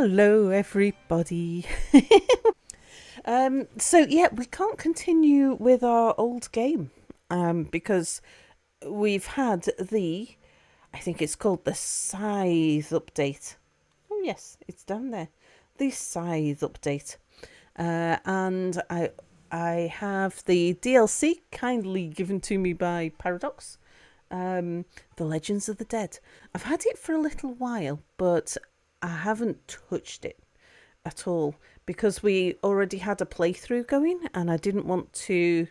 Hello, everybody. So yeah, we can't continue with our old game because we've had I think it's called the Scythe update. Oh yes, it's down there. The Scythe update, and I have the DLC kindly given to me by Paradox. The Legends of the Dead. I've had it for a little while, but I haven't touched it at all because we already had a playthrough going and I didn't want to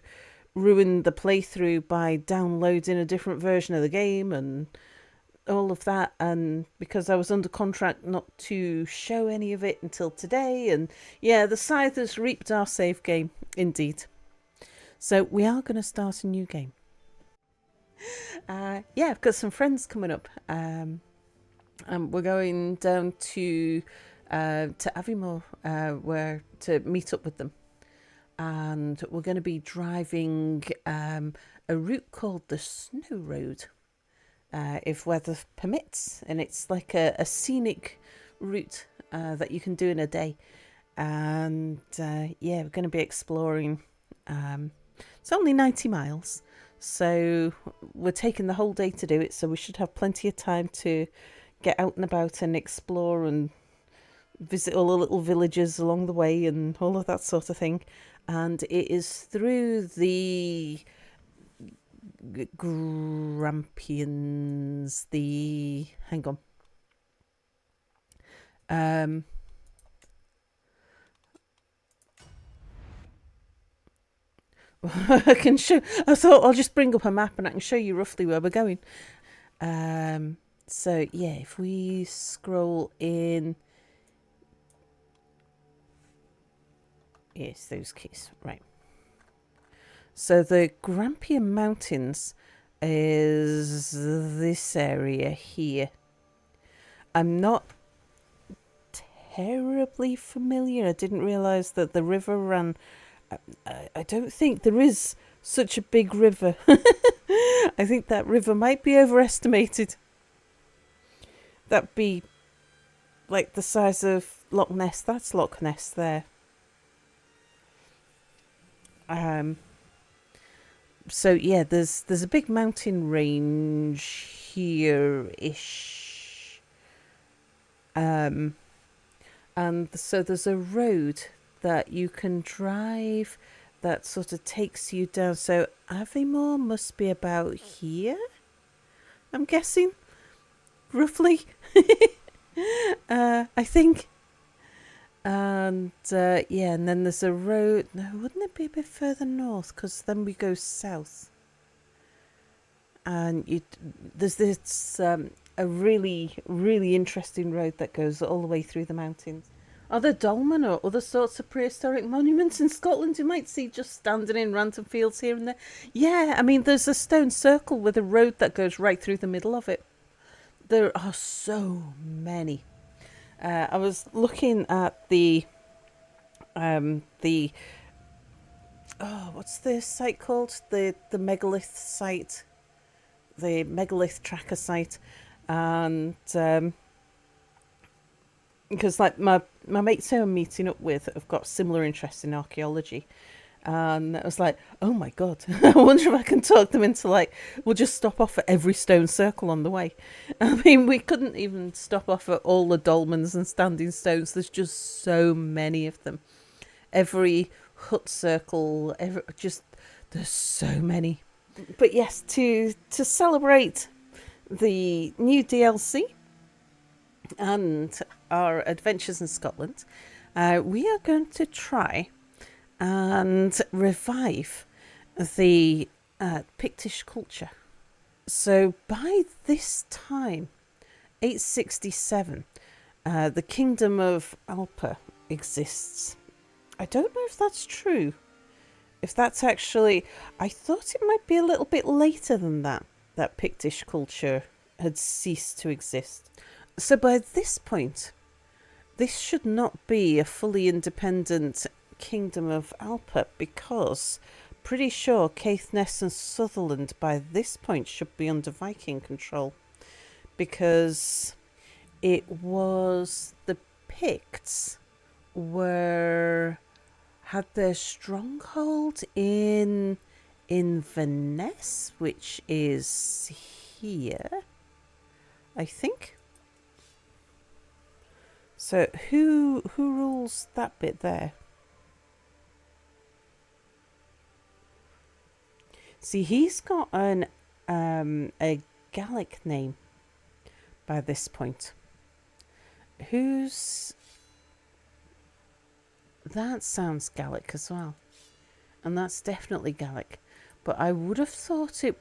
ruin the playthrough by downloading a different version of the game and all of that, and because I was under contract not to show any of it until today. And yeah, the Scythe has reaped our save game indeed, so we are going to start a new game. Yeah, I've got some friends coming up. And we're going down to Aviemore, where to meet up with them, and we're going to be driving a route called the Snow Road, if weather permits, and it's like a scenic route that you can do in a day. And yeah, we're going to be exploring. It's only 90 miles, so we're taking the whole day to do it. So we should have plenty of time to get out and about and explore and visit all the little villages along the way and all of that sort of thing. And it is through the Grampians, hang on. I can show. I thought I'll just bring up a map and I can show you roughly where we're going. So yeah, if we scroll in, yes, those keys, right. So the Grampian Mountains is this area here. I'm not terribly familiar. I didn't realise that the river ran. I don't think there is such a big river. I think that river might be overestimated. That'd be like the size of Loch Ness. That's Loch Ness there. So yeah, there's a big mountain range here-ish. And so there's a road that you can drive that sort of takes you down. So Aviemore must be about here, I'm guessing, roughly. I think. And yeah, and then there's a road. No, wouldn't it be a bit further north? Because then we go south. And there's this a really, really interesting road that goes all the way through the mountains. Are there dolmen or other sorts of prehistoric monuments in Scotland you might see just standing in random fields here and there? Yeah, I mean, there's a stone circle with a road that goes right through the middle of it. There are so many. I was looking at the what's the site called? The megalith site, the megalith tracker site, and because like my mates who I'm meeting up with have got similar interests in archaeology. And I was like, oh my God, I wonder if I can talk them into like, we'll just stop off at every stone circle on the way. I mean, we couldn't even stop off at all the dolmens and standing stones. There's just so many of them. Every hut circle, there's so many. But yes, to celebrate the new DLC and our adventures in Scotland, we are going to try and revive the Pictish culture. So by this time, 867, the Kingdom of Alpa exists. I don't know if that's true. If that's actually... I thought it might be a little bit later than that Pictish culture had ceased to exist. So by this point, this should not be a fully independent Kingdom of Alpa, because pretty sure Caithness and Sutherland by this point should be under Viking control, because it was the Picts were had their stronghold in Inverness, which is here, I think. So who rules that bit there? See, he's got an a Gallic name by this point. Who's that? Sounds Gallic as well, and that's definitely Gallic. But I would have thought it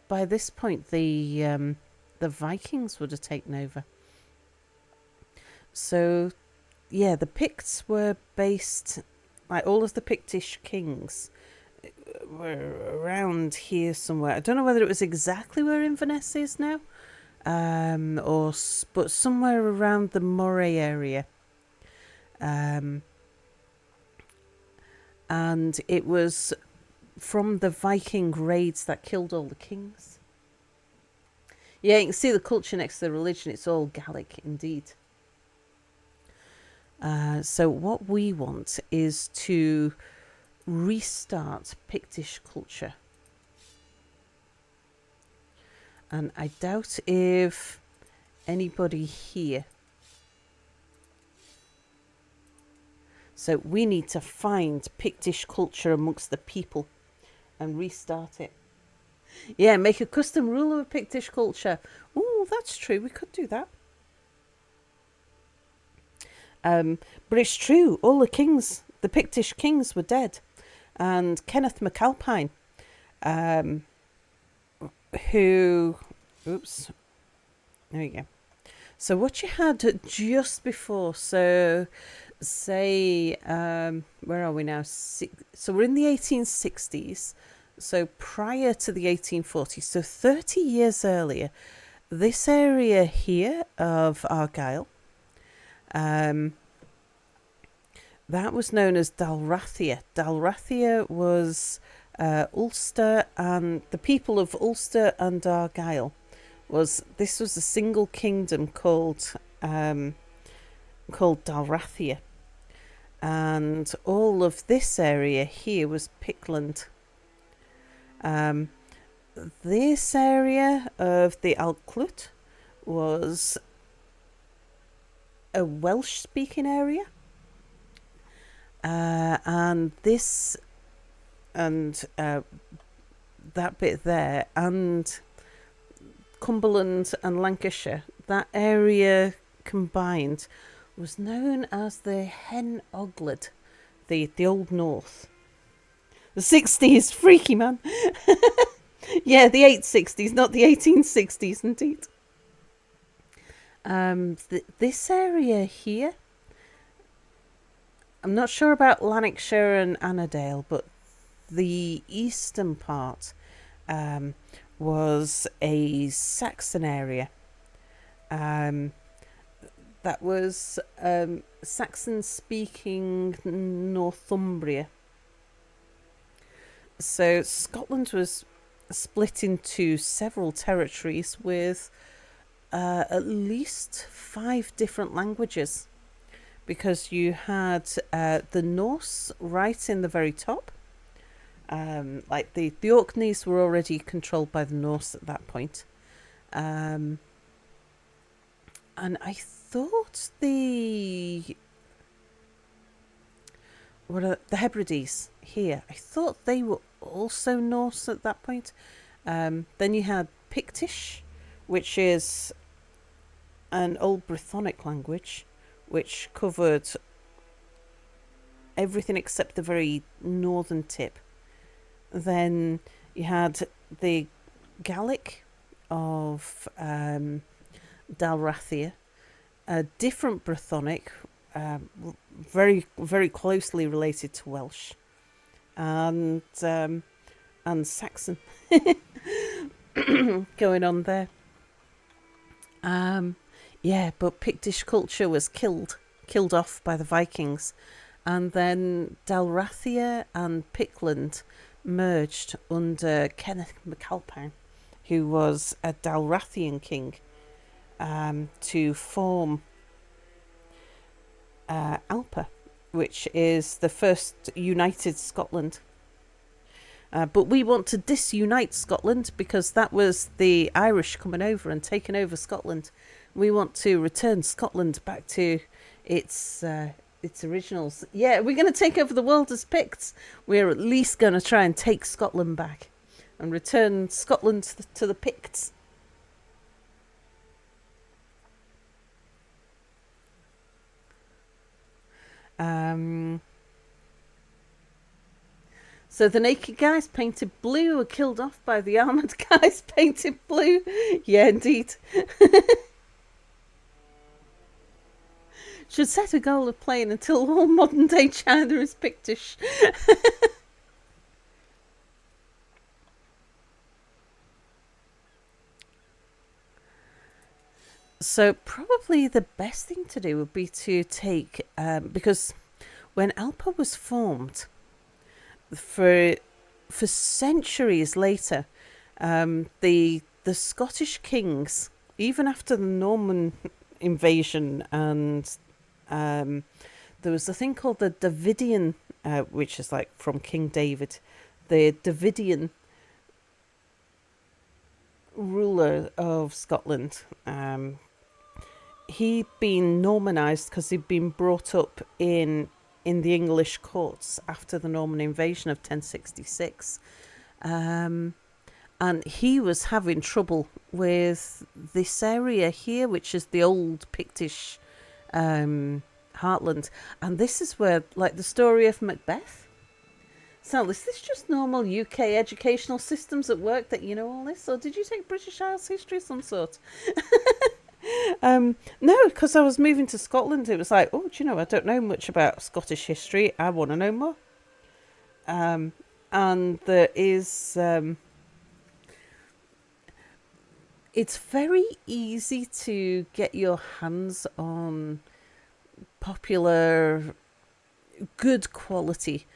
by this point the Vikings would have taken over. So yeah, the Picts were based, like all of the Pictish kings were around here somewhere. I don't know whether it was exactly where Inverness is now, but somewhere around the Moray area. And it was from the Viking raids that killed all the kings. Yeah, you can see the culture next to the religion. It's all Gallic indeed. So what we want is to restart Pictish culture. And I doubt if anybody here. So we need to find Pictish culture amongst the people and restart it. Yeah, make a custom rule of Pictish culture. Oh, that's true. We could do that. But it's true. All the kings, the Pictish kings, were dead. And Kenneth MacAlpine, who... Oops. There you go. So what you had just before... So... Say, where are we now? So we're in the 1860s. So prior to the 1840s, so 30 years earlier, this area here of Argyll, that was known as Dalrathia. Dalrathia was Ulster, and the people of Ulster and Argyll this was a single kingdom called Dalrathia. And all of this area here was Pickland. This area of the Alclut was a Welsh-speaking area. And this and that bit there, and Cumberland and Lancashire, that area combined was known as the Hen Ogledd, the Old North. The 60s, freaky man. Yeah, the 860s, not the 1860s, indeed. This area here, I'm not sure about Lanarkshire and Annandale, but the eastern part was a Saxon area. That was Saxon-speaking Northumbria. So Scotland was split into several territories with at least 5 different languages, because you had the Norse right in the very top. Like the Orkneys were already controlled by the Norse at that point. And I thought the Hebrides here, I thought they were also Norse at that point. Then you had Pictish, which is an old Brythonic language, which covered everything except the very northern tip. Then you had the Gaelic of Dalrathia, a different Brythonic, very, very closely related to Welsh, and Saxon going on there. Yeah, but Pictish culture was killed off by the Vikings, and then Dalrathia and Pickland merged under Kenneth MacAlpine, who was a Dalrathian king, to form Alpa, which is the first united Scotland. But we want to disunite Scotland because that was the Irish coming over and taking over Scotland. We want to return Scotland back to its originals. Yeah, we're going to take over the world as Picts. We're at least going to try and take Scotland back and return Scotland to the Picts. So the naked guys painted blue were killed off by the armoured guys painted blue. Yeah, indeed. Should set a goal of playing until all modern day China is Pictish. So probably the best thing to do would be to take because when Alpa was formed, for centuries later, the Scottish kings, even after the Norman invasion, and there was a thing called the Davidian, which is like from King David, the Davidian ruler of Scotland. He'd been Normanized because he'd been brought up in the English courts after the Norman invasion of 1066. And he was having trouble with this area here, which is the old Pictish heartland. And this is where, like, the story of Macbeth. So, is this just normal UK educational systems at work that you know all this? Or did you take British Isles history of some sort? No, because I was moving to Scotland. It was like, oh, do you know, I don't know much about Scottish history. I want to know more. And there is... it's very easy to get your hands on popular, good quality,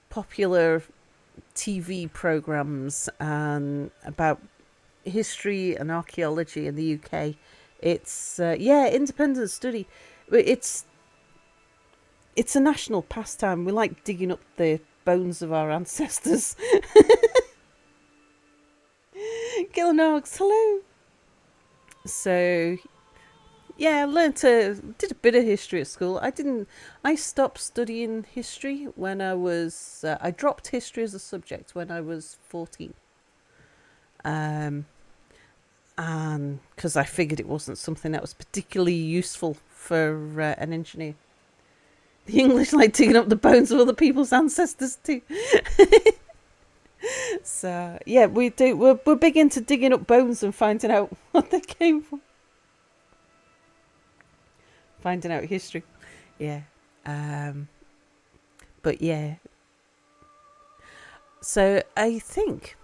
popular TV programs and about history and archaeology in the UK. It's independent study. It's a national pastime. We like digging up the bones of our ancestors. Gillinogs, hello. So yeah, did a bit of history at school. I stopped studying history when I was I dropped history as a subject when I was 14. And because I figured it wasn't something that was particularly useful for an engineer. The English like digging up the bones of other people's ancestors too. So yeah, we do. We're big into digging up bones and finding out what they came from. Finding out history, yeah. But yeah. So I think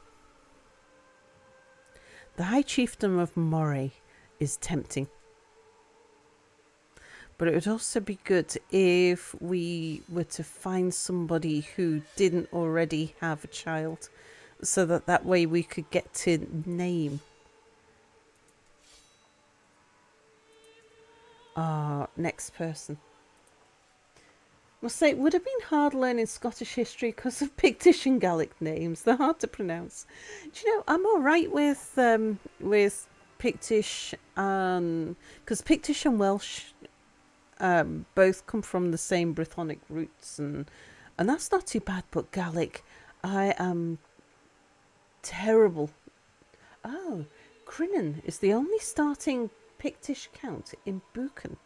the High Chiefdom of Moray is tempting. But it would also be good if we were to find somebody who didn't already have a child, so that way we could get to name our next person. Must say, it would have been hard learning Scottish history because of Pictish and Gaelic names. They're hard to pronounce. Do you know, I'm all right with Pictish, because Pictish and Welsh both come from the same Brythonic roots, and that's not too bad. But Gaelic, I am terrible. Oh, Crinan is the only starting Pictish count in Buchan.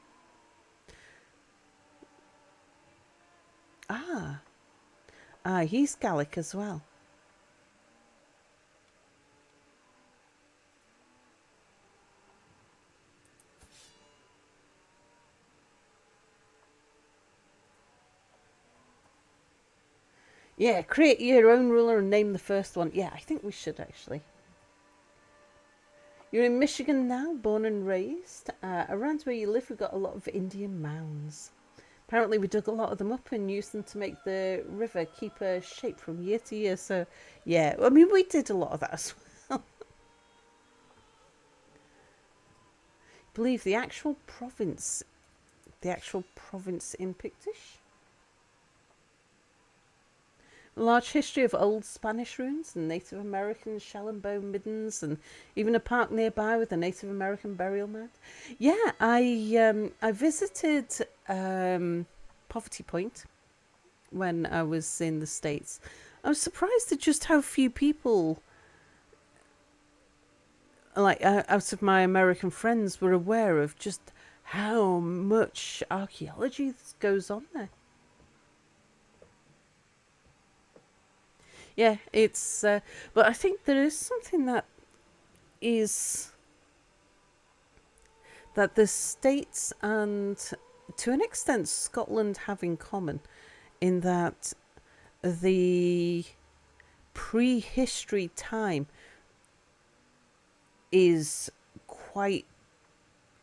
He's Gaelic as well. Yeah, create your own ruler and name the first one. Yeah, I think we should actually. You're in Michigan now, born and raised. Around where you live, we've got a lot of Indian mounds. Apparently we dug a lot of them up and used them to make the river keep a shape from year to year. So, yeah, I mean, we did a lot of that as well. I believe the actual province the actual province in Pictish. A large history of old Spanish ruins and Native American shell and bone middens, and even a park nearby with a Native American burial mound. Yeah, I visited Poverty Point when I was in the States. I was surprised at just how few people, like out of my American friends, were aware of just how much archaeology goes on there. Yeah, it's. But I think there is something is that the States and, to an extent, Scotland have in common, in that the prehistory time is quite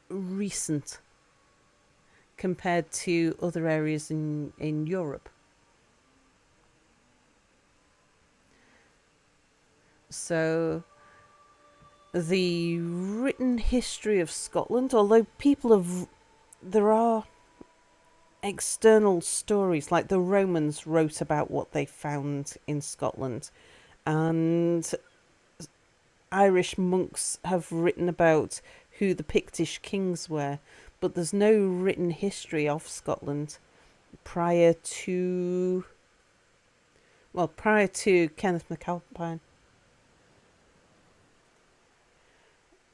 recent compared to other areas in Europe. So the written history of Scotland, although there are external stories, like the Romans wrote about what they found in Scotland, and Irish monks have written about who the Pictish kings were, but there's no written history of Scotland prior to, prior to Kenneth MacAlpine.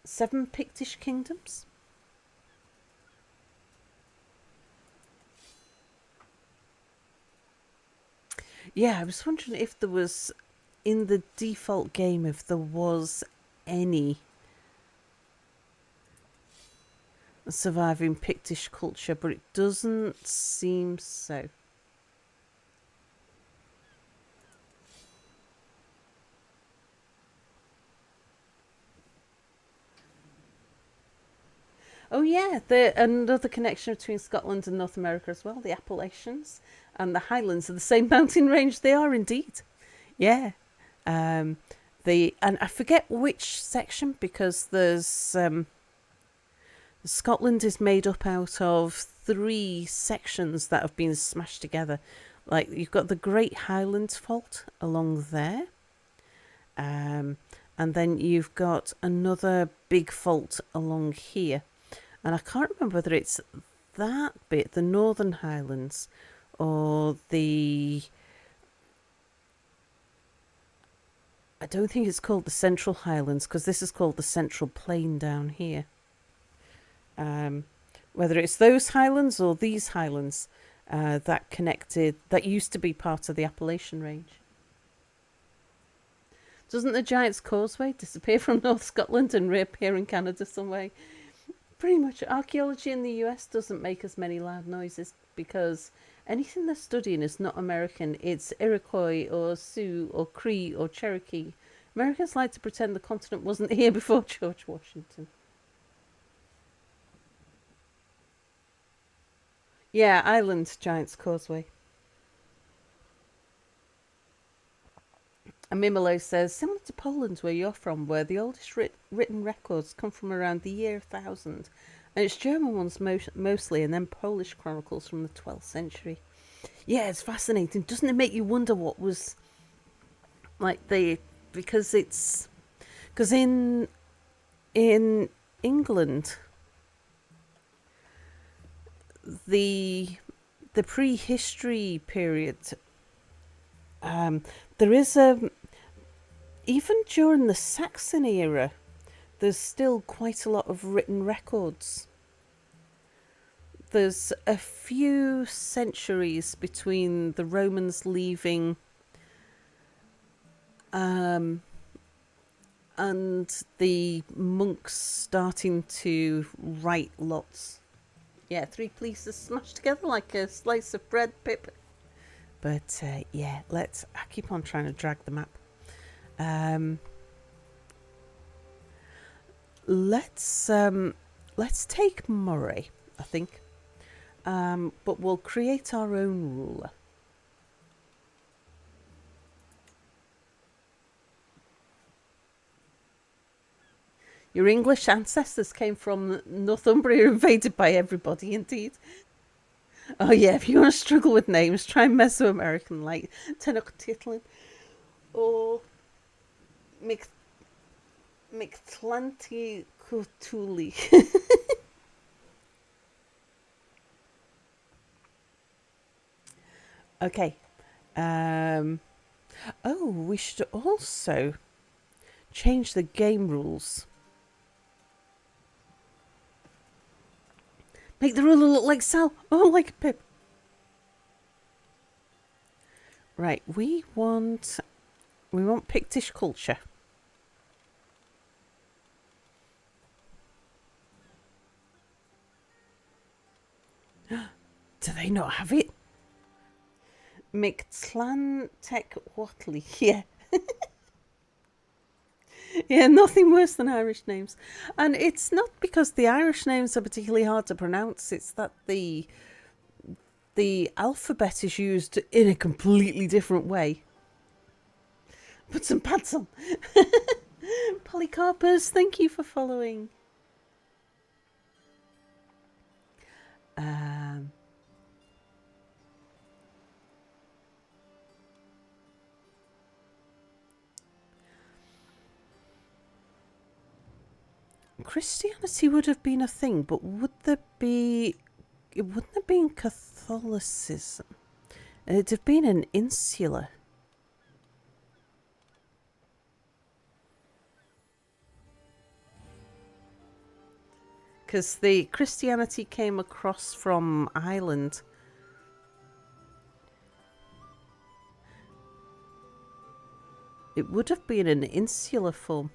7 Pictish kingdoms. Yeah, I was wondering if there was, in the default game, if there was any surviving Pictish culture, but it doesn't seem so. Oh yeah, another connection between Scotland and North America as well. The Appalachians and the Highlands are the same mountain range. They are indeed. Yeah. Um, and I forget which section, because there's Scotland is made up out of 3 sections that have been smashed together. Like, you've got the Great Highlands Fault along there. And then you've got another big fault along here. And I can't remember whether it's that bit, the Northern Highlands, or I don't think it's called the Central Highlands, because this is called the Central Plain down here. Whether it's those highlands or these highlands that used to be part of the Appalachian Range. Doesn't the Giant's Causeway disappear from North Scotland and reappear in Canada somewhere? Pretty much. Archaeology in the US doesn't make as many loud noises, because anything they're studying is not American. It's Iroquois or Sioux or Cree or Cherokee. Americans like to pretend the continent wasn't here before George Washington. Yeah, Island Giant's Causeway. And Mimolo says, similar to Poland, where you're from, where the oldest written records come from around the year 1000. And it's German ones mostly, and then Polish chronicles from the 12th century. Yeah, it's fascinating. Doesn't it make you wonder what was, like, because in England, the prehistory period, there is even during the Saxon era, there's still quite a lot of written records. There's a few centuries between the Romans leaving and the monks starting to write lots. Yeah, 3 pieces smashed together like a slice of bread, Pip. But yeah, I keep on trying to drag the map. Let's take Moray, I think. But we'll create our own ruler. Your English ancestors came from Northumbria, invaded by everybody, indeed. Oh yeah, if you want to struggle with names, try Mesoamerican like Tenochtitlan or Mix Mictlantecuhtli. Okay. Um. Oh, we should also change the game rules. Make the ruler look like Sal. Oh, like Pip. Right. We want Pictish culture. Do they not have it? Mictlantecuhtli. Yeah. Yeah, nothing worse than Irish names. And it's not because the Irish names are particularly hard to pronounce, it's that the alphabet is used in a completely different way. Put some pads on. Polycarpus, thank you for following. Um, Christianity would have been a thing, but would there be? It wouldn't have been Catholicism. It'd have been an insular. Because the Christianity came across from Ireland. It would have been an insular form.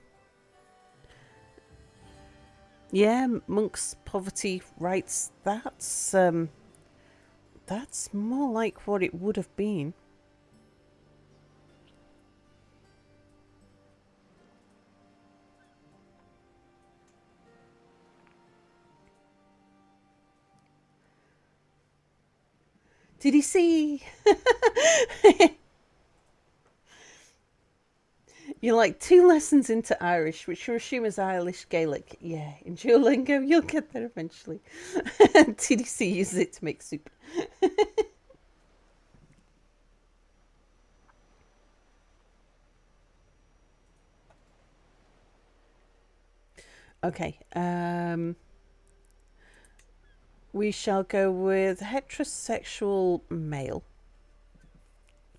Yeah, monks' poverty rights. That's more like what it would have been. Did he see? You're like 2 lessons into Irish, which you assume is Irish Gaelic. Yeah, in Duolingo, you'll get there eventually. TDC uses it to make soup. Okay, we shall go with heterosexual male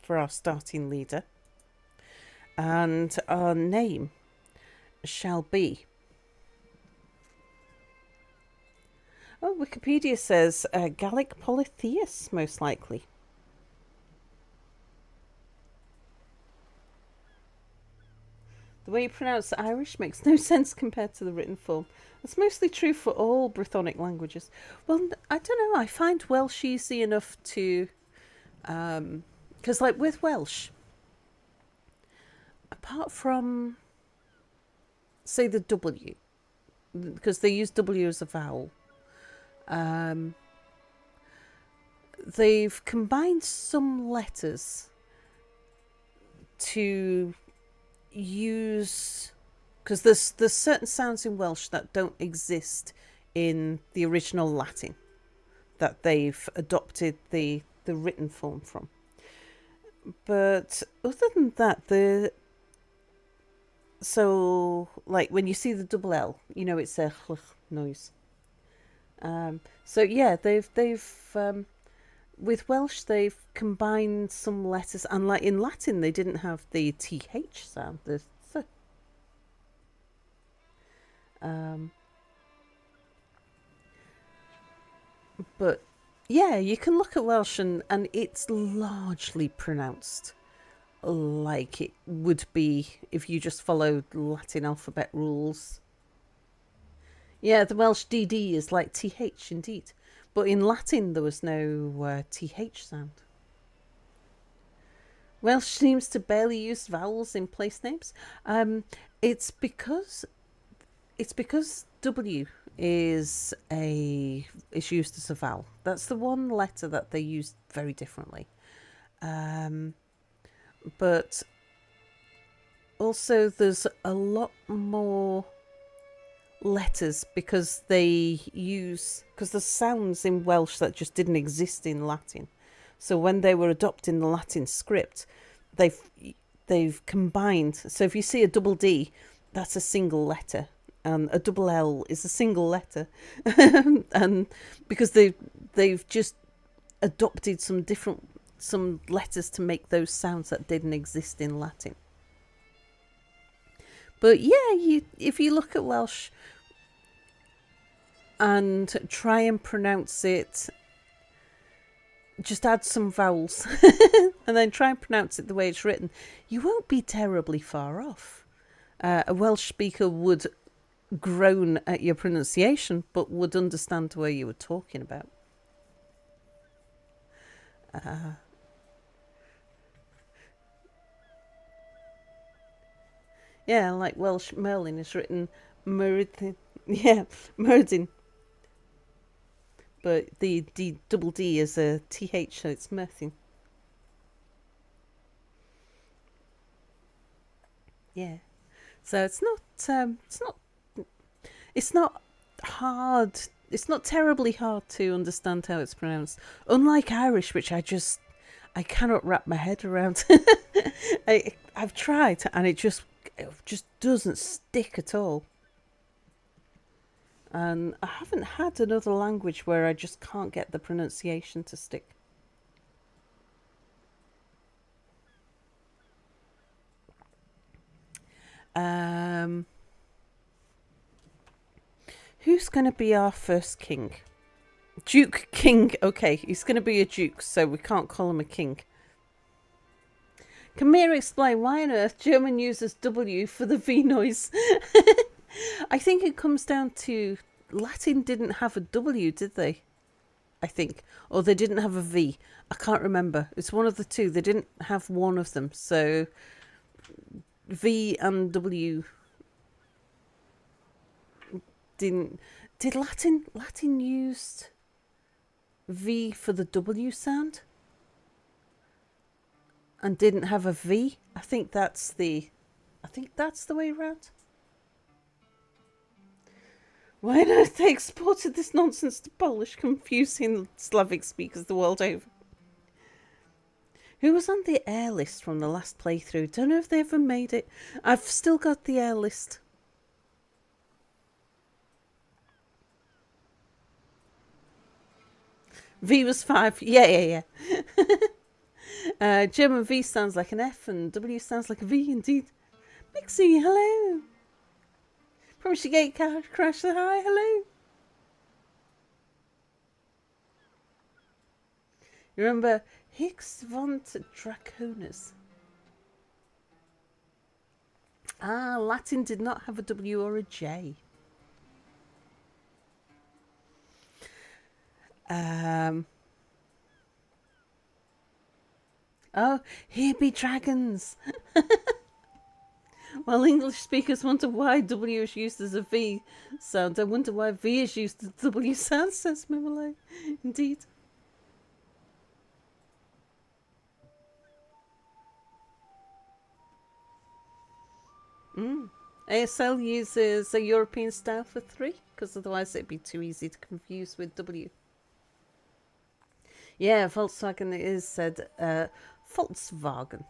for our starting leader. And our name shall be. Oh, Wikipedia says Gallic polytheist, most likely. The way you pronounce Irish makes no sense compared to the written form. That's mostly true for all Brythonic languages. Well, I don't know. I find Welsh easy enough to. Because, like, with Welsh, apart from, say, the W, because they use W as a vowel, they've combined some letters to use, because there's certain sounds in Welsh that don't exist in the original Latin that they've adopted the written form from. But other than that, so like when you see the double L, it's a noise. So yeah, they've with Welsh they've combined some letters, and like in Latin they didn't have the th sound. The th. Um, but yeah, you can look at Welsh and it's largely pronounced like it would be if you just followed Latin alphabet rules. Yeah, the Welsh DD is like TH indeed. But in Latin, there was no TH sound. Welsh seems to barely use vowels in place names. It's because W is used as a vowel. That's the one letter that they use very differently. But also, there's a lot more letters because there's sounds in Welsh that just didn't exist in Latin. So when they were adopting the Latin script, they've they've combined. So if you see a double D, that's a single letter, and a double L is a single letter, and because they've just adopted some letters to make those sounds that didn't exist in Latin. But yeah, if you look at Welsh and try and pronounce it, just add some vowels and then try and pronounce it the way it's written, you won't be terribly far off. A Welsh speaker would groan at your pronunciation, but would understand where you were talking about. Yeah, like Welsh Merlin is written Myrddin. Yeah, Myrddin. But the double D is a TH, so it's Myrddin. Yeah. So it's not hard. It's not terribly hard to understand how it's pronounced. Unlike Irish, which I cannot wrap my head around. I've tried, and it just doesn't stick at all. And I haven't had another language where I just can't get the pronunciation to stick. Who's going to be our first king? Duke King. Okay, he's going to be a duke, so we can't call him a king. Can Mira explain why on earth German uses W for the V noise? I think it comes down to Latin didn't have a W, did they? I think. Or they didn't have a V. I can't remember. It's one of the two. They didn't have one of them. So V and W didn't. Did Latin used V for the W sound? And didn't have a V? I think that's the way around. Why on earth they exported this nonsense to Polish, confusing Slavic speakers the world over? Who was on the air list from the last playthrough? Don't know if they ever made it. I've still got the air list. V was 5. Yeah. German V sounds like an F and W sounds like a V indeed. Mixie, hello. From Shigate Crash, hi, hello. You remember Higgs von Draconis? Latin did not have a W or a J. Oh, here be dragons. While English speakers wonder why W is used as a V sound, I wonder why V is used as a W sound, says Mimolo. Indeed. ASL uses a European style for 3, because otherwise it'd be too easy to confuse with W. Yeah, Volkswagen is said Volkswagen.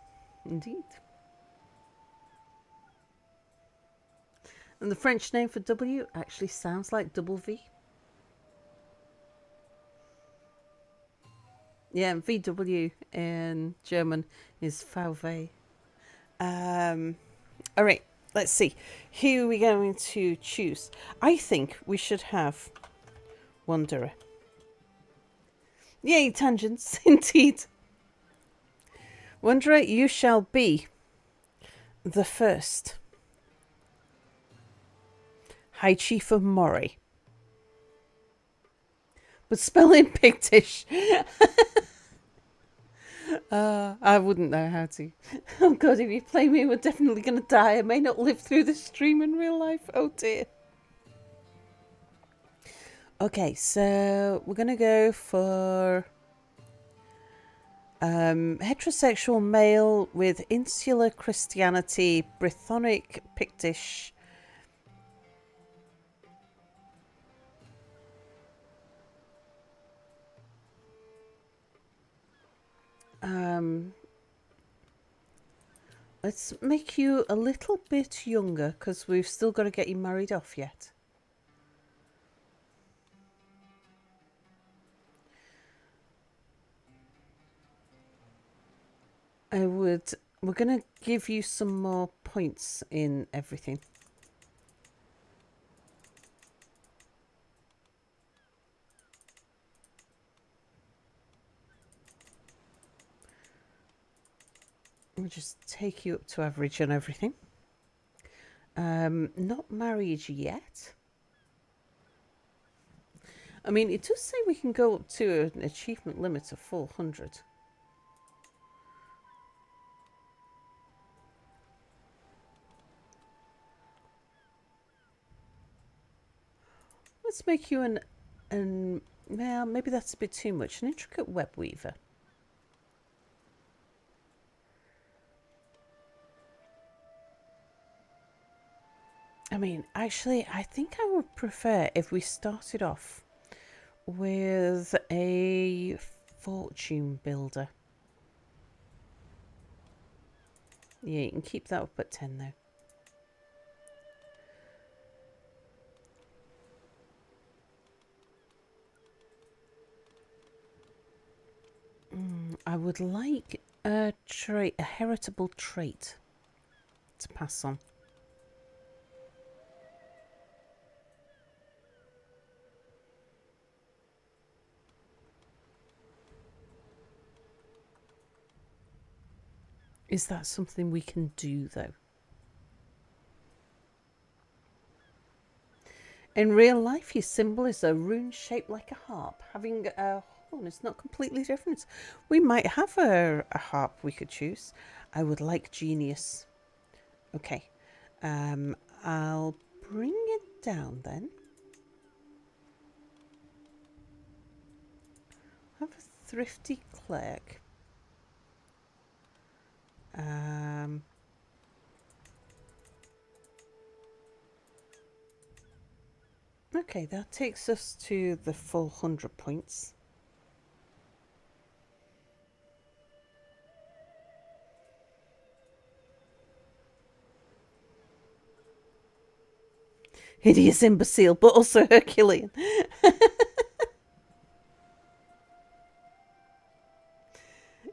Indeed. And the French name for W actually sounds like double V. Yeah, VW in German is VW. All right, let's see. Who are we going to choose? I think we should have Wanderer. Yay, tangents, indeed. Wanderer, you shall be the first High Chief of Moray. But spell in Pictish. I wouldn't know how to. Oh god, if you play me, we're definitely going to die. I may not live through this stream in real life. Oh dear. Okay, so we're going to go for heterosexual male with insular Christianity, Brythonic, Pictish, Let's make you a little bit younger because we've still got to get you married off yet. We're going to give you some more points in everything. We'll just take you up to average on everything. Not married yet. I mean, it does say we can go up to an achievement limit of 400. Let's make you well, maybe that's a bit too much. An intricate web weaver. I mean, actually, I think I would prefer if we started off with a fortune builder. Yeah, you can keep that up at 10 though. I would like a heritable trait to pass on. Is that something we can do though? In real life, your symbol is a rune shaped like a harp, having a horn. It's not completely different. We might have a harp we could choose. I would like genius. Okay, I'll bring it down then. Have a thrifty clerk. Okay, that takes us to the full 100 points. Hideous imbecile, but also Herculean.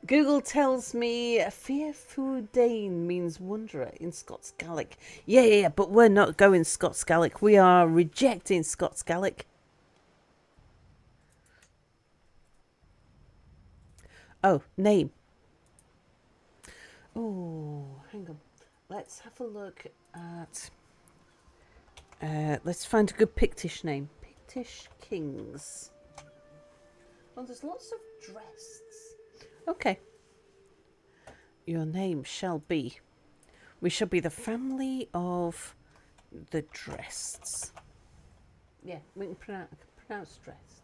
Google tells me Fearful Dane means wanderer in Scots Gaelic. Yeah, but we're not going Scots Gaelic. We are rejecting Scots Gaelic. Oh, name. Oh, hang on. Let's have a look at... let's find a good Pictish name. Pictish Kings. Oh, there's lots of Drests. Okay. Your name shall be... We shall be the family of the Drests. Yeah, we can pronounce Drest.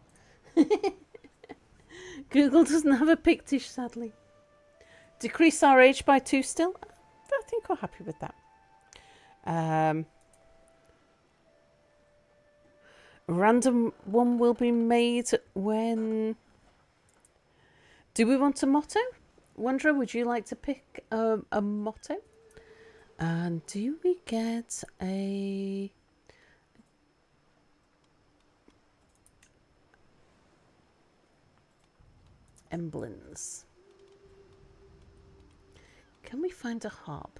Google doesn't have a Pictish, sadly. Decrease our age by 2 still? I think we're happy with that. Random one will be made when... Do we want a motto? Wanderer, would you like to pick a motto? And do we get a... emblems? Can we find a harp?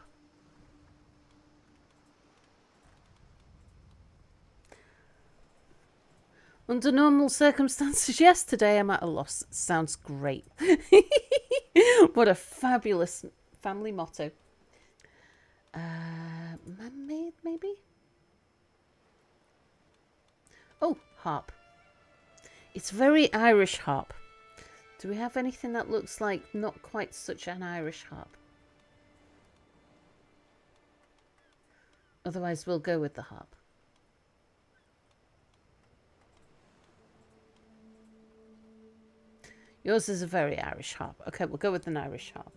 Under normal circumstances, yes, today I'm at a loss. Sounds great. What a fabulous family motto. Man-made, maybe? Oh, harp. It's very Irish harp. Do we have anything that looks like not quite such an Irish harp? Otherwise, we'll go with the harp. Yours is a very Irish harp. Okay, we'll go with an Irish harp.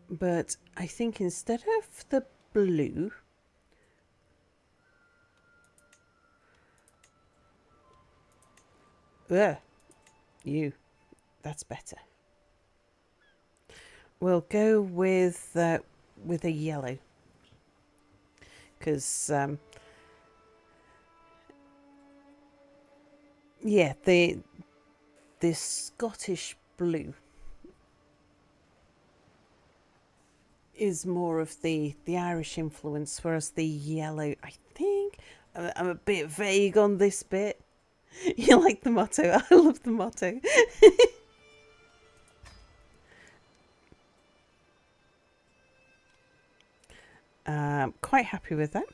But I think instead of the blue, Ugh, you. That's better. We'll go with a yellow because yeah, the Scottish blue is more of the Irish influence, whereas the yellow, I think, I'm a bit vague on this bit. You like the motto? I love the motto. Quite happy with that.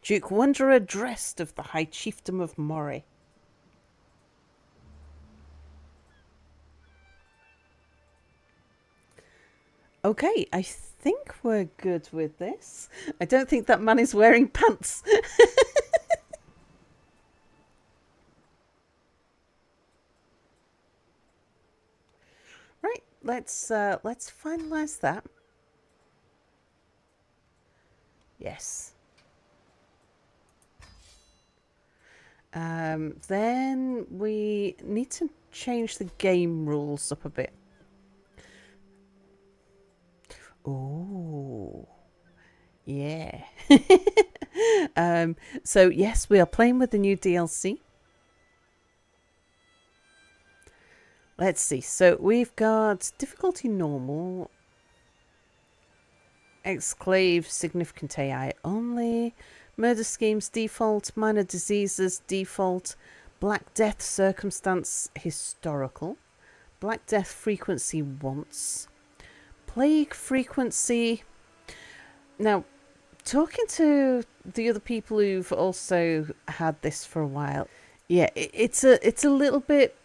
Duke Wanderer dressed of the High Chiefdom of Moray. Okay, I think we're good with this. I don't think that man is wearing pants. Right, let's finalize that. Yes. Then we need to change the game rules up a bit. Oh, yeah. So yes, we are playing with the new DLC. Let's see. So we've got difficulty normal, exclave significant AI only, murder schemes default, minor diseases default, Black Death circumstance historical, Black Death frequency once, plague frequency. Now, talking to the other people who've also had this for a while, yeah, it's a little bit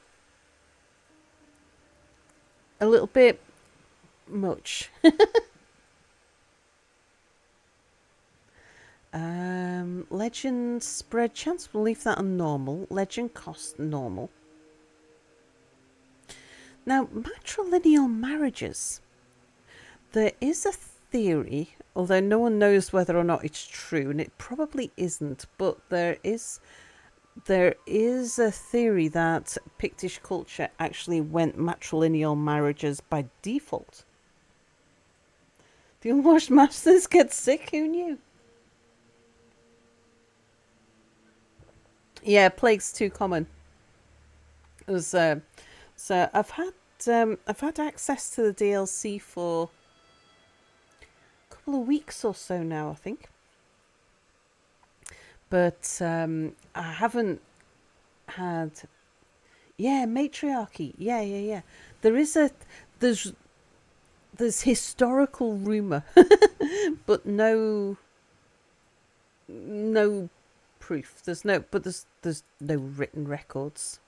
much. Legend spread chance, we'll leave that on normal. Legend cost normal. Now, matrilineal marriages. There is a theory, although no one knows whether or not it's true, and it probably isn't, but there is a theory that Pictish culture actually went matrilineal marriages by default. The unwashed masters get sick, who knew? Yeah, plague's too common. It was, so I've had access to the DLC for a couple of weeks or so now, I think. But I haven't had. Yeah, matriarchy. Yeah. There is a there's historical rumor, but no proof. There's no written records.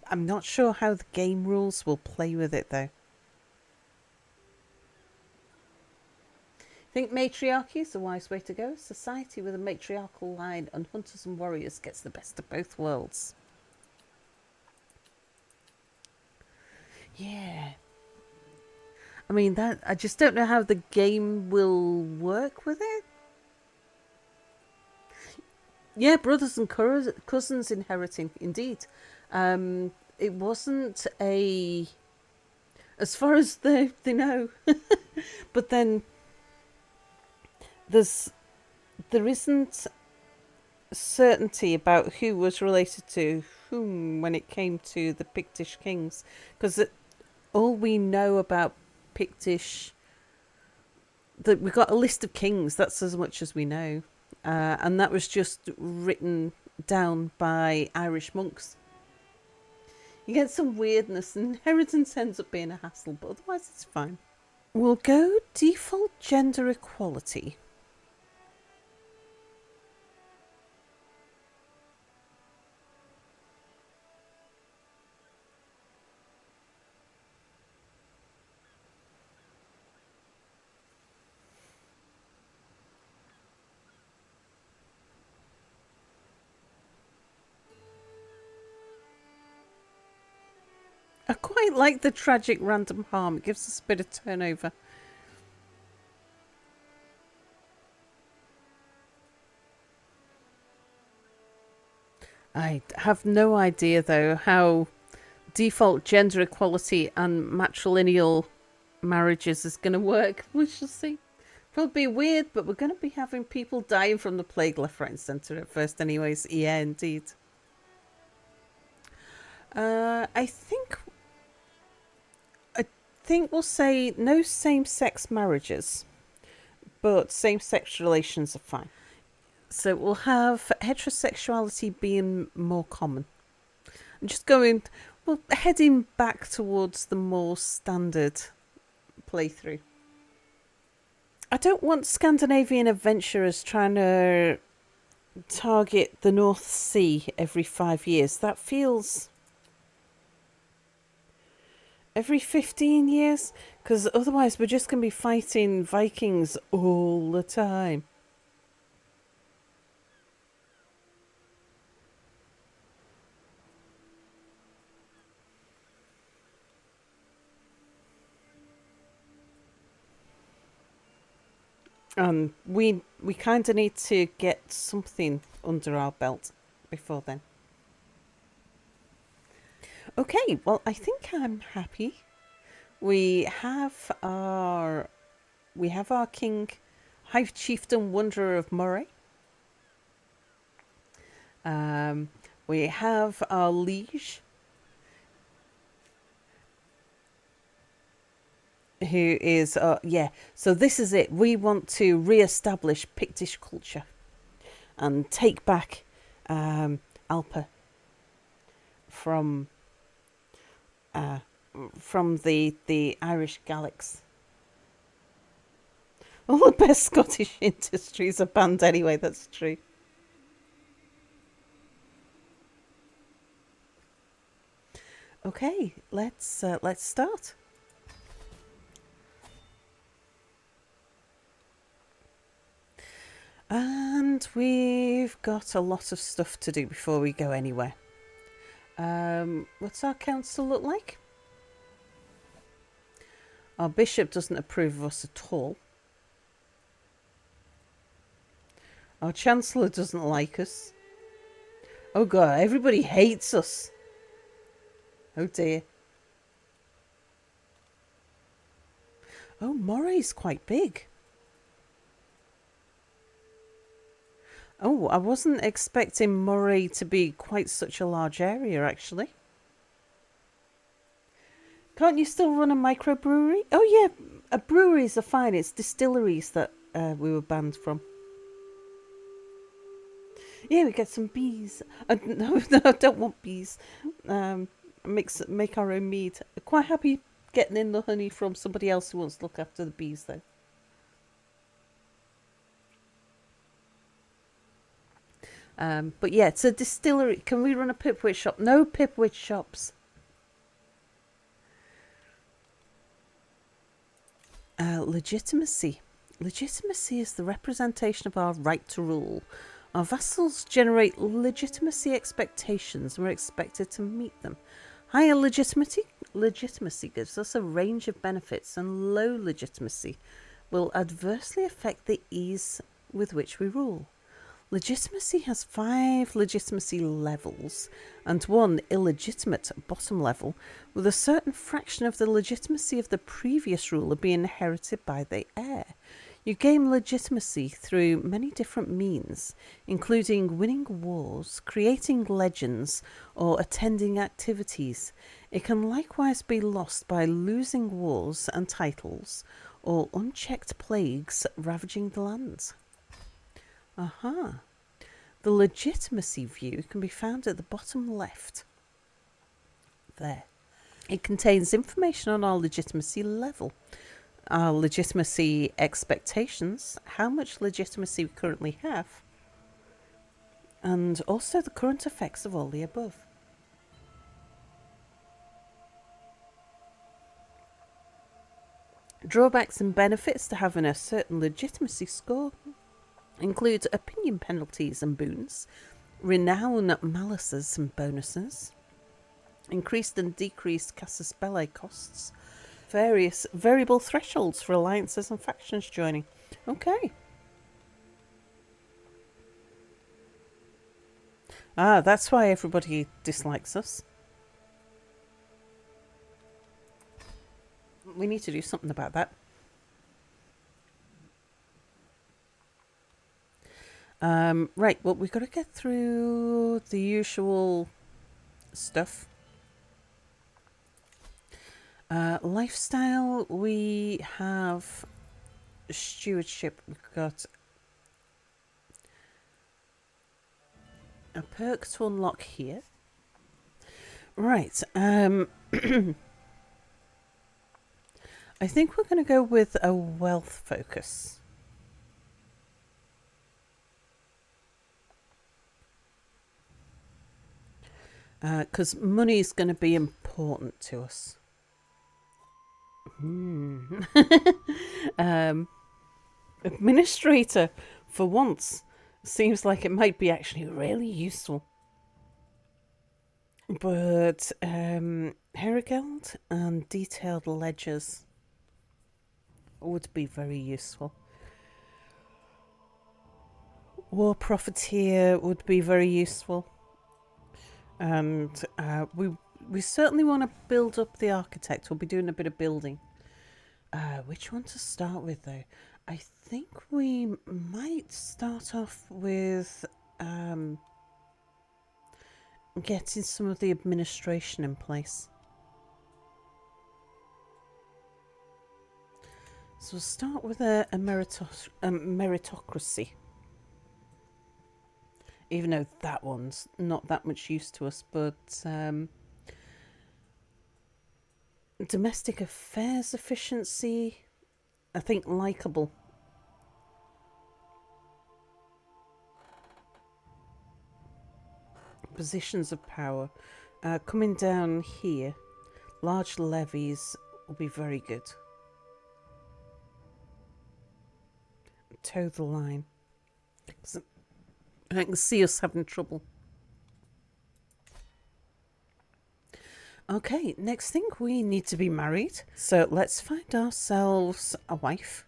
I'm not sure how the game rules will play with it though. Think matriarchy is the wise way to go. Society with a matriarchal line and hunters and warriors gets the best of both worlds. Yeah. I mean, that I just don't know how the game will work with it. Yeah, brothers and cousins inheriting, indeed. It wasn't a, as far as they know. But then there isn't certainty about who was related to whom when it came to the Pictish kings, because all we know about Pictish, that we got a list of kings. That's as much as we know, and that was just written down by Irish monks. You get some weirdness, and inheritance ends up being a hassle, but otherwise it's fine. We'll go default gender equality. I quite like the tragic random harm. It gives us a bit of turnover. I have no idea, though, how default gender equality and matrilineal marriages is going to work. We shall see. It'll be weird, but we're going to be having people dying from the plague left, right, and centre at first, anyways. Yeah, indeed. I think we'll say no same-sex marriages, but same-sex relations are fine. So we'll have heterosexuality being more common. I'm just going, well, heading back towards the more standard playthrough. I don't want Scandinavian adventurers trying to target the North Sea every 5 years. That feels every 15 years, because otherwise we're just going to be fighting Vikings all the time. And we kind of need to get something under our belt before then. Okay, well, I think I'm happy. We have our king, High Chieftain Wanderer of Moray. We have our liege, who is so this is it. We want to re-establish Pictish culture and take back Alpa from the Irish Gaelics. All the best Scottish industries are banned anyway. That's true. Okay, let's start. And we've got a lot of stuff to do before we go anywhere. What's our council look like? Our bishop doesn't approve of us at all. Our chancellor doesn't like us. Oh god, everybody hates us. Oh dear. Oh, Moray's quite big. Oh, I wasn't expecting Moray to be quite such a large area, actually. Can't you still run a microbrewery? Oh yeah, breweries are fine. It's distilleries that we were banned from. Yeah, we get some bees. No, I don't want bees. Make our own mead. Quite happy getting in the honey from somebody else who wants to look after the bees, though. But yeah, it's a distillery. Can we run a pipwit shop? No pipwit shops. Legitimacy. Legitimacy is the representation of our right to rule. Our vassals generate legitimacy expectations and we're expected to meet them. Higher legitimacy gives us a range of benefits, and low legitimacy will adversely affect the ease with which we rule. Legitimacy has 5 legitimacy levels and 1 illegitimate bottom level, with a certain fraction of the legitimacy of the previous ruler being inherited by the heir. You gain legitimacy through many different means, including winning wars, creating legends, or attending activities. It can likewise be lost by losing wars and titles, or unchecked plagues ravaging the lands. Aha. The legitimacy view can be found at the bottom left. There. It contains information on our legitimacy level, our legitimacy expectations, how much legitimacy we currently have, and also the current effects of all the above. Drawbacks and benefits to having a certain legitimacy score include opinion penalties and boons, renown malices and bonuses, Increased and decreased casus belli costs. Various variable thresholds for alliances and factions joining. Okay. Ah, that's why everybody dislikes us. We need to do something about that. Right, well, we've got to get through the usual stuff. Lifestyle, we have stewardship. We've got a perk to unlock here. Right, I think we're going to go with a wealth focus. Because money is going to be important to us. Administrator, for once, seems like it might be actually really useful. But Herigeld and detailed ledgers would be very useful. War Profiteer would be very useful. And we certainly want to build up the architect. We'll be doing a bit of building. Which one to start with, though? I think we might start off with getting some of the administration in place. So we'll start with a meritocracy. Even though that one's not that much use to us, but domestic affairs efficiency, I think likable. Positions of power. Coming down here, large levies will be very good. Toe the line. I can see us having trouble. Okay, next thing, we need to be married. So let's find ourselves a wife.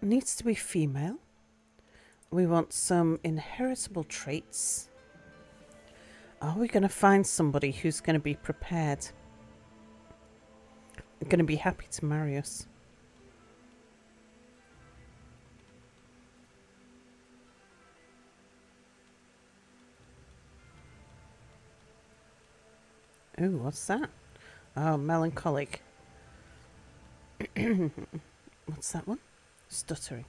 Needs to be female. We want some inheritable traits. Are we going to find somebody who's going to be prepared? Going to be happy to marry us? Ooh, what's that? Oh, melancholic. What's that one? Stuttering.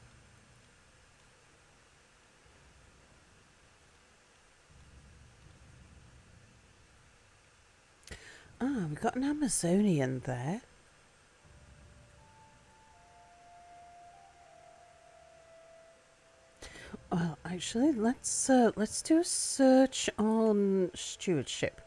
Ah, we've got an Amazonian there. Well, actually, let's do a search on stewardship.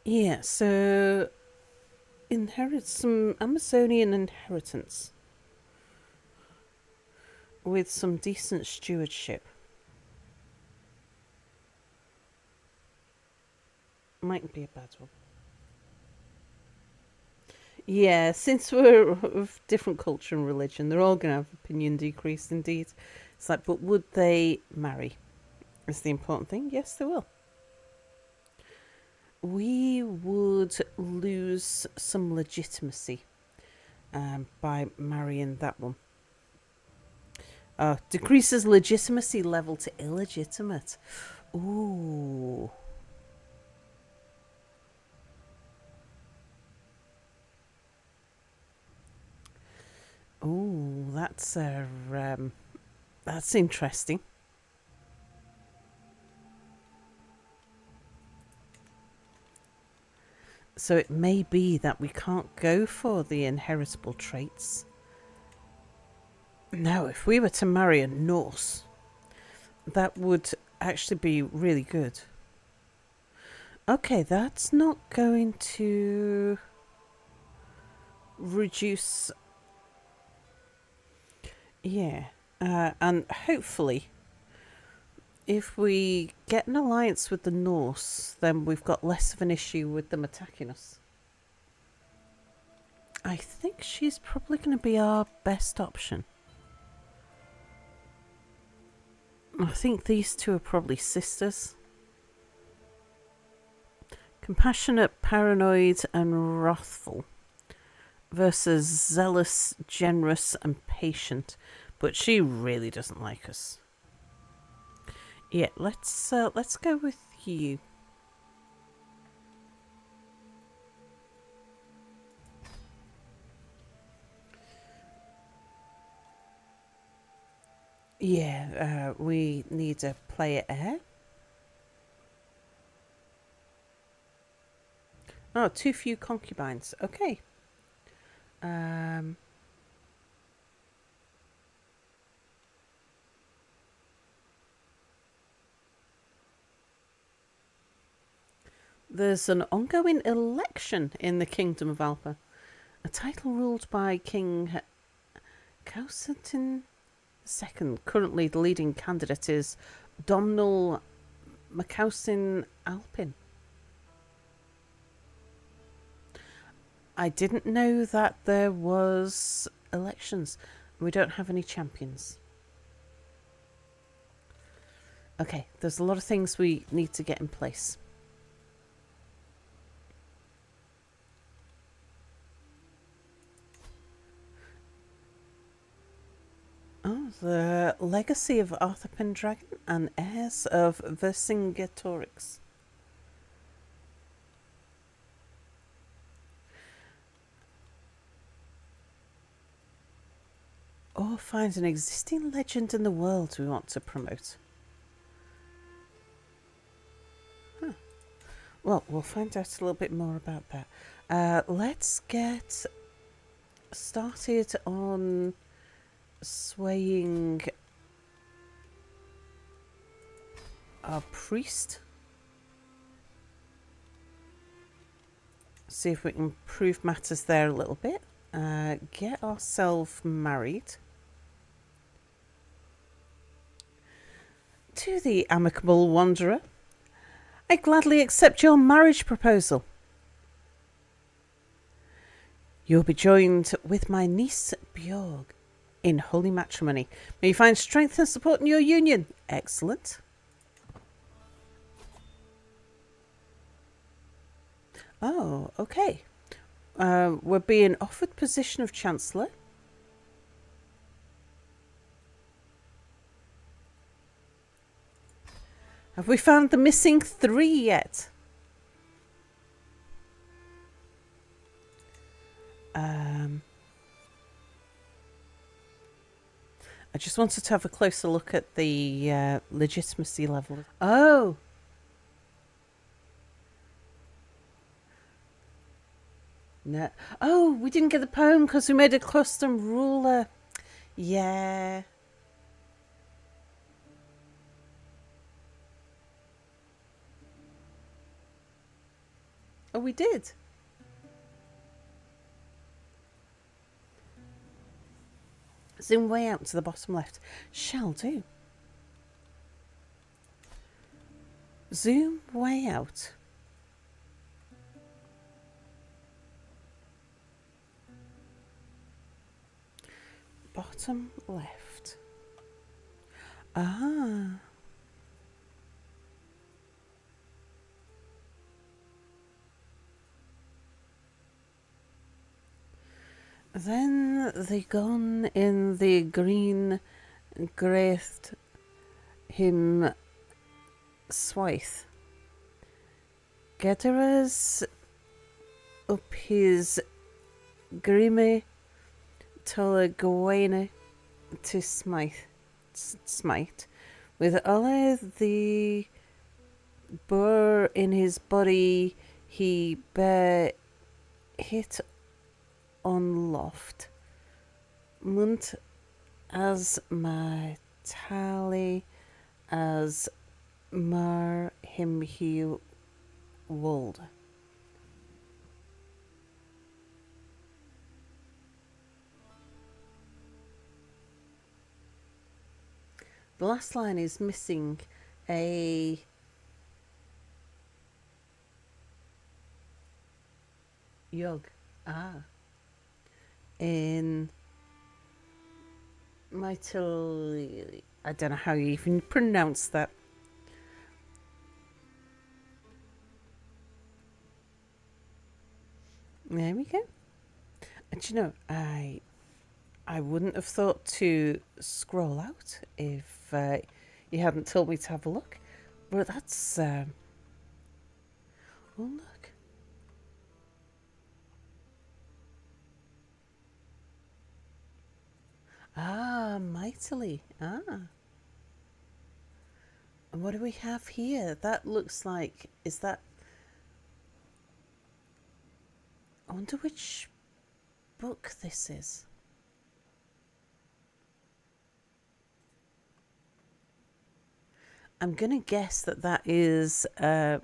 Yeah, so inherit some Amazonian inheritance with some decent stewardship. Mightn't be a bad one. Yeah, since we're of different culture and religion, they're all going to have opinion decreased indeed. It's like, but would they marry? Is the important thing. Yes, they will. We would lose some legitimacy by marrying that one. Decreases legitimacy level to illegitimate. Ooh. Ooh, that's interesting. So it may be that we can't go for the inheritable traits. Now, if we were to marry a Norse, that would actually be really good. Okay, that's not going to reduce. Yeah. And hopefully, if we get an alliance with the Norse, then we've got less of an issue with them attacking us. I think she's probably going to be our best option. I think these two are probably sisters. Compassionate, paranoid, and wrathful versus zealous, generous, and patient. But she really doesn't like us. Yeah, let's go with you. Yeah, we need a player heir. Oh, too few concubines. Okay. Um, there's an ongoing election in the Kingdom of Alpha. A title ruled by King Causentin II. Currently, the leading candidate is Domnall Macausin Alpin. I didn't know that there was elections. We don't have any champions. Okay, there's a lot of things we need to get in place. Oh, the legacy of Arthur Pendragon and heirs of Vercingetorix. Or find an existing legend in the world we want to promote. Huh. Well, we'll find out a little bit more about that. Let's get started on swaying our priest. See if we can improve matters there a little bit. Get ourselves married. To the amicable wanderer, I gladly accept your marriage proposal. You'll be joined with my niece Bjorg in holy matrimony. May you find strength and support in your union. Excellent. Oh, okay. We're being offered position of Chancellor. Have we found the missing 3 yet? I just wanted to have a closer look at the legitimacy level. Oh! No. Oh, we didn't get the poem because we made a custom ruler. Yeah. Oh, we did. Zoom way out to the bottom left. Shall do. Zoom way out. Bottom left. Ah. Then they gone in the green graithed him swaith. Gedderas up his grime tola Gawaine to smite with all the burr in his body he bare hit on loft munt as my tally as mar him he Wold. The last line is missing a yog. Ah. In Mytil... I don't know how you even pronounce that. There we go. And you know, I wouldn't have thought to scroll out if you hadn't told me to have a look. But that's... oh, look. Ah, mightily. Ah. And what do we have here? That looks like... Is that... I wonder which book this is. I'm going to guess that that is a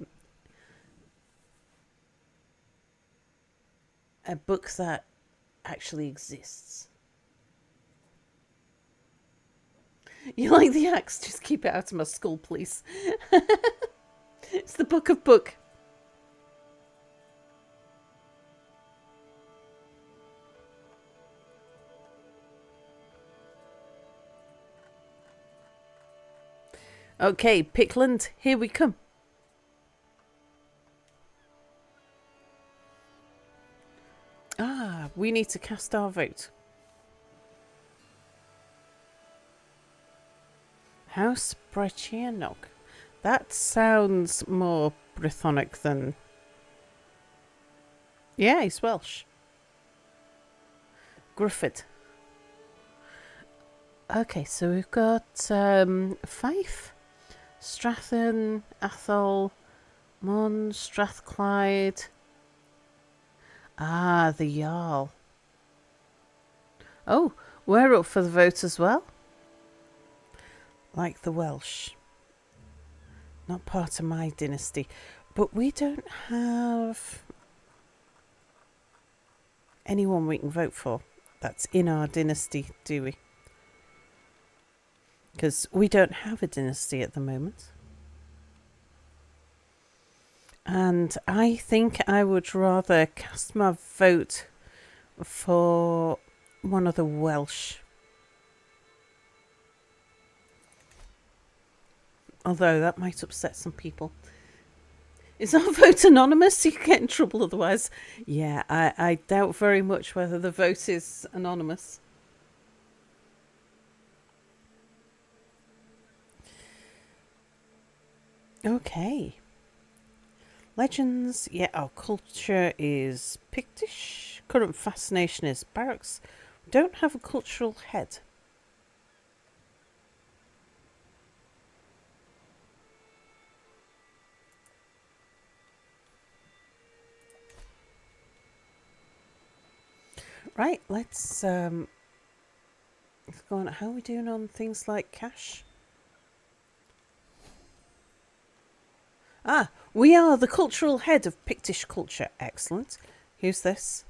book that actually exists. You like the axe? Just keep it out of my skull, please. It's the Book of Book. Okay, Pickland, here we come. Ah, we need to cast our vote. House Brychenog. That sounds more Brythonic than... Yeah, he's Welsh. Grufford. Okay, so we've got Fife, Strathen, Athol, Mon, Strathclyde. Ah, the Jarl. Oh, we're up for the vote as well. Like the Welsh. Not part of my dynasty. But we don't have anyone we can vote for that's in our dynasty, do we? Because we don't have a dynasty at the moment. And I think I would rather cast my vote for one of the Welsh. Although that might upset some people. Is our vote anonymous? You get in trouble otherwise. Yeah, I doubt very much whether the vote is anonymous. Okay. Legends. Yeah, our culture is Pictish. Current fascination is barracks. We don't have a cultural head. Right, let's go on. How are we doing on things like cash? Ah, we are the cultural head of Pictish culture. Excellent. Who's this?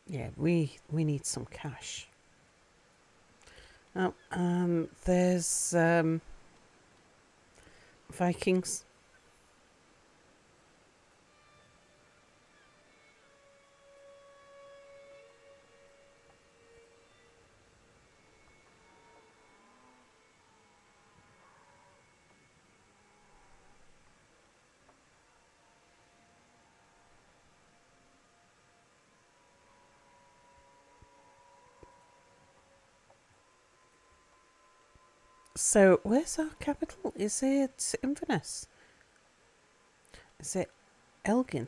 Yeah, we need some cash. Oh, there's Vikings. So, where's our capital? Is it Inverness? Is it Elgin?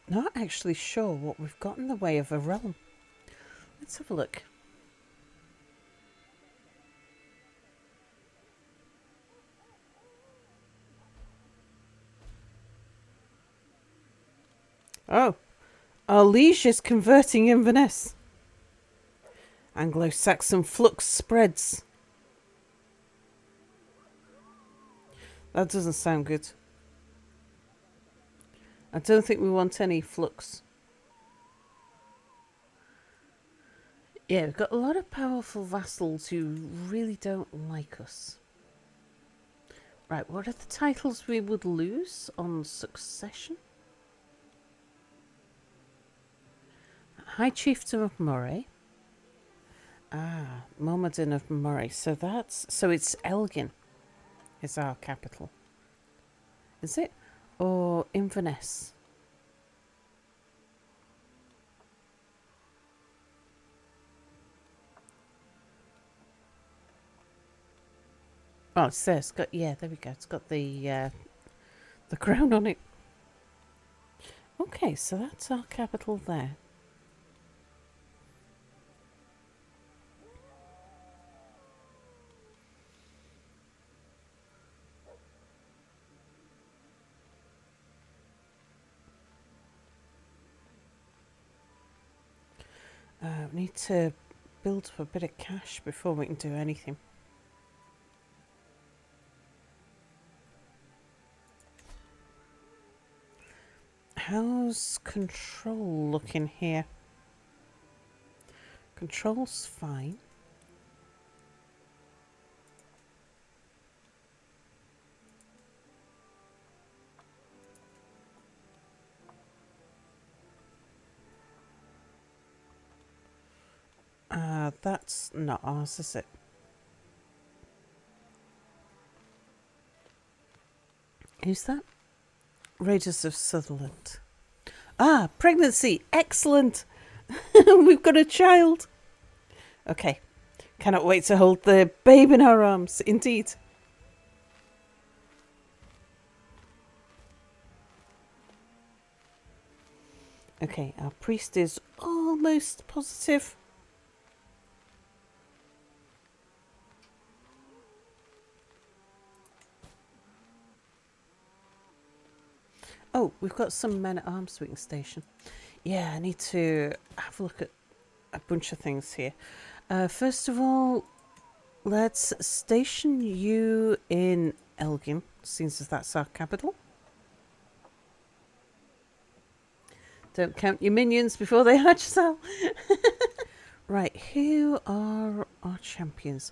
Not actually sure what we've got in the way of a realm. Let's have a look. Oh, our liege is converting Inverness. Anglo-Saxon flux spreads. That doesn't sound good. I don't think we want any flux. Yeah, we've got a lot of powerful vassals who really don't like us. Right, what are the titles we would lose on succession? High Chieftain of Moray. Ah, Momadin of Moray. So it's Elgin is our capital. Is it? Or Inverness? Oh, it's there. It's got, yeah, there we go. It's got the crown on it. Okay, so that's our capital there. We need to build up a bit of cash before we can do anything. How's control looking here? Control's fine. That's not ours, is it? Who's that? Raiders of Sutherland. Ah, pregnancy! Excellent! We've got a child! Okay. Cannot wait to hold the babe in our arms. Indeed. Okay, our priest is almost positive. Oh, we've got some men at arms we can station. Yeah, I need to have a look at a bunch of things here. First of all, let's station you in Elgin, since that's our capital. Don't count your minions before they hatch, Sal. Right, who are our champions?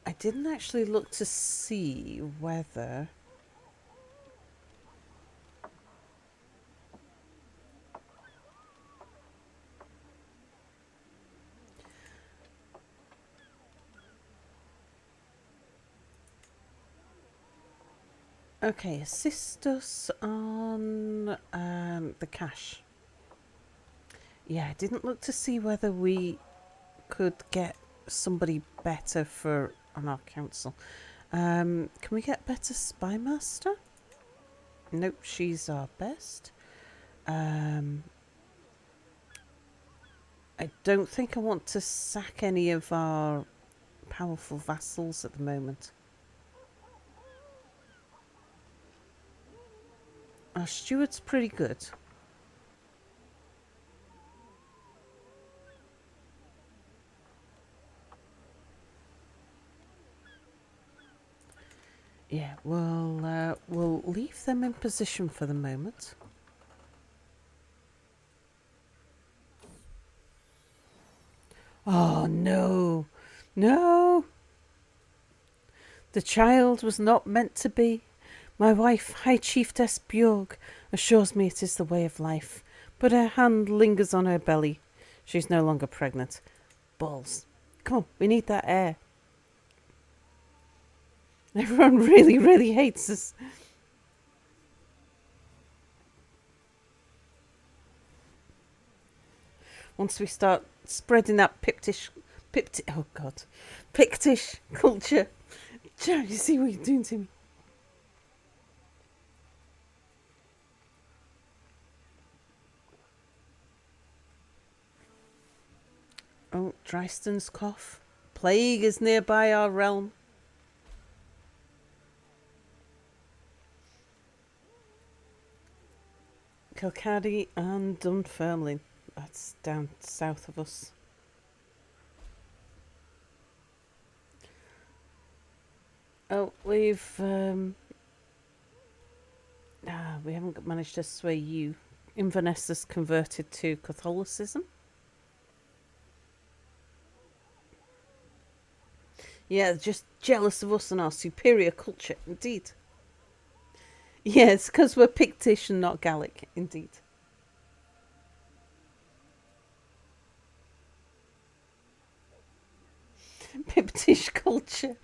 I didn't actually look to see whether... Okay, assist us on the cash. Yeah, I didn't look to see whether we could get somebody better for on our council. Can we get better spy master? Nope, she's our best. I don't think I want to sack any of our powerful vassals at the moment. Our steward's pretty good. Yeah, we'll leave them in position for the moment. Oh, no. No. The child was not meant to be. My wife, High Chiefess Bjorg, assures me it is the way of life, but her hand lingers on her belly. She's no longer pregnant. Balls. Come on, we need that air. Everyone really, really hates us. Once we start spreading that Pictish culture. You see what you're doing to me? Oh, Dryston's cough. Plague is nearby our realm. Kilcaddy and Dunfermline. That's down south of us. Oh, we haven't managed to sway you. Inverness has converted to Catholicism. Yeah, just jealous of us and our superior culture, indeed. Yes, because we're Pictish and not Gallic, indeed. Pictish culture.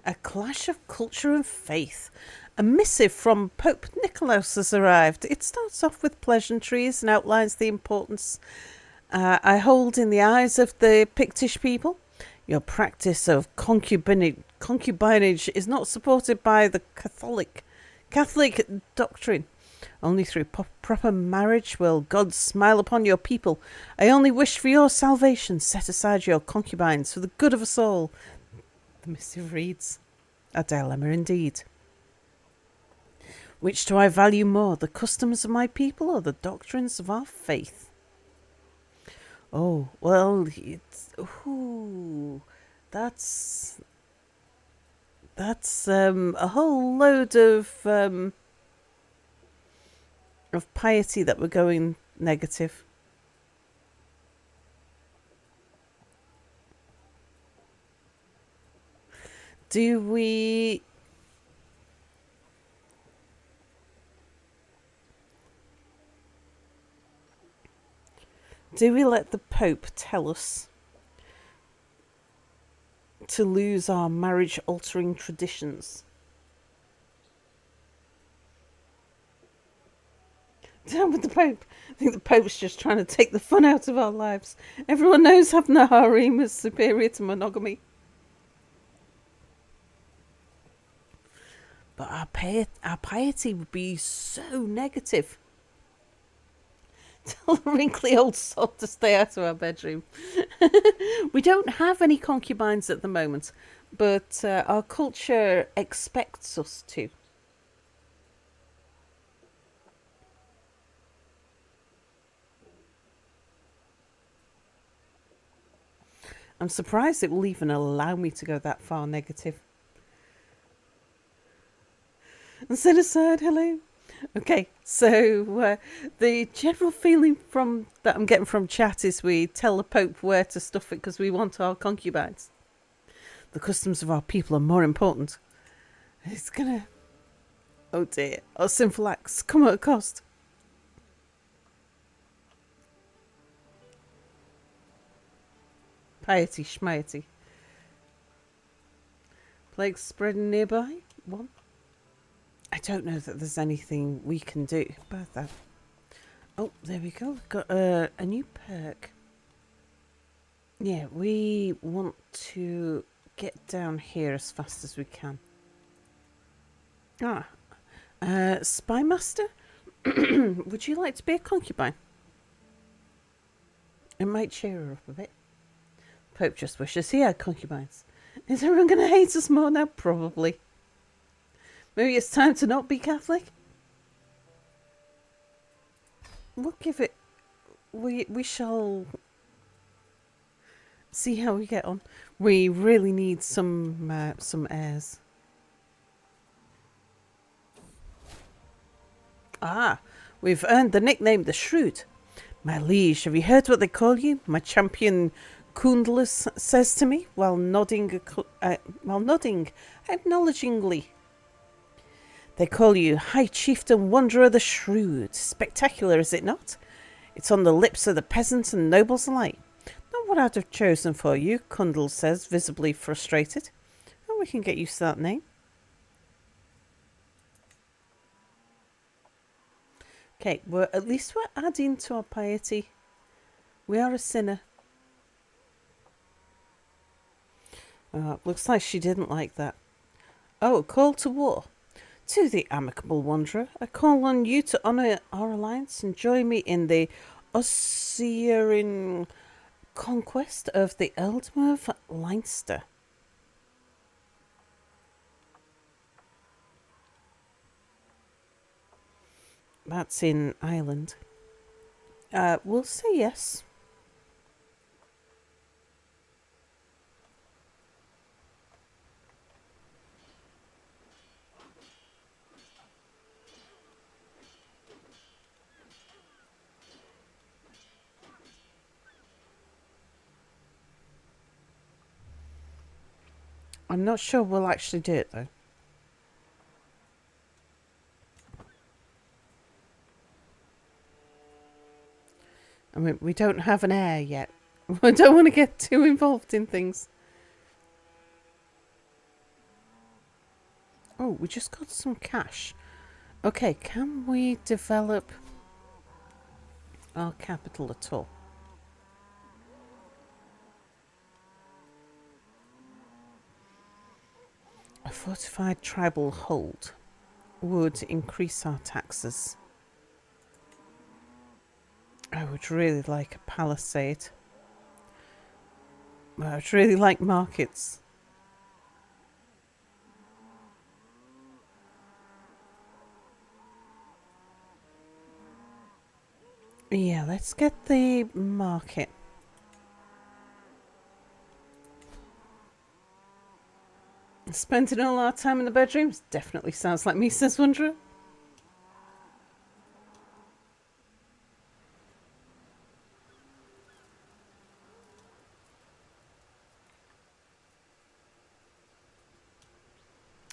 A clash of culture and faith. A missive from Pope Nicholas has arrived. It starts off with pleasantries and outlines the importance I hold in the eyes of the Pictish people. Your practice of concubinage is not supported by the Catholic doctrine. Only through proper marriage will God smile upon your people. I only wish for your salvation. Set aside your concubines for the good of us all. The missive reads, a dilemma indeed. Which do I value more, the customs of my people or the doctrines of our faith? Oh, well, that's a whole load of piety that we're going negative. Do we let the Pope tell us to lose our marriage altering traditions? Down with the Pope. I think the Pope's just trying to take the fun out of our lives. Everyone knows having a harem is superior to monogamy. But our piety would be so negative. Tell the wrinkly old sod to stay out of our bedroom. We don't have any concubines at the moment, but our culture expects us to. I'm surprised it will even allow me to go that far negative. And set aside, hello. Okay, so the general feeling that I'm getting from chat is we tell the Pope where to stuff it because we want our concubines. The customs of our people are more important. It's gonna... Oh dear, our sinful acts come at a cost. Piety, schmiety. Plague spreading nearby? One. I don't know that there's anything we can do about that. Oh, there we go. We've got a new perk. Yeah, we want to get down here as fast as we can. Spy Master? Would you like to be a concubine? It might cheer her up a bit. Pope just wishes he had concubines. Is everyone going to hate us more now? Probably. Maybe it's time to not be Catholic? We'll give it... We shall see how we get on. We really need some heirs. We've earned the nickname the Shrewd. My liege, have you heard what they call you? My champion Kundless says to me while nodding acknowledgingly. They call you High Chieftain Wanderer the Shrewd. Spectacular, is it not? It's on the lips of the peasants and nobles alike. Not what I'd have chosen for you, Kundle says, visibly frustrated. Oh, we can get used to that name. Okay, at least we're adding to our piety. We are a sinner. Looks like she didn't like that. Oh, a call to war. To the amicable wanderer, I call on you to honour our alliance and join me in the Osirian conquest of the Ealdom of Leinster. That's in Ireland. We'll say yes. I'm not sure we'll actually do it though. I mean, we don't have an heir yet. I don't want to get too involved in things. Oh, we just got some cash. Okay, can we develop our capital at all? A fortified tribal hold would increase our taxes. I would really like a palisade. I would really like markets. Yeah, let's get the market. Spending all our time in the bedrooms definitely sounds like me, says Wanderer.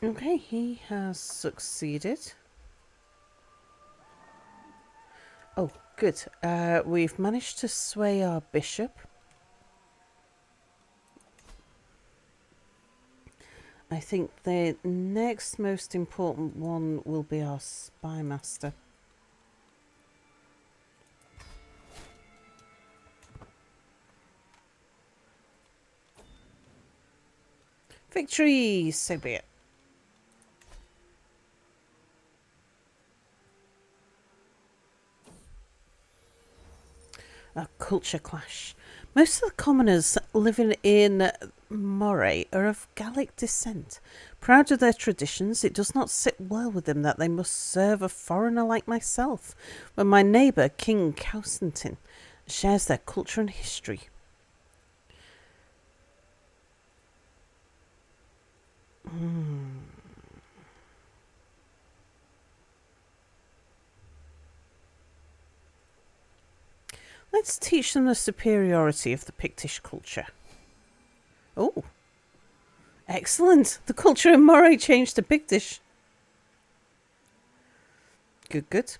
Okay, he has succeeded. Oh, good. We've managed to sway our bishop. I think the next most important one will be our spy master. Victory! So be it. A culture clash. Most of the commoners living in Moray are of Gallic descent. Proud of their traditions, it does not sit well with them that they must serve a foreigner like myself, when my neighbour, King Constantine, shares their culture and history. Let's teach them the superiority of the Pictish culture. Oh, excellent! The culture in Moray changed to Pictish. Good, good.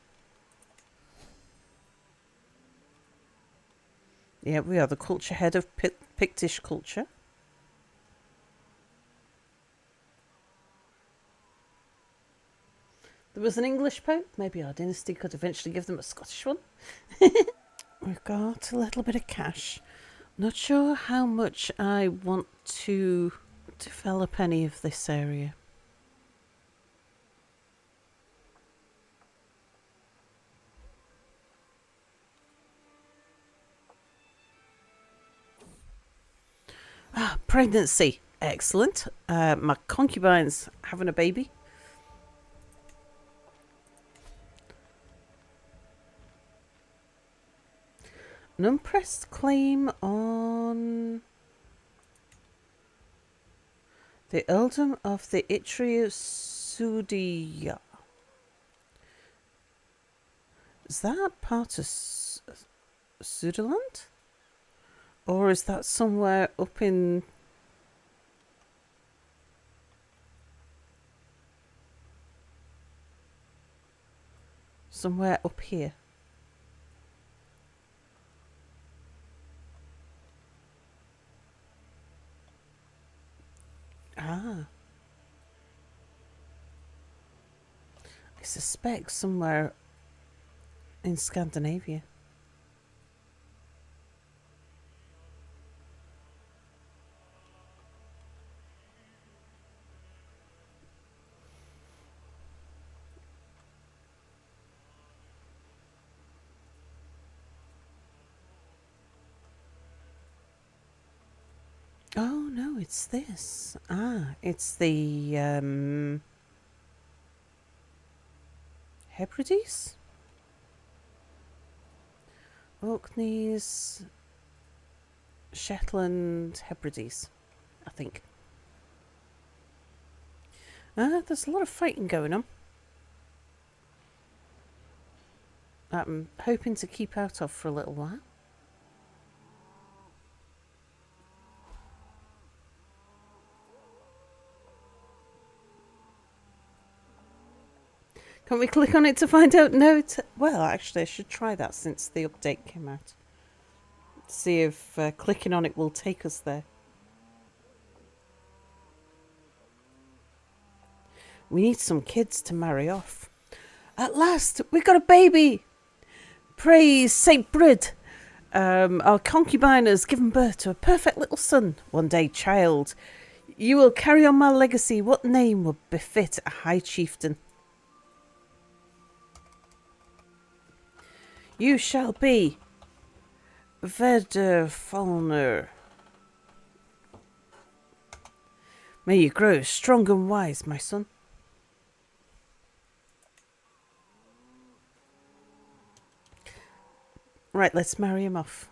Yeah, we are the culture head of Pictish culture. There was an English pope. Maybe our dynasty could eventually give them a Scottish one. We've got a little bit of cash. Not sure how much I want to develop any of this area. Ah, pregnancy. Excellent. My concubine's having a baby. An unpressed claim on the earldom of the Itria Sudia. Is that part of Suderland? Or is that somewhere up in... somewhere up here? Ah. I suspect somewhere in Scandinavia. Oh no, it's this. Ah, it's the Hebrides? Orkneys, Shetland, Hebrides, I think. There's a lot of fighting going on. I'm hoping to keep out of for a little while. Can't we click on it to find out? No, well, actually, I should try that since the update came out. See if clicking on it will take us there. We need some kids to marry off. At last, we got a baby! Praise Saint Brid! Our concubine has given birth to a perfect little son. One day, child, you will carry on my legacy. What name would befit a high chieftain? You shall be Vedefalner. May you grow strong and wise, my son. Right, let's marry him off.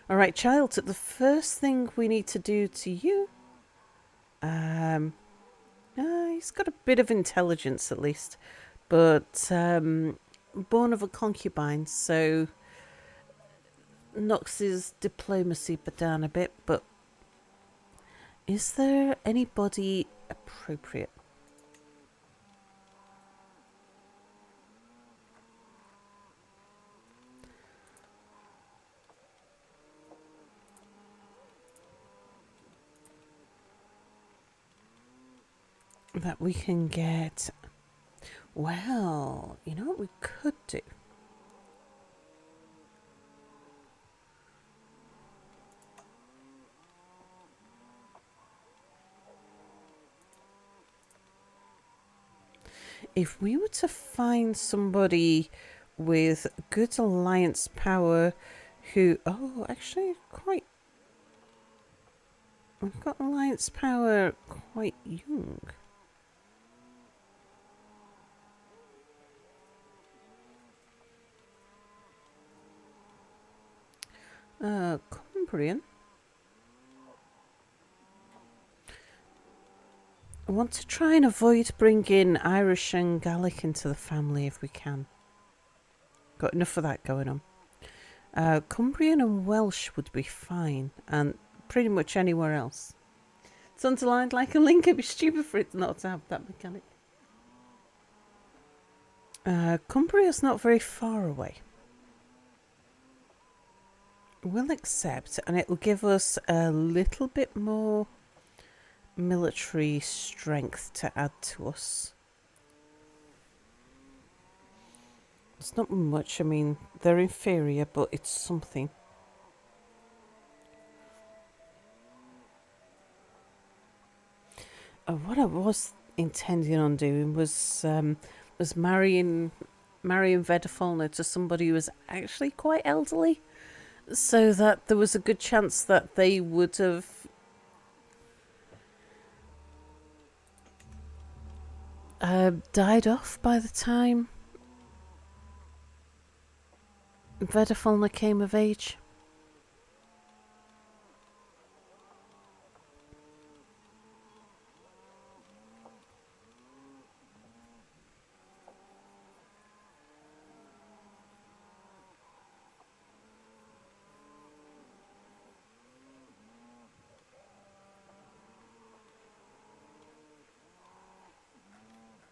All right, child, the first thing we need to do to you... he's got a bit of intelligence, at least. But born of a concubine, so knocks his diplomacy down a bit. But is there anybody appropriate? That we can get... Well, you know what we could do? If we were to find somebody with good alliance power who... Oh, actually, quite... We've got alliance power quite young. Cumbrian. I want to try and avoid bringing Irish and Gaelic into the family if we can. Got enough of that going on. Cumbrian and Welsh would be fine, and pretty much anywhere else. It's underlined like a link. It'd be stupid for it not to have that mechanic. Cumbria's not very far away. We'll accept, and it will give us a little bit more military strength to add to us. It's not much. I mean, they're inferior, but it's something. What I was intending on doing was marrying Vedefalner to somebody who was actually quite elderly, so that there was a good chance that they would have died off by the time Vedefalner came of age.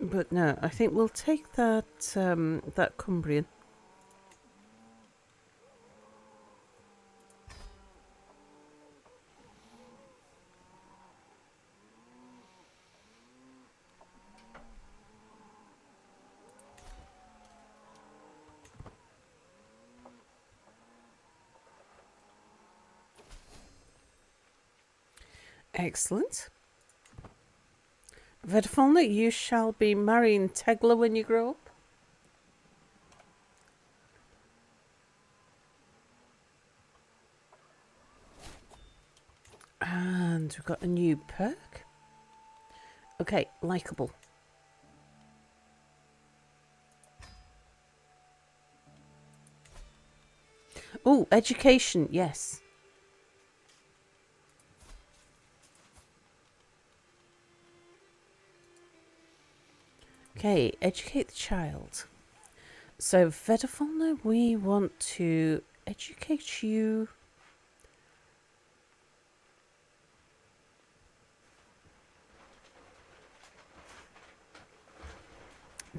But no, I think we'll take that that Cumbrian. Excellent. Vedefalner, you shall be marrying Tegla when you grow up. And we've got a new perk. Okay, likable. Oh, education, yes. Okay, educate the child. So, Vedafalna, we want to educate you.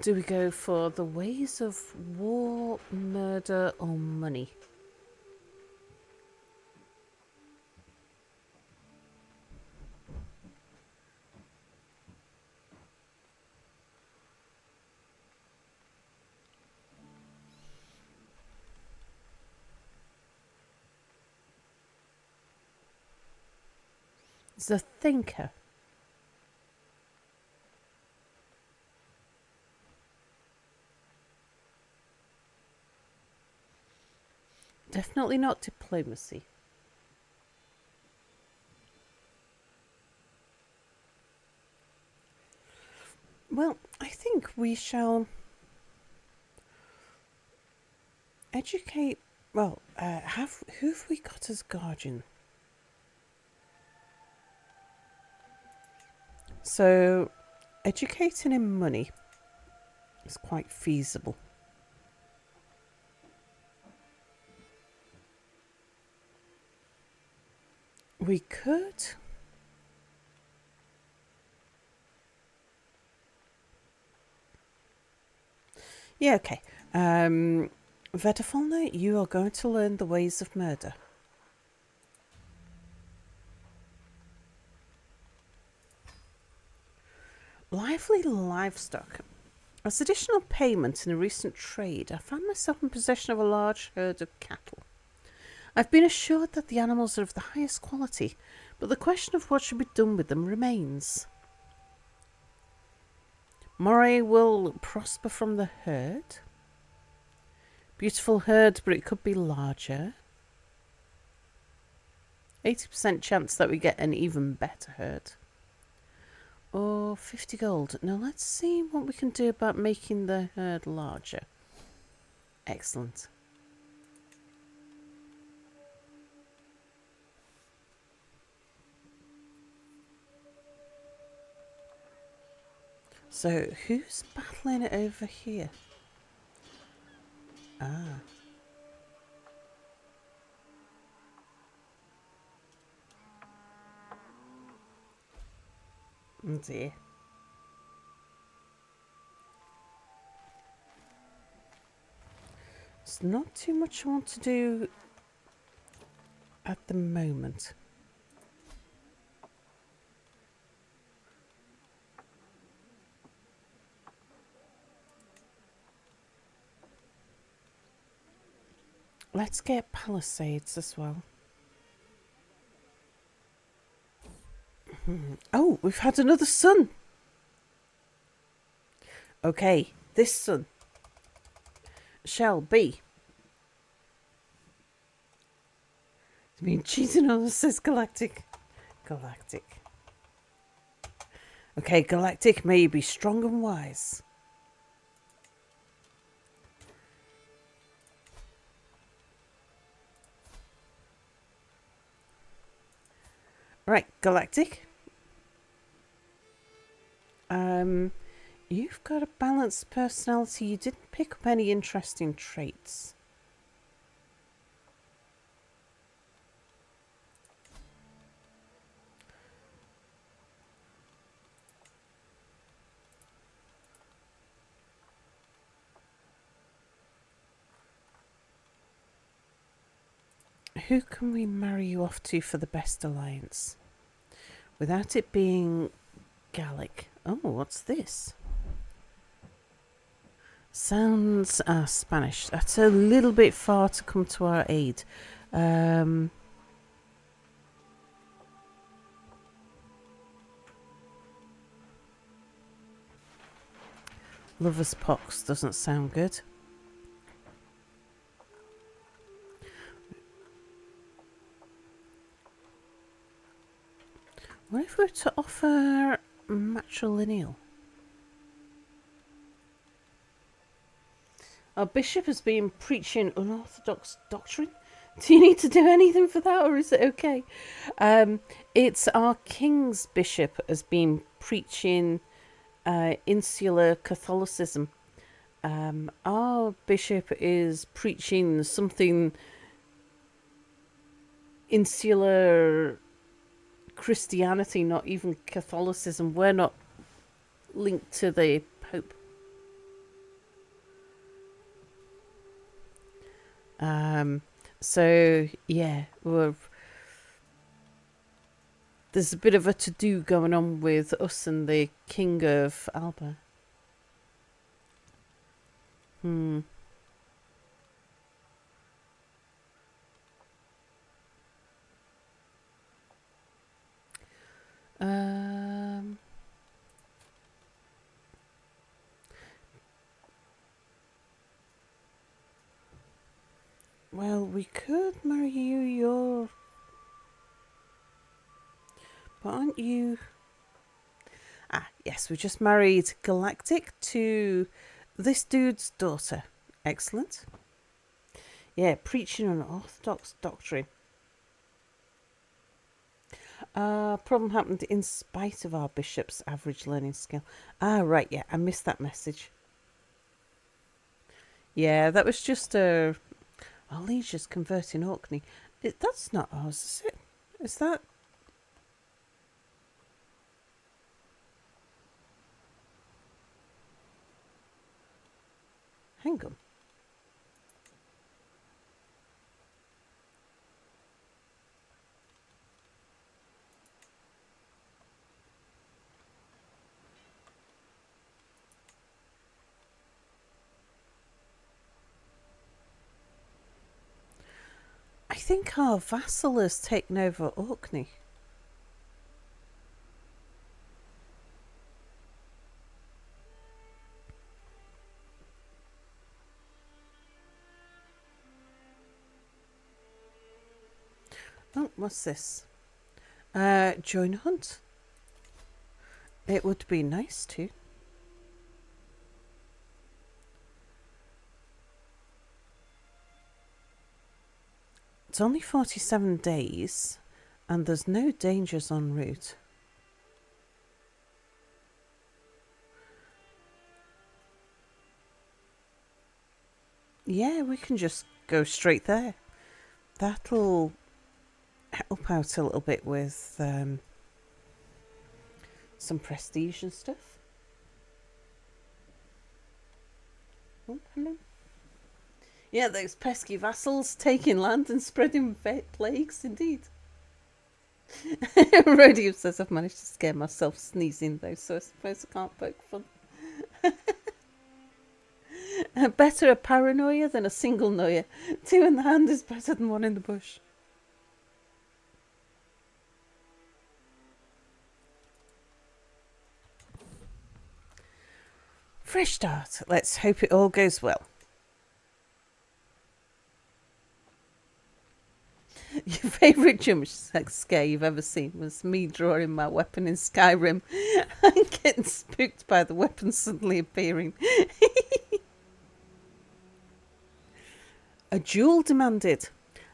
Do we go for the ways of war, murder, or money? The thinker. Definitely not diplomacy. Well, I think we shall educate. Well, who've we got as guardian? So, educating in money is quite feasible. We could. Yeah, okay. Vedafalna, you are going to learn the ways of murder. Lively livestock. As additional payment in a recent trade, I found myself in possession of a large herd of cattle. I've been assured that the animals are of the highest quality, but the question of what should be done with them remains. Moray will prosper from the herd. Beautiful herd, but it could be larger. 80% chance that we get an even better herd. Or 50 gold. Now let's see what we can do about making the herd larger. Excellent. So who's battling it over here? Ah. Oh dear. There's not too much I want to do at the moment. Let's get palisades as well. Oh, we've had another son. Okay, this son shall be. I mean, cheating on us says galactic. Galactic. Okay, galactic, may you be strong and wise. Right, galactic. You've got a balanced personality. You didn't pick up any interesting traits. Who can we marry you off to for the best alliance? Without it being Gallic. Oh, what's this? Sounds Spanish. That's a little bit far to come to our aid. Lover's Pox doesn't sound good. What if we were to offer matrilineal? Our bishop has been preaching unorthodox doctrine. Do you need to do anything for that, or is it okay? It's our king's bishop has been preaching insular Catholicism. Our bishop is preaching something insular Christianity, not even Catholicism. We're not linked to the Pope. So yeah, there's a bit of a to-do going on with us and the King of Alba. Hmm. Um. Well, we could marry you, but aren't you? Ah, yes, we just married Galactic to this dude's daughter. Excellent. Yeah, preaching an orthodox doctrine. Problem happened in spite of our bishop's average learning skill. Ah, right, yeah, I missed that message. Yeah, that was just our liege's converting Orkney. That's not ours, is it? Is that? Hang on. I think our vassal has taken over Orkney. Oh, what's this? Join hunt. It would be nice to. It's only 47 days, and there's no dangers en route. Yeah, we can just go straight there. That'll help out a little bit with some prestige and stuff. Oh, hello. Yeah, those pesky vassals taking land and spreading plagues, indeed. Rhodium says I've managed to scare myself sneezing, though, so I suppose I can't poke fun. Better a paranoia than a single noia. Two in the hand is better than one in the bush. Fresh start. Let's hope it all goes well. Your favourite jump scare you've ever seen was me drawing my weapon in Skyrim and getting spooked by the weapon suddenly appearing. A duel demanded.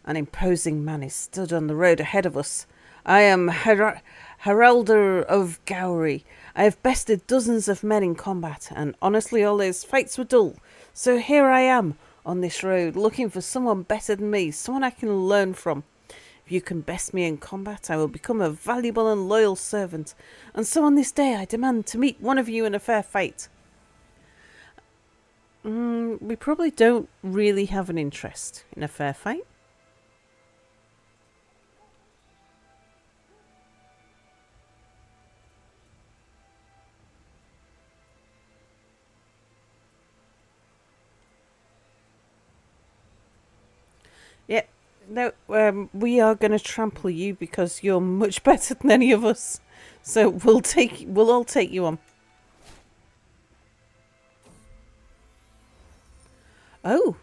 An imposing man is stood on the road ahead of us. I am Heralder of Gowrie. I have bested dozens of men in combat, and honestly all those fights were dull. So here I am, on this road, looking for someone better than me, someone I can learn from. If you can best me in combat, I will become a valuable and loyal servant. And so on this day I demand to meet one of you in a fair fight. We probably don't really have an interest in a fair fight. Yeah, no, we are going to trample you because you're much better than any of us. So we'll all take you on. Oh.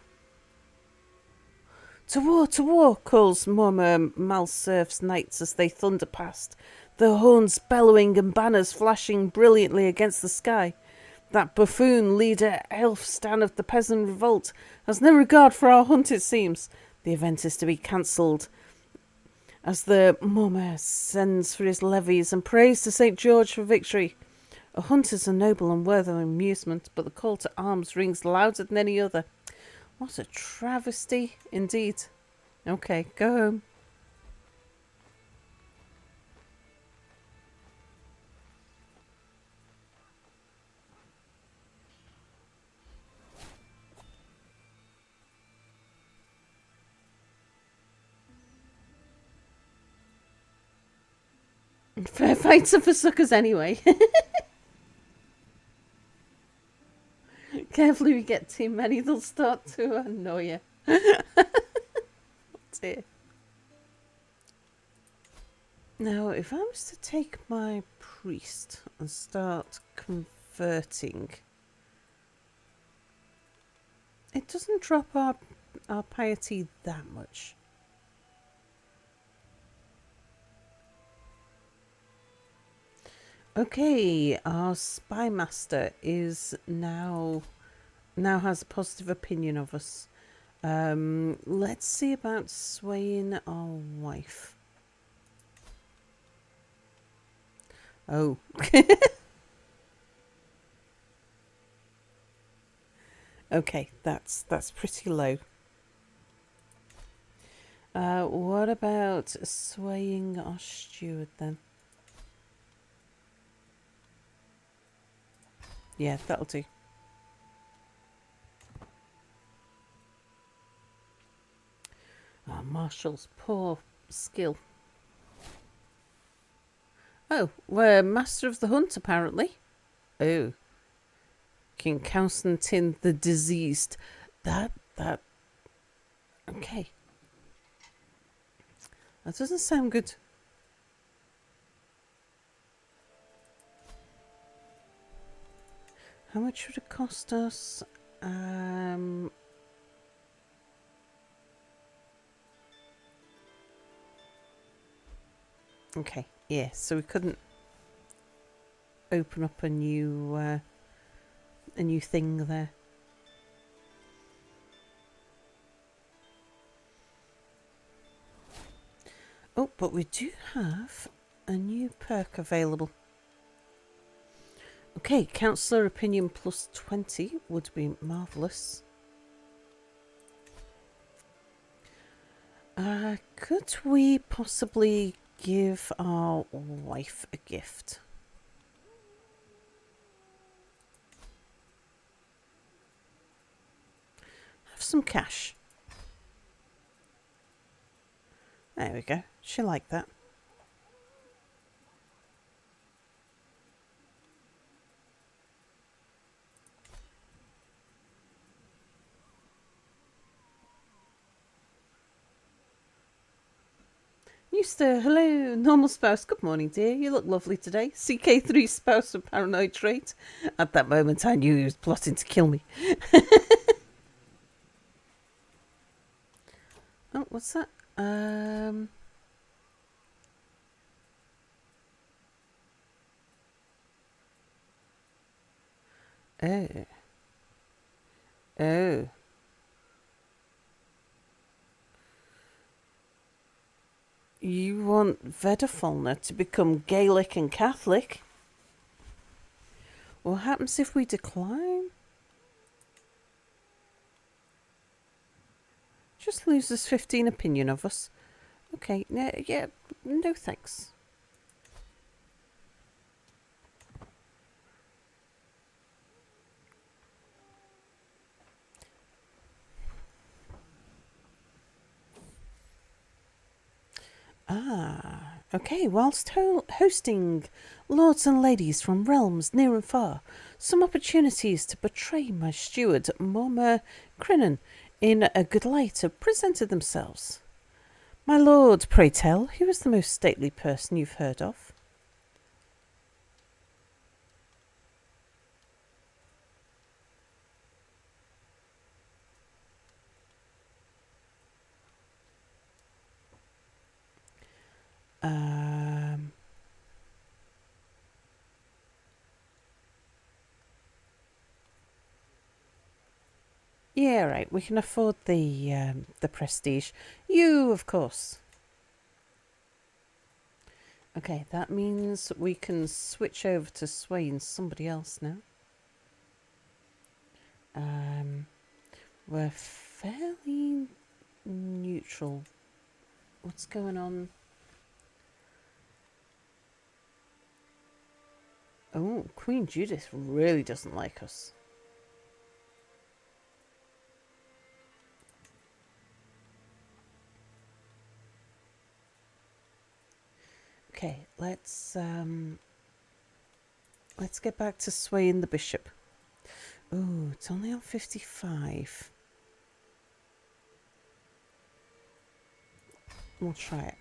To war, calls Mormor Malserf's knights as they thunder past. their horns bellowing and banners flashing brilliantly against the sky. That buffoon leader, Elfstan of the peasant revolt, has no regard for our hunt, it seems. The event is to be cancelled, as the Mormer sends for his levies and prays to St. George for victory. A hunt is a noble and worthy amusement, but the call to arms rings louder than any other. What a travesty, indeed. Okay, go home. Fair fights are for suckers anyway. Carefully, if you get too many, they'll start to annoy you. Dear. Now, if I was to take my priest and start converting, it doesn't drop our piety that much. Okay, our spy master is now has a positive opinion of us. Let's see about swaying our wife. Oh. Okay, that's pretty low. What about swaying our steward then? Yeah, that'll do. Marshall's poor skill. Oh, we're master of the hunt, apparently. Oh. King Constantine the Diseased. That... Okay. That doesn't sound good. How much would it cost us? Okay, yeah, so we couldn't open up a new thing there. Oh, but we do have a new perk available. Okay, Councillor Opinion plus 20 would be marvellous. Could we possibly give our wife a gift? Have some cash. There we go. She'll like that. Eusta, hello, normal spouse. Good morning, dear. You look lovely today. CK3 spouse of paranoid trait. At that moment, I knew he was plotting to kill me. Oh, what's that? Oh. Oh. You want Vedafalna to become Gaelic and Catholic? What happens if we decline? Just loses 15 opinion of us. Okay, yeah, no thanks. Okay, whilst hosting lords and ladies from realms near and far, some opportunities to portray my steward, Mormer Crinan, in a good light have presented themselves. My lord, pray tell, who is the most stately person you've heard of? Yeah, right. We can afford the prestige. You, of course. Okay, that means we can switch over to swaying somebody else now. We're fairly neutral. What's going on? Oh, Queen Judith really doesn't like us. Okay, let's get back to swaying the bishop. Oh, it's only on 55. We'll try it.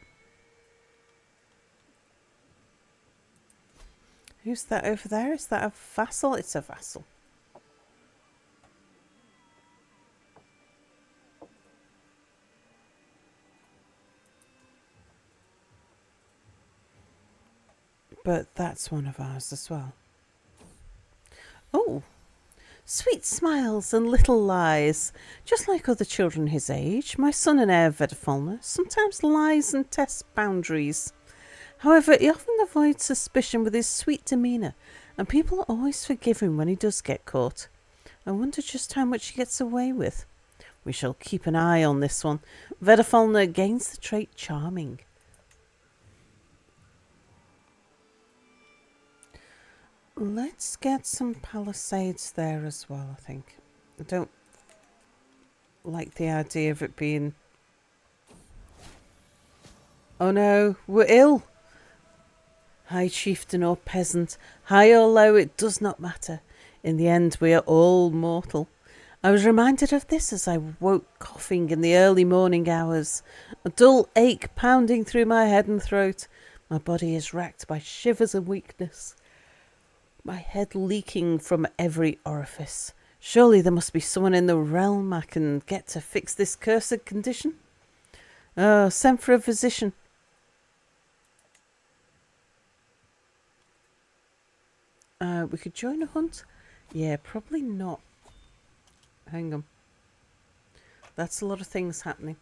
Who's that over there? Is that a vassal? It's a vassal. But that's one of ours as well. Oh, sweet smiles and little lies. Just like other children his age, my son and heir Vedafalna sometimes lies and tests boundaries. However, he often avoids suspicion with his sweet demeanour, and people always forgive him when he does get caught. I wonder just how much he gets away with. We shall keep an eye on this one. Vedafalna gains the trait charming. Let's get some palisades there as well, I think. I don't like the idea of it being... Oh no, we're ill! High chieftain or peasant, high or low, it does not matter. In the end, we are all mortal. I was reminded of this as I woke coughing in the early morning hours, a dull ache pounding through my head and throat. My body is racked by shivers and weakness, my head leaking from every orifice. Surely there must be someone in the realm I can get to fix this cursed condition. Oh, send for a physician. We could join a hunt. Yeah, probably not. Hang on. That's a lot of things happening.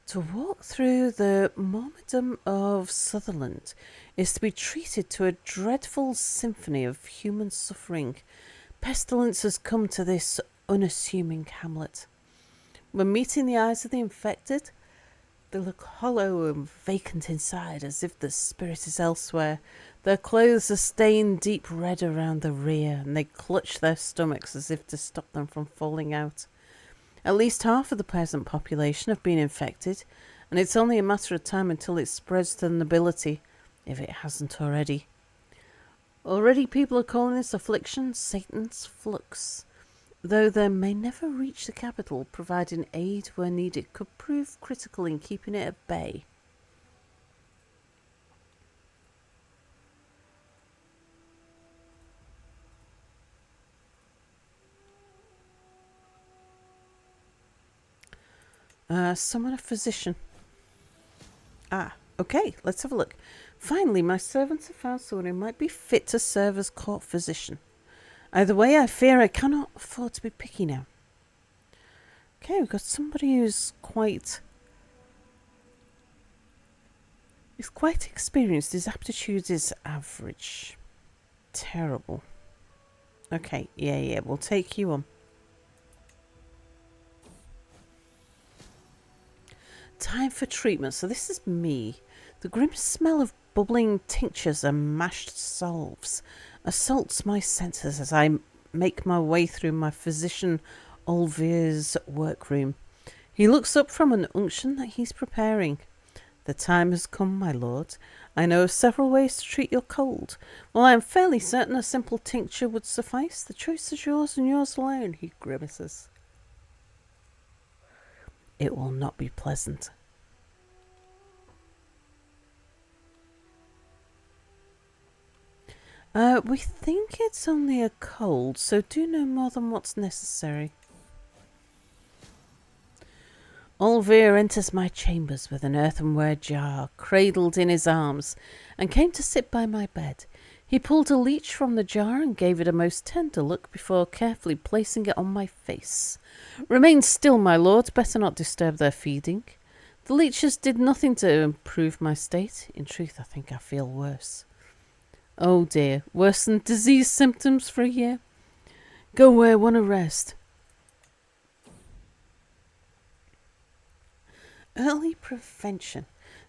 To walk through the martyrdom of Sutherland is to be treated to a dreadful symphony of human suffering. Pestilence has come to this unassuming hamlet. When meeting the eyes of the infected, they look hollow and vacant inside, as if the spirit is elsewhere. Their clothes are stained deep red around the rear, and they clutch their stomachs as if to stop them from falling out. At least half of the peasant population have been infected, and it's only a matter of time until it spreads to the nobility, if it hasn't already. Already people are calling this affliction Satan's flux, though they may never reach the capital, providing aid where needed could prove critical in keeping it at bay. Summon a physician. Okay, let's have a look. Finally, my servants have found someone who might be fit to serve as court physician. Either way, I fear I cannot afford to be picky now. Okay, we've got somebody who's quite experienced. His aptitude is average. Terrible. Okay, yeah, we'll take you on. Time for treatment. So this is me. The grim smell of bubbling tinctures and mashed salves assaults my senses as I make my way through my physician Olvir's workroom. He looks up from an unction that he's preparing. The time has come, my lord. I know of several ways to treat your cold. While I am fairly certain a simple tincture would suffice, the choice is yours and yours alone, he grimaces. It will not be pleasant. We think it's only a cold, so do no more than what's necessary. Olvir enters my chambers with an earthenware jar cradled in his arms, and came to sit by my bed. He pulled a leech from the jar and gave it a most tender look before carefully placing it on my face. Remain still, my lord. Better not disturb their feeding. The leeches did nothing to improve my state. In truth, I think I feel worse. Oh dear, worse than disease symptoms for a year. Go where I want to rest. Early prevention.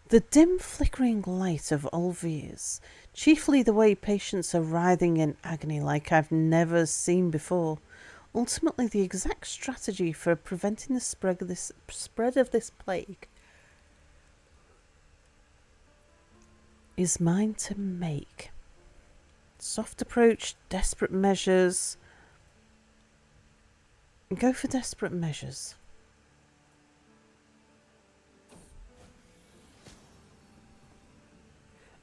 The dim flickering light of Olviers, chiefly the way patients are writhing in agony like I've never seen before. Ultimately, the exact strategy for preventing the spread of this plague is mine to make. Soft approach, desperate measures. Go for desperate measures.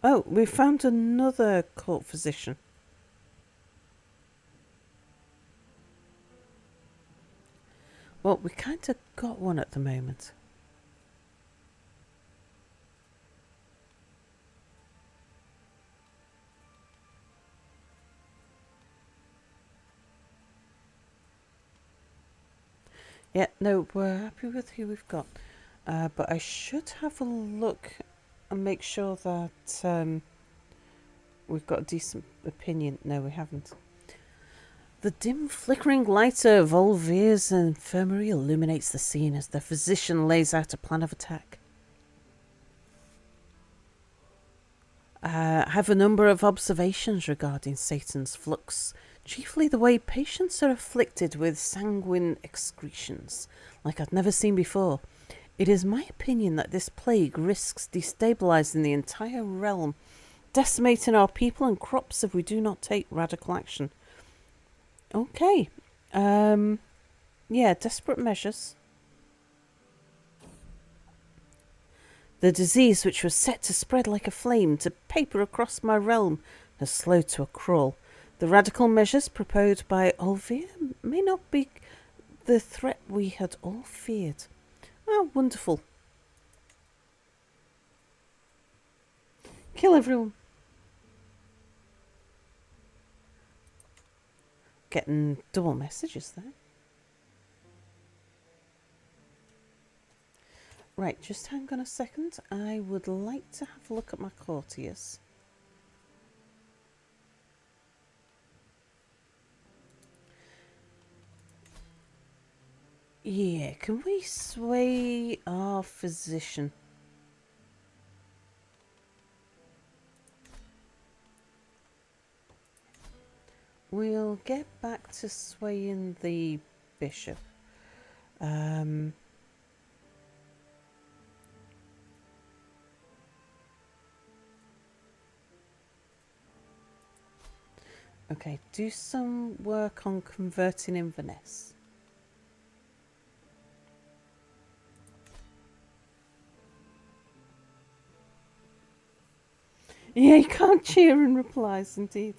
Oh, we found another court physician. Well, we kind of got one at the moment. Yeah, no, we're happy with who we've got. But I should have a look and make sure that we've got a decent opinion. No, we haven't. The dim flickering light of Olvier's infirmary illuminates the scene as the physician lays out a plan of attack. I have a number of observations regarding Satan's flux, chiefly the way patients are afflicted with sanguine excretions, like I'd never seen before. It is my opinion that this plague risks destabilizing the entire realm, decimating our people and crops if we do not take radical action. Okay. Yeah, desperate measures. The disease, which was set to spread like a flame to paper across my realm, has slowed to a crawl. The radical measures proposed by Olvier may not be the threat we had all feared. Oh, wonderful. Kill everyone. Getting double messages there. Right, just hang on a second. I would like to have a look at my courtiers. Yeah, can we sway our physician? We'll get back to swaying the bishop. Okay, do some work on converting Inverness. Yeah, you can't cheer in replies, indeed.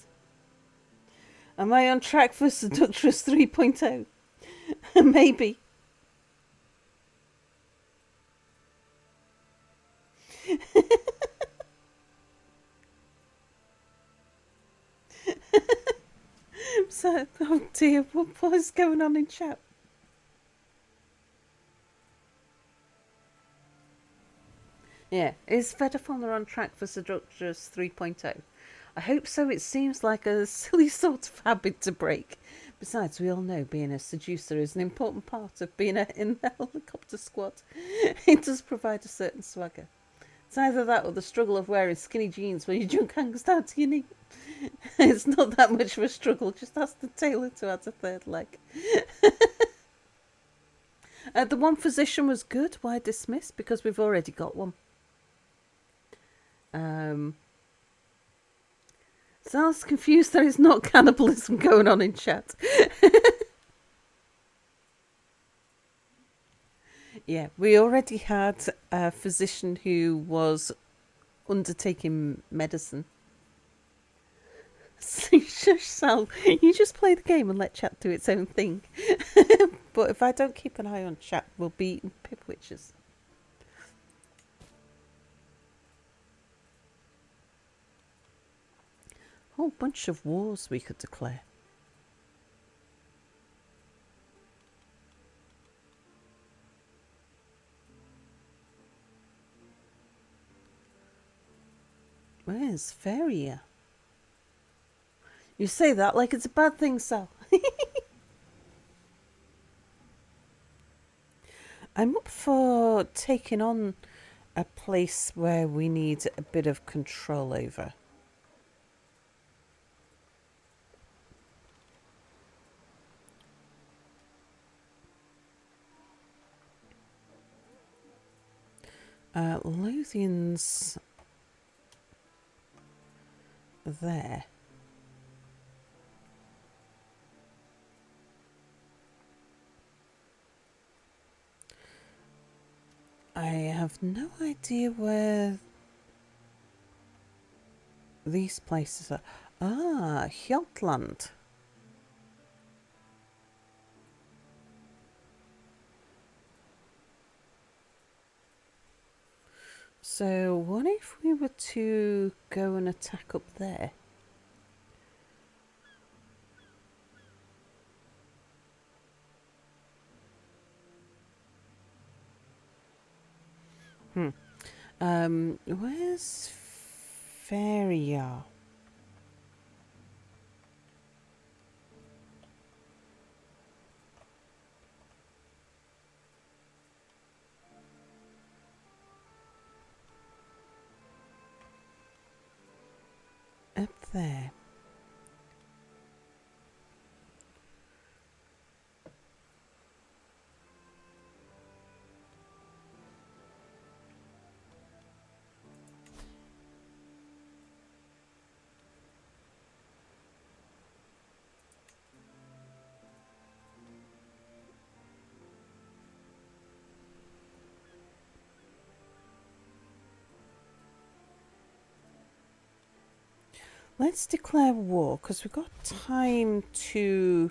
Am I on track for Seductress 3.0? Maybe. So, oh dear, what is going on in chat? Yeah, is Fedafauna on track for Seductress 3.0? I hope so. It seems like a silly sort of habit to break. Besides, we all know being a seducer is an important part of being in the helicopter squad. It does provide a certain swagger. It's either that or the struggle of wearing skinny jeans where your junk hangs down to your knee. It's not that much of a struggle, just ask the tailor to add a third leg. The one physician was good. Why dismiss? Because we've already got one. Sounds confused there is not cannibalism going on in chat. Yeah, we already had a physician who was undertaking medicine. Shush, Sal. You just play the game and let chat do its own thing. But if I don't keep an eye on chat, we'll be eating pipwitches. Whole bunch of wars we could declare. Where's Feria? You say that like it's a bad thing, Sal. I'm up for taking on a place where we need a bit of control over. Lothian's there. I have no idea where these places are. Ah, Hjaltland. So what if we were to go and attack up there? Where's Feria? Up there. Let's declare war, because we've got time to...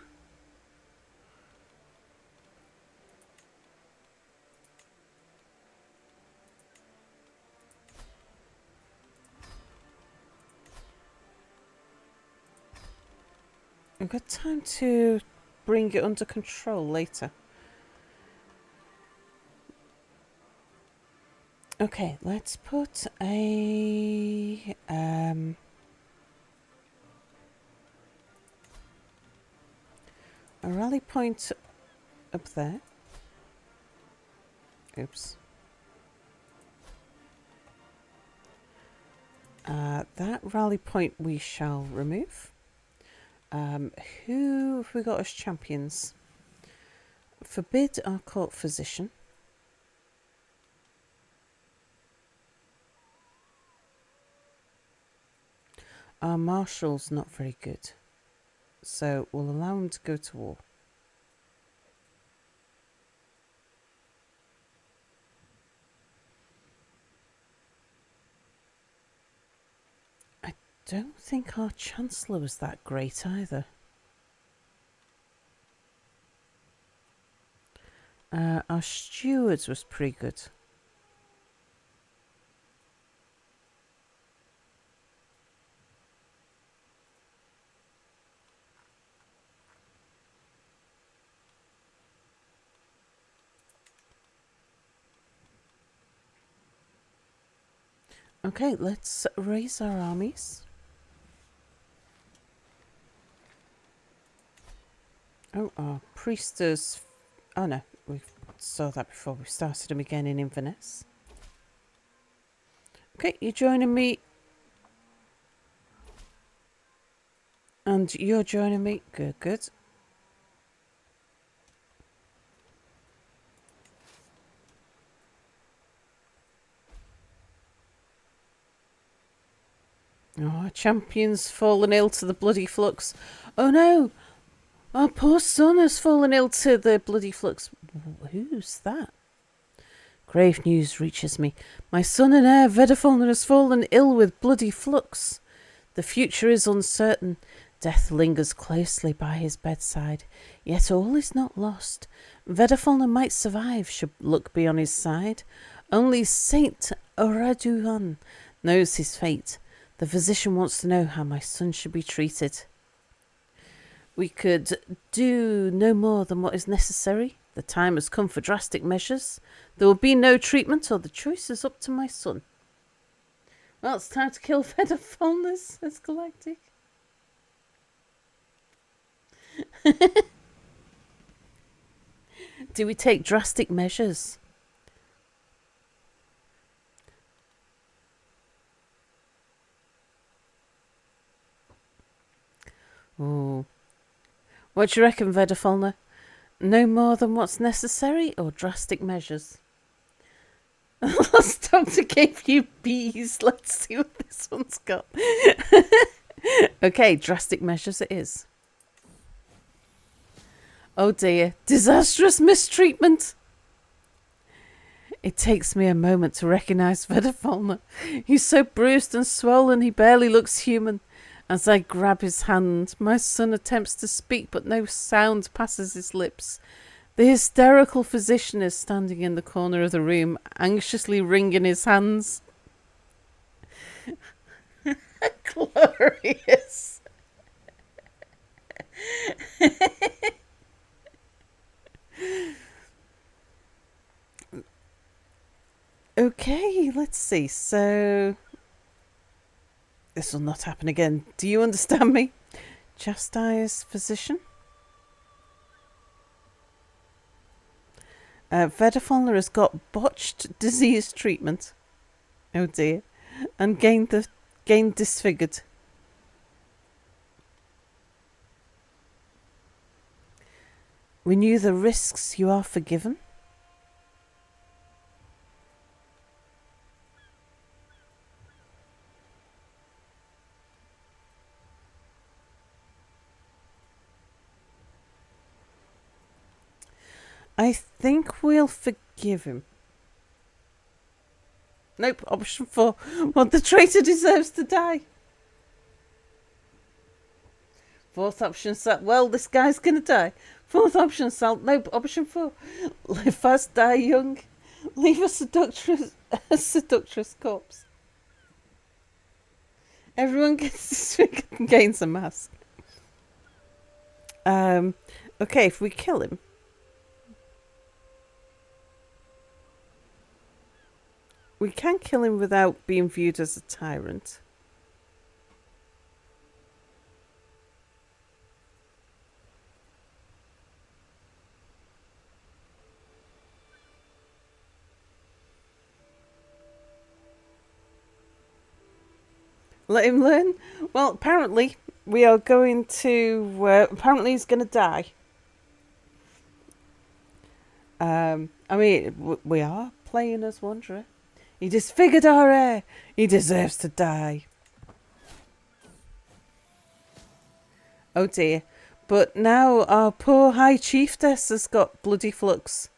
We've got time to bring it under control later. Okay, let's put a rally point up there. Oops. That rally point we shall remove. Who have we got as champions? Forbid our court physician. Our marshal's not very good, so we'll allow him to go to war. I don't think our chancellor was that great either. Our stewards was pretty good. Okay, let's raise our armies. Oh, our priestess. Oh no, we saw that before we started them again in Inverness. Okay, you're joining me. And you're joining me. Good, good. Oh, our champion's fallen ill to the bloody flux. Oh no! Our poor son has fallen ill to the bloody flux. Who's that? Grave news reaches me. My son and heir, Vedafalner, has fallen ill with bloody flux. The future is uncertain. Death lingers closely by his bedside. Yet all is not lost. Vedafalner might survive should luck be on his side. Only Saint Oraduhan knows his fate. The physician wants to know how my son should be treated. We could do no more than what is necessary. The time has come for drastic measures. There will be no treatment, or the choice is up to my son. Well, it's time to kill Fedafalnus, says Galactic. Do we take drastic measures? Oh. What do you reckon, Vedafalna? No more than what's necessary, or drastic measures? Last doctor gave you bees. Let's see what this one's got. Okay, drastic measures it is. Oh dear, disastrous mistreatment. It takes me a moment to recognise Vedafalna. He's so bruised and swollen he barely looks human. As I grab his hand, my son attempts to speak, but no sound passes his lips. The hysterical physician is standing in the corner of the room, anxiously wringing his hands. Glorious. Okay, let's see. So, this will not happen again. Do you understand me? Chastise physician. Vedafalna has got botched disease treatment. Oh dear. And gained disfigured. We knew the risks. You are forgiven. I think we'll forgive him. Nope, option 4. Well, the traitor deserves to die. Fourth option, well, this guy's gonna die. Fourth option, nope, option 4. Live fast, die young. Leave a seductress corpse. Everyone gets disfigured and gains a mask. Okay, if we kill him, we can kill him without being viewed as a tyrant. Let him learn? Well, apparently we are going to... apparently he's going to die. I mean, we are playing as Wanderer. He disfigured our heir. He deserves to die. Oh dear. But now our poor High Chiefess has got bloody flux.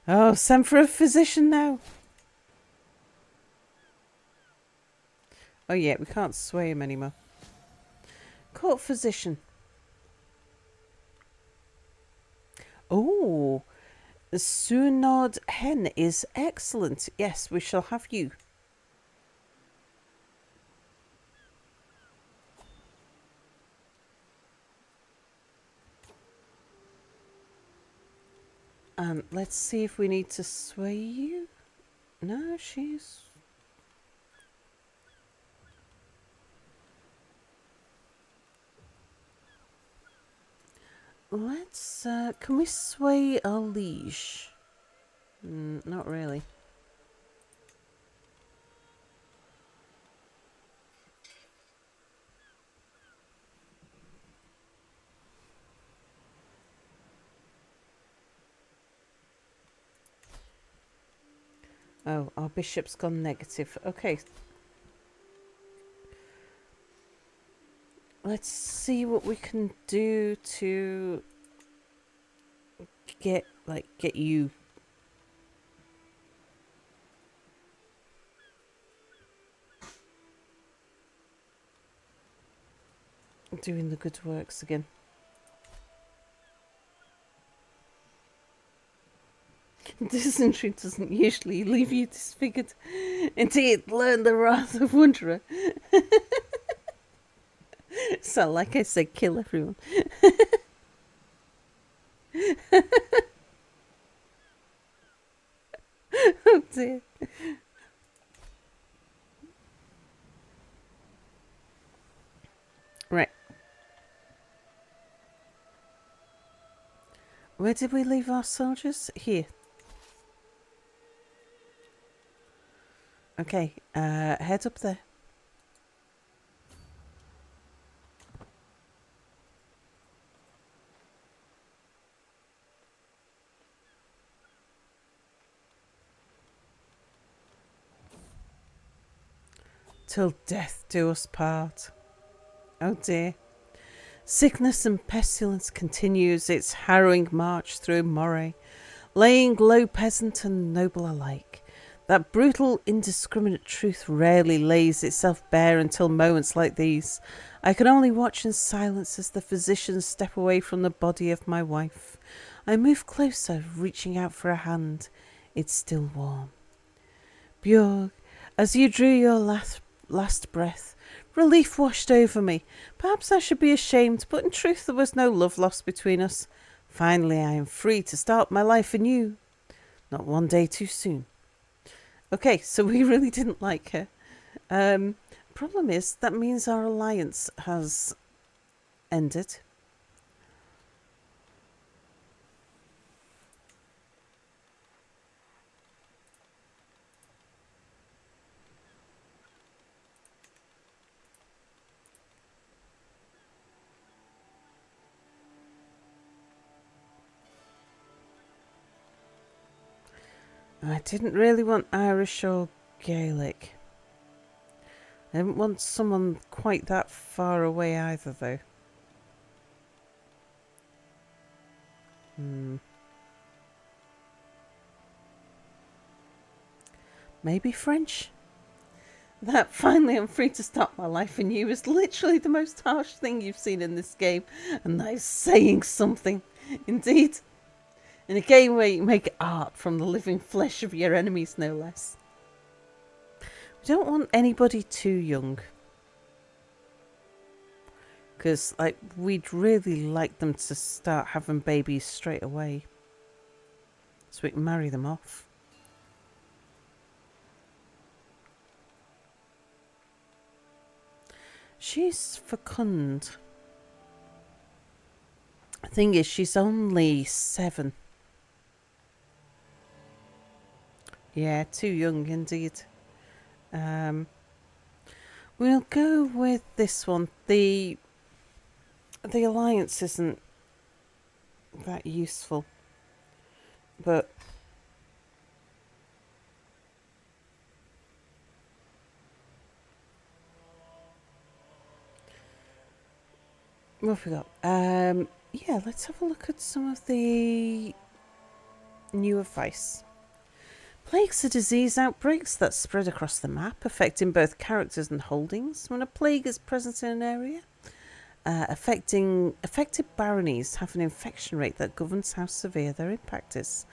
Oh, send for a physician now. Oh yeah, we can't sway him anymore. Court physician. Oh, the Sunod hen is excellent. Yes, we shall have you. And let's see if we need to sway you. No, she's... Let's, can we sway our liege? Not really. Oh, our bishop's gone negative. Okay. Let's see what we can do to get you. Doing the good works again. Dysentery doesn't usually leave you disfigured. Indeed, learn the wrath of Wanderer. So, like I said, kill everyone. Oh dear. Right. Where did we leave our soldiers? Here. Okay, head up there. Till death do us part. Oh dear. Sickness and pestilence continues its harrowing march through Moray, laying low peasant and noble alike. That brutal, indiscriminate truth rarely lays itself bare until moments like these. I can only watch in silence as the physicians step away from the body of my wife. I move closer, reaching out for a hand. It's still warm. Björg, as you drew your last breath, relief washed over me. Perhaps I should be ashamed, but in truth there was no love lost between us. Finally I am free to start my life anew. Not one day too soon. Okay, so we really didn't like her. Problem is, that means our alliance has ended. I didn't really want Irish or Gaelic. I didn't want someone quite that far away either, though. Maybe French? That finally I'm free to start my life anew is literally the most harsh thing you've seen in this game. And that is saying something. Indeed. In a game where you make art from the living flesh of your enemies, no less. We don't want anybody too young. Because, like, we'd really like them to start having babies straight away. So we can marry them off. She's fecund. The thing is, she's only 7. Yeah, too young indeed. We'll go with this one. The alliance isn't that useful, but what have we got? Yeah, let's have a look at some of the new advice. Plagues are disease outbreaks that spread across the map, affecting both characters and holdings. When a plague is present in an area, affected baronies have an infection rate that governs how severe their impact is.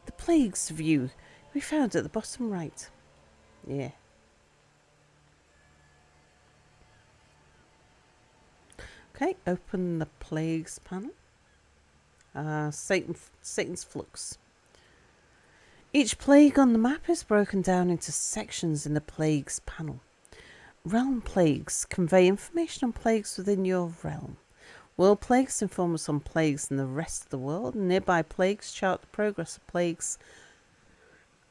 The plagues view we found at the bottom right. Yeah. Okay, open the plagues panel. Satan's Flux. Each plague on the map is broken down into sections in the plagues panel. Realm plagues convey information on plagues within your realm. World plagues inform us on plagues in the rest of the world. Nearby plagues chart the progress of plagues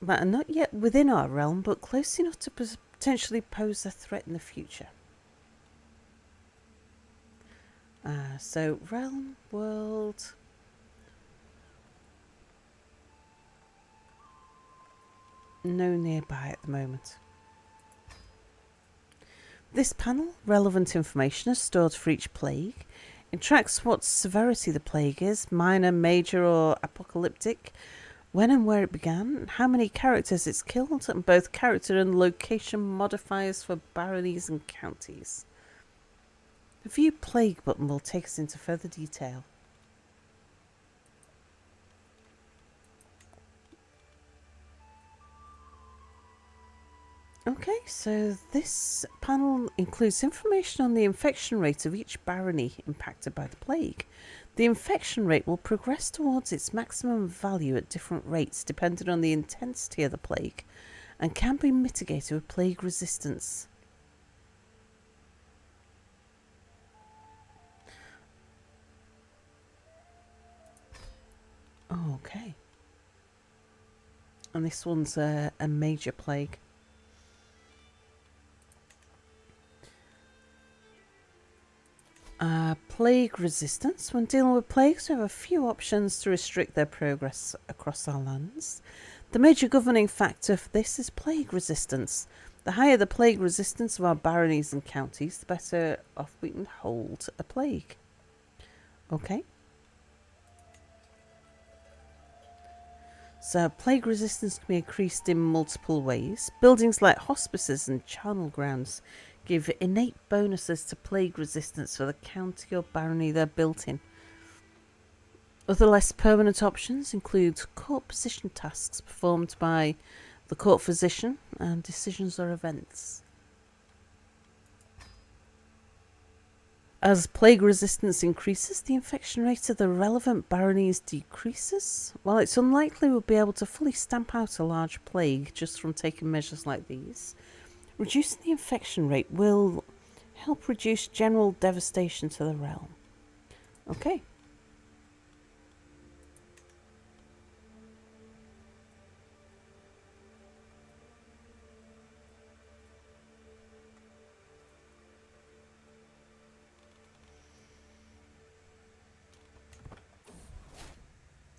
that are not yet within our realm, but close enough to potentially pose a threat in the future. So realm, world. No nearby at the moment. This panel, relevant information is stored for each plague. It tracks what severity the plague is, minor, major or apocalyptic, when and where it began, how many characters it's killed, and both character and location modifiers for baronies and counties. The View Plague button will take us into further detail. Okay, so this panel includes information on the infection rate of each barony impacted by the plague. The infection rate will progress towards its maximum value at different rates depending on the intensity of the plague and can be mitigated with plague resistance. Okay. And this one's a major plague. Plague resistance. When dealing with plagues, we have a few options to restrict their progress across our lands. The major governing factor for this is plague resistance. The higher the plague resistance of our baronies and counties, the better off we can hold a plague. Okay. So plague resistance can be increased in multiple ways. Buildings like hospices and charnel grounds give innate bonuses to plague resistance for the county or barony they're built in. Other less permanent options include court position tasks performed by the court physician and decisions or events. As plague resistance increases, the infection rate of the relevant baronies decreases. While it's unlikely we'll be able to fully stamp out a large plague just from taking measures like these, reducing the infection rate will help reduce general devastation to the realm. Okay.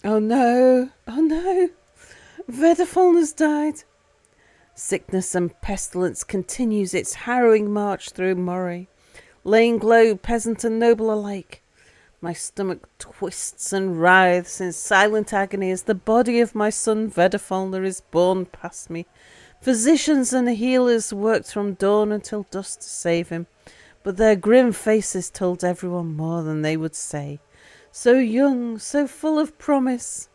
Oh no! Oh no! Vedafon has died. Sickness and pestilence continues its harrowing march through Moray, laying low peasant and noble alike. My stomach twists and writhes in silent agony as the body of my son Vedafalner is borne past me. Physicians and healers worked from dawn until dusk to save him, but their grim faces told everyone more than they would say. So young, so full of promise.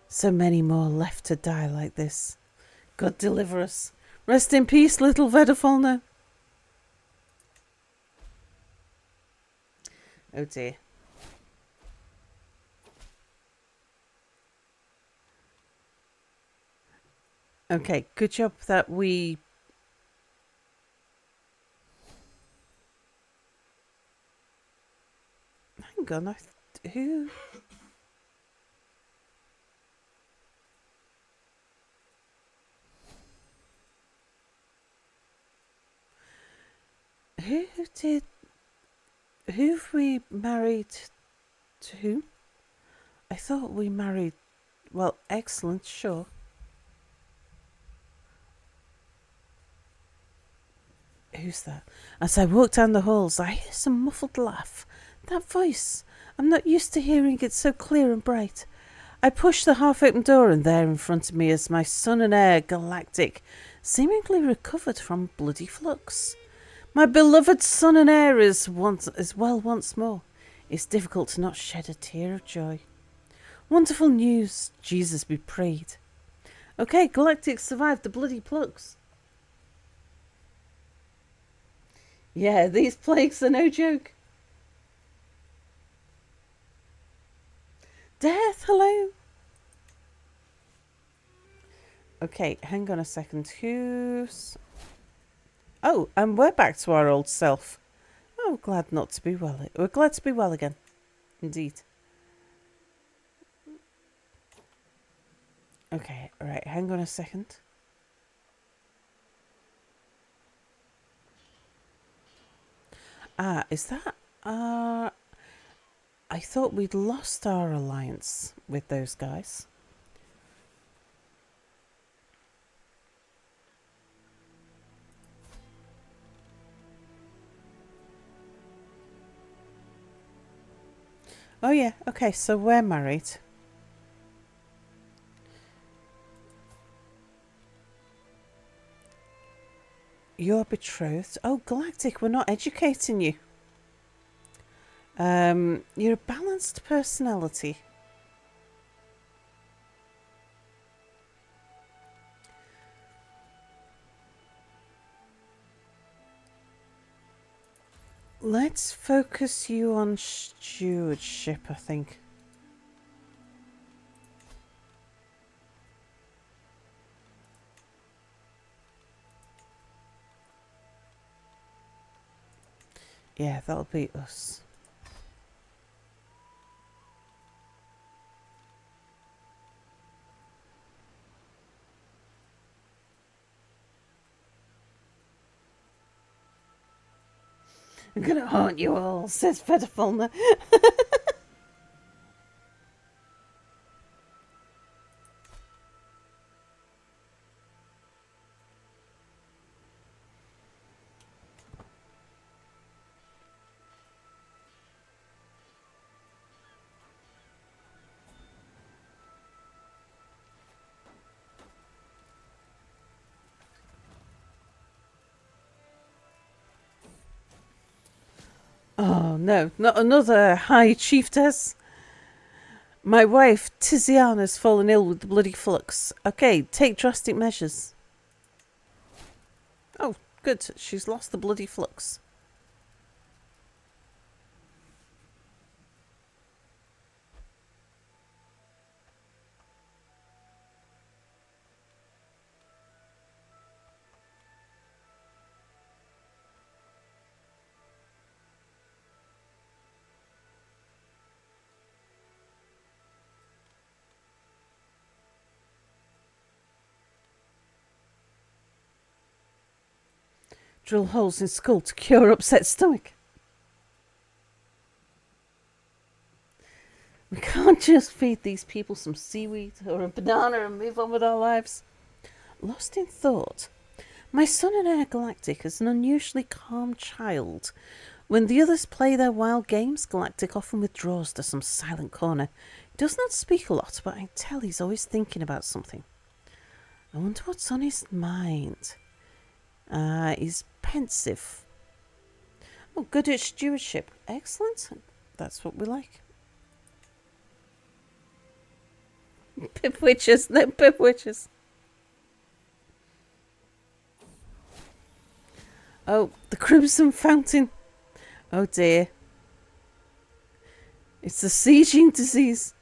So many more left to die like this. God deliver us. Rest in peace, little Vedafalner. Oh dear. Okay, good job that we... Hang on, who... Who've we married to whom? I thought we married... Well, excellent, sure. Who's that? As I walk down the halls, I hear some muffled laugh. That voice. I'm not used to hearing it so clear and bright. I push the half-open door, and there in front of me is my son and heir, Galactic, seemingly recovered from bloody flux. My beloved son and heir is well once more. It's difficult to not shed a tear of joy. Wonderful news, Jesus be prayed. Okay, Galactic survived the bloody plugs. Yeah, these plagues are no joke. Death, hello. Okay, hang on a second. Who's... Oh, and we're back to our old self. Oh, glad not to be well. We're glad to be well again. Indeed. Okay, alright, hang on a second. Is that... I thought we'd lost our alliance with those guys. Oh yeah, okay, so we're married. You're betrothed. Oh, Galactic, we're not educating you. You're a balanced personality. Let's focus you on stewardship, I think. Yeah, that'll be us. I'm gonna haunt you all, says Fedifulna. Oh no, not another high chiefess. My wife, Tiziana's fallen ill with the bloody flux. Okay, take drastic measures. Oh, good. She's lost the bloody flux. Drill holes in skull to cure upset stomach. We can't just feed these people some seaweed or a banana and move on with our lives. Lost in thought. My son and I are Galactic as an unusually calm child. When the others play their wild games, Galactic often withdraws to some silent corner. He does not speak a lot, but I can tell he's always thinking about something. I wonder what's on his mind. He's pensive. Oh, good at stewardship. Excellent. That's what we like. Pip witches. No pip witches. Oh, the Crimson Fountain. Oh dear. It's the sieging disease.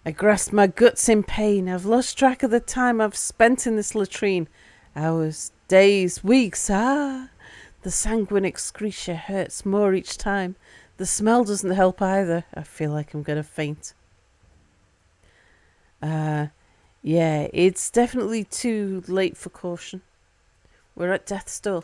I grasp my guts in pain. I've lost track of the time I've spent in this latrine. Hours, days, weeks. The sanguine excretia hurts more each time. The smell doesn't help either. I feel like I'm going to faint. Yeah, it's definitely too late for caution. We're at death's door.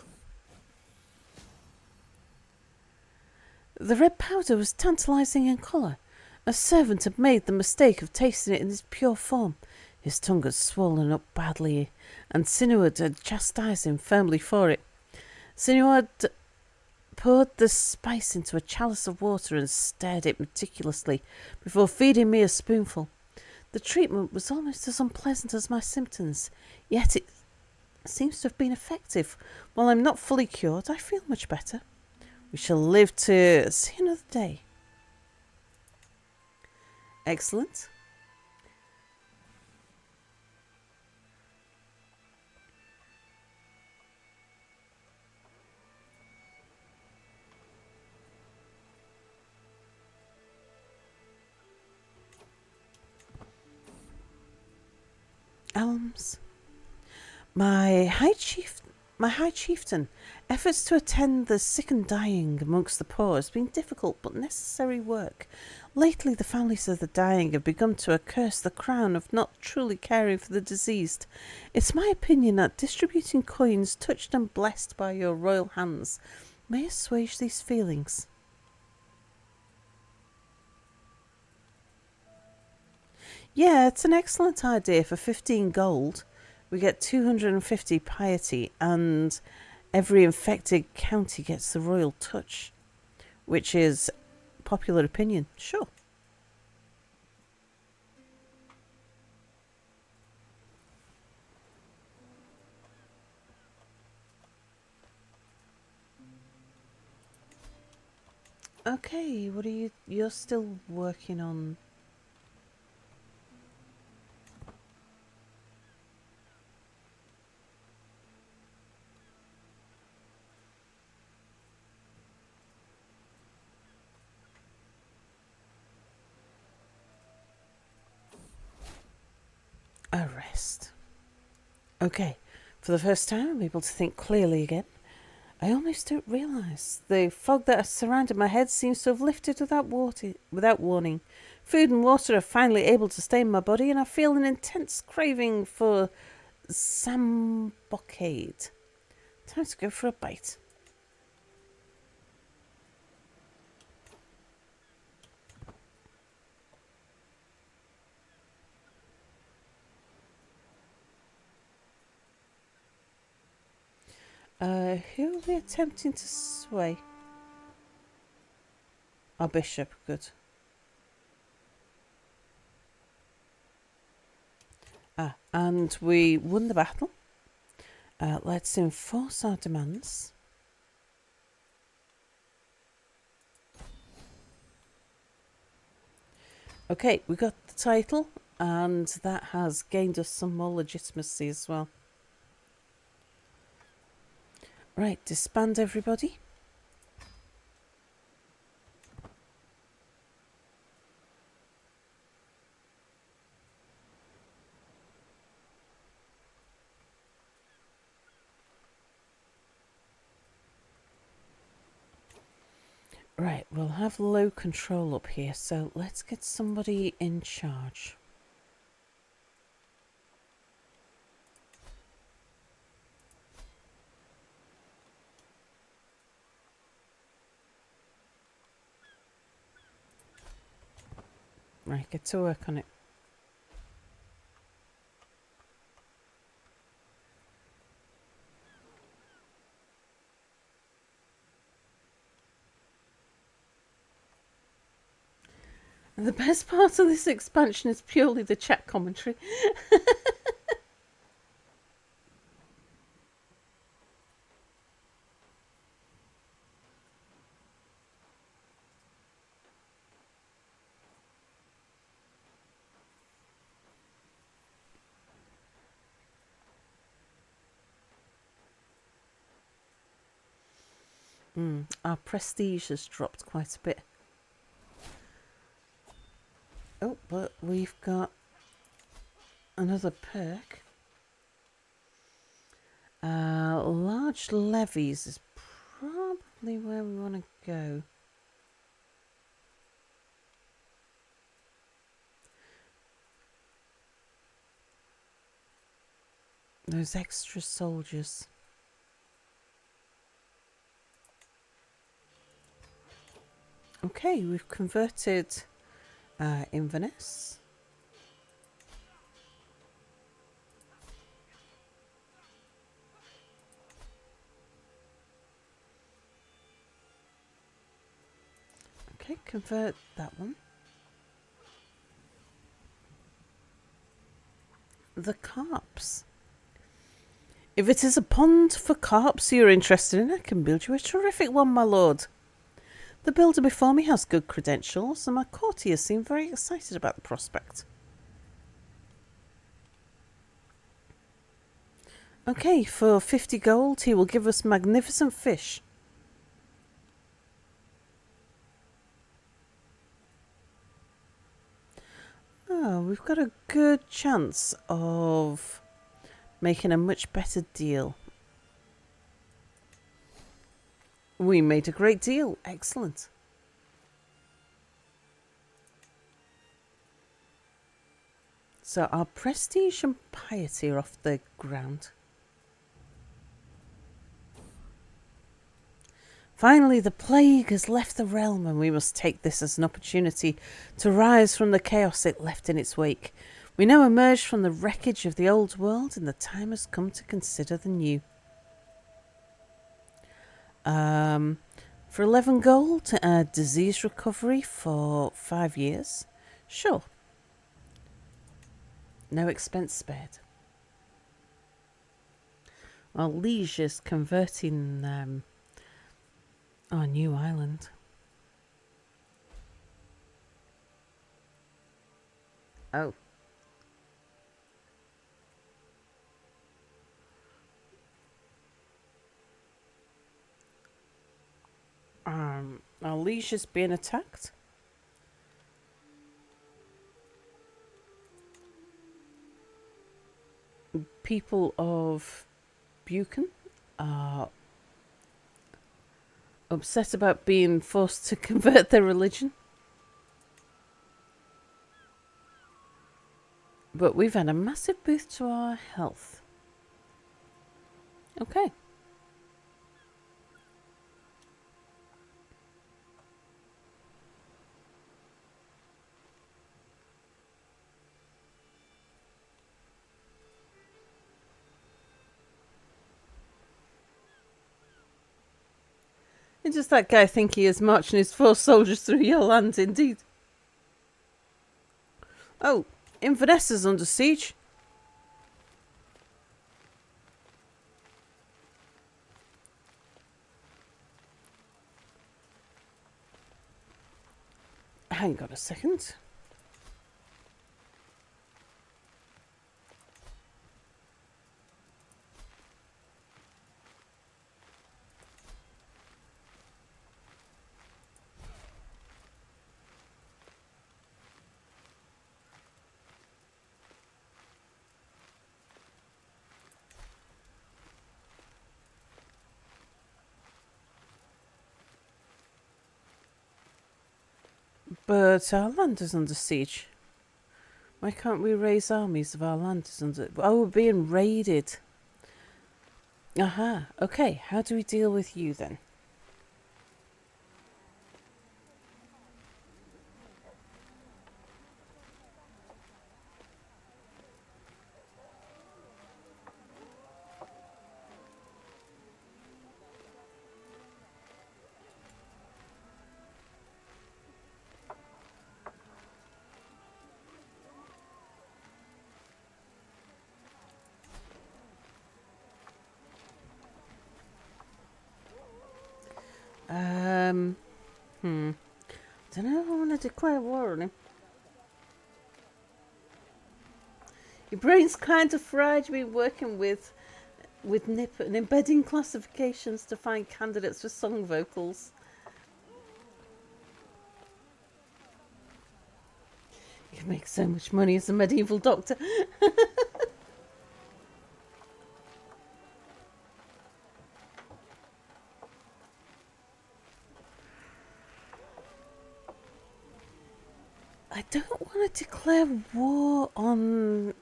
The red powder was tantalising in colour. A servant had made the mistake of tasting it in its pure form. His tongue had swollen up badly, and Sinuad had chastised him firmly for it. Sinuad poured the spice into a chalice of water and stirred it meticulously before feeding me a spoonful. The treatment was almost as unpleasant as my symptoms, yet it seems to have been effective. While I'm not fully cured, I feel much better. We shall live to see another day. Excellent. Elms. My high chieftain, efforts to attend the sick and dying amongst the poor has been difficult but necessary work. Lately the families of the dying have begun to accuse the crown of not truly caring for the diseased. It's my opinion that distributing coins touched and blessed by your royal hands may assuage these feelings. Yeah, it's an excellent idea. For 15 gold, we get 250 piety, and every infected county gets the royal touch, which is popular opinion. Sure. Okay, what are you're still working on? rest. Okay, for the first time I'm able to think clearly again. I almost don't realise. The fog that has surrounded my head seems to have lifted without warning. Food and water are finally able to stay in my body, and I feel an intense craving for sambocade. Time to go for a bite. Who are we attempting to sway? Our bishop, good. And we won the battle. Let's enforce our demands. Okay, we got the title, and that has gained us some more legitimacy as well. Right, disband everybody. Right, we'll have low control up here, so let's get somebody in charge. Right, get to work on it. And the best part of this expansion is purely the chat commentary. Our prestige has dropped quite a bit. Oh, but we've got another perk. Large levies is probably where we want to go. Those extra soldiers. Okay, we've converted Inverness. Okay, convert that one. The carps. If it is a pond for carps you're interested in, I can build you a terrific one, my lord. The builder before me has good credentials, and my courtiers seem very excited about the prospect. Okay, for 50 gold, he will give us magnificent fish. Oh, we've got a good chance of making a much better deal. We made a great deal. Excellent. So our prestige and piety are off the ground. Finally, the plague has left the realm, and we must take this as an opportunity to rise from the chaos it left in its wake. We now emerge from the wreckage of the old world, and the time has come to consider the new. For 11 gold, disease recovery for 5 years. Sure. No expense spared. Well, Liege's converting our new island. Oh. Our Liege's being attacked. people of Buchan are upset about being forced to convert their religion. But we've had a massive boost to our health. Okay. It's just that guy think he is marching his 4 soldiers through your land, indeed. Oh, Inverness is under siege. Hang on a second. But our land is under siege. Why can't we raise armies if our land is under... Oh, we're being raided. Aha. Okay, how do we deal with you then? Don't know if I want to declare war on him. Your brain's kind of fried. You've been working with NIP and embedding classifications to find candidates for song vocals. You can make so much money as a medieval doctor. I don't want to declare war on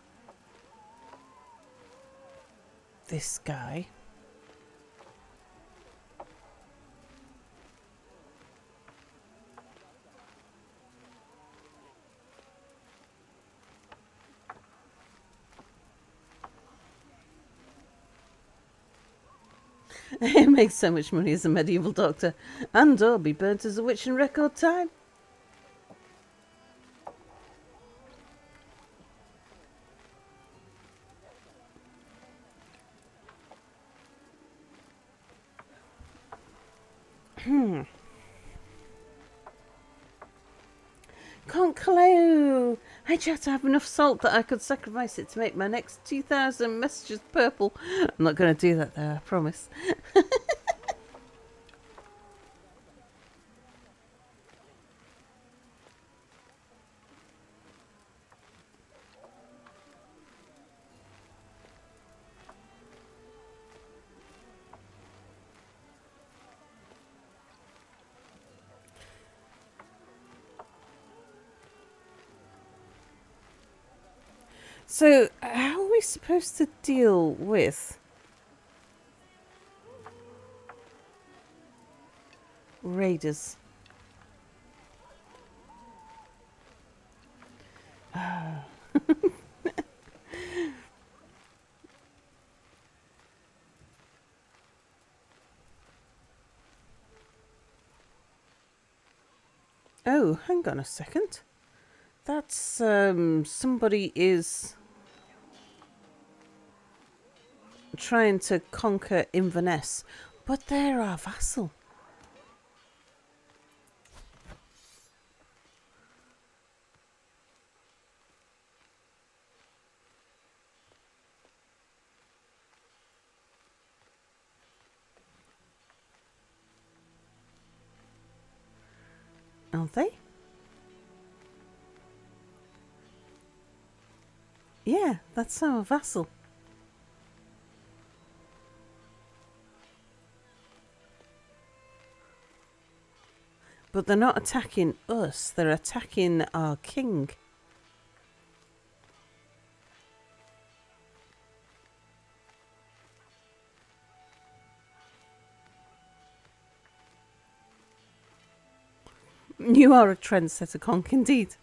this guy. It makes so much money as a medieval doctor, and or be burnt as a witch in record time. Can't Kaleo! I just have enough salt that I could sacrifice it to make my next 2,000 messages purple. I'm not going to do that though, I promise. So, how are we supposed to deal with raiders? Oh, hang on a second. That's somebody is trying to conquer Inverness, but they're our vassal. Aren't they? Yeah, that's our vassal. But they're not attacking us, they're attacking our king. You are a trendsetter, Conk, indeed.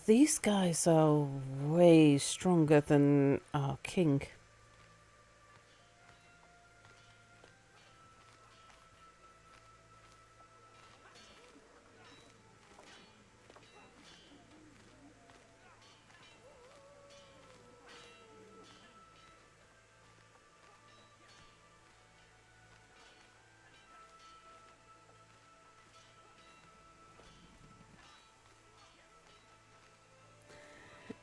These guys are way stronger than our king.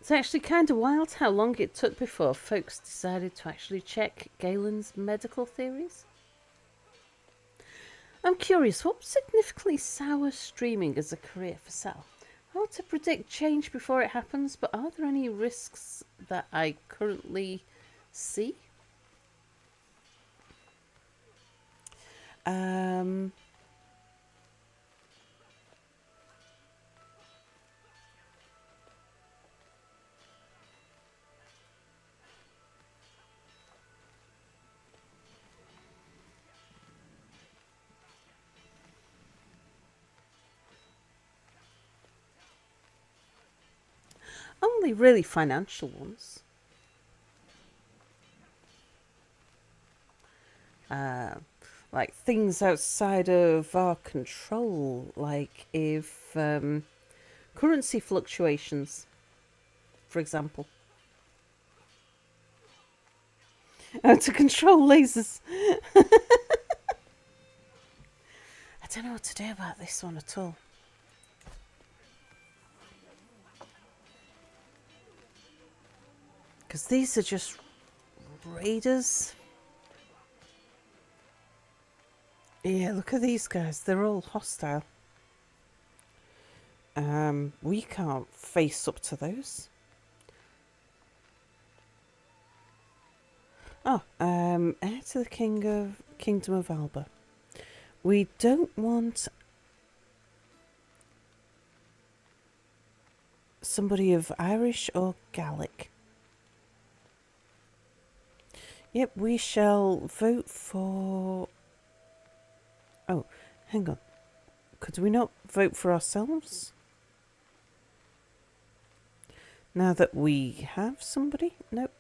It's actually kind of wild how long it took before folks decided to actually check Galen's medical theories. I'm curious, what significantly sour streaming as a career for Sal? Hard to predict change before it happens, but are there any risks that I currently see? Only really financial ones. Like things outside of our control, like if currency fluctuations, for example. How to control lasers. I don't know what to do about this one at all. Because these are just raiders. Yeah, look at these guys. They're all hostile. We can't face up to those. Oh, heir to the Kingdom of Alba. We don't want somebody of Irish or Gallic. Yep, we shall vote for... Oh, hang on. Could we not vote for ourselves? Now that we have somebody? Nope.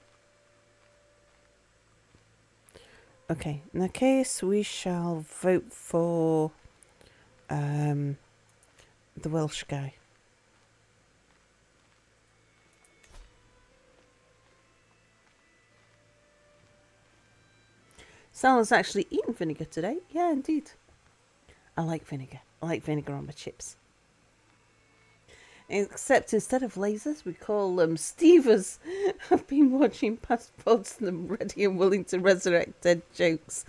Okay, in that case, we shall vote for the Welsh guy. Sal's actually eaten vinegar today. Yeah, indeed. I like vinegar. I like vinegar on my chips. Except instead of lasers, we call them Stevers. I've been watching past pods and I'm ready and willing to resurrect dead jokes.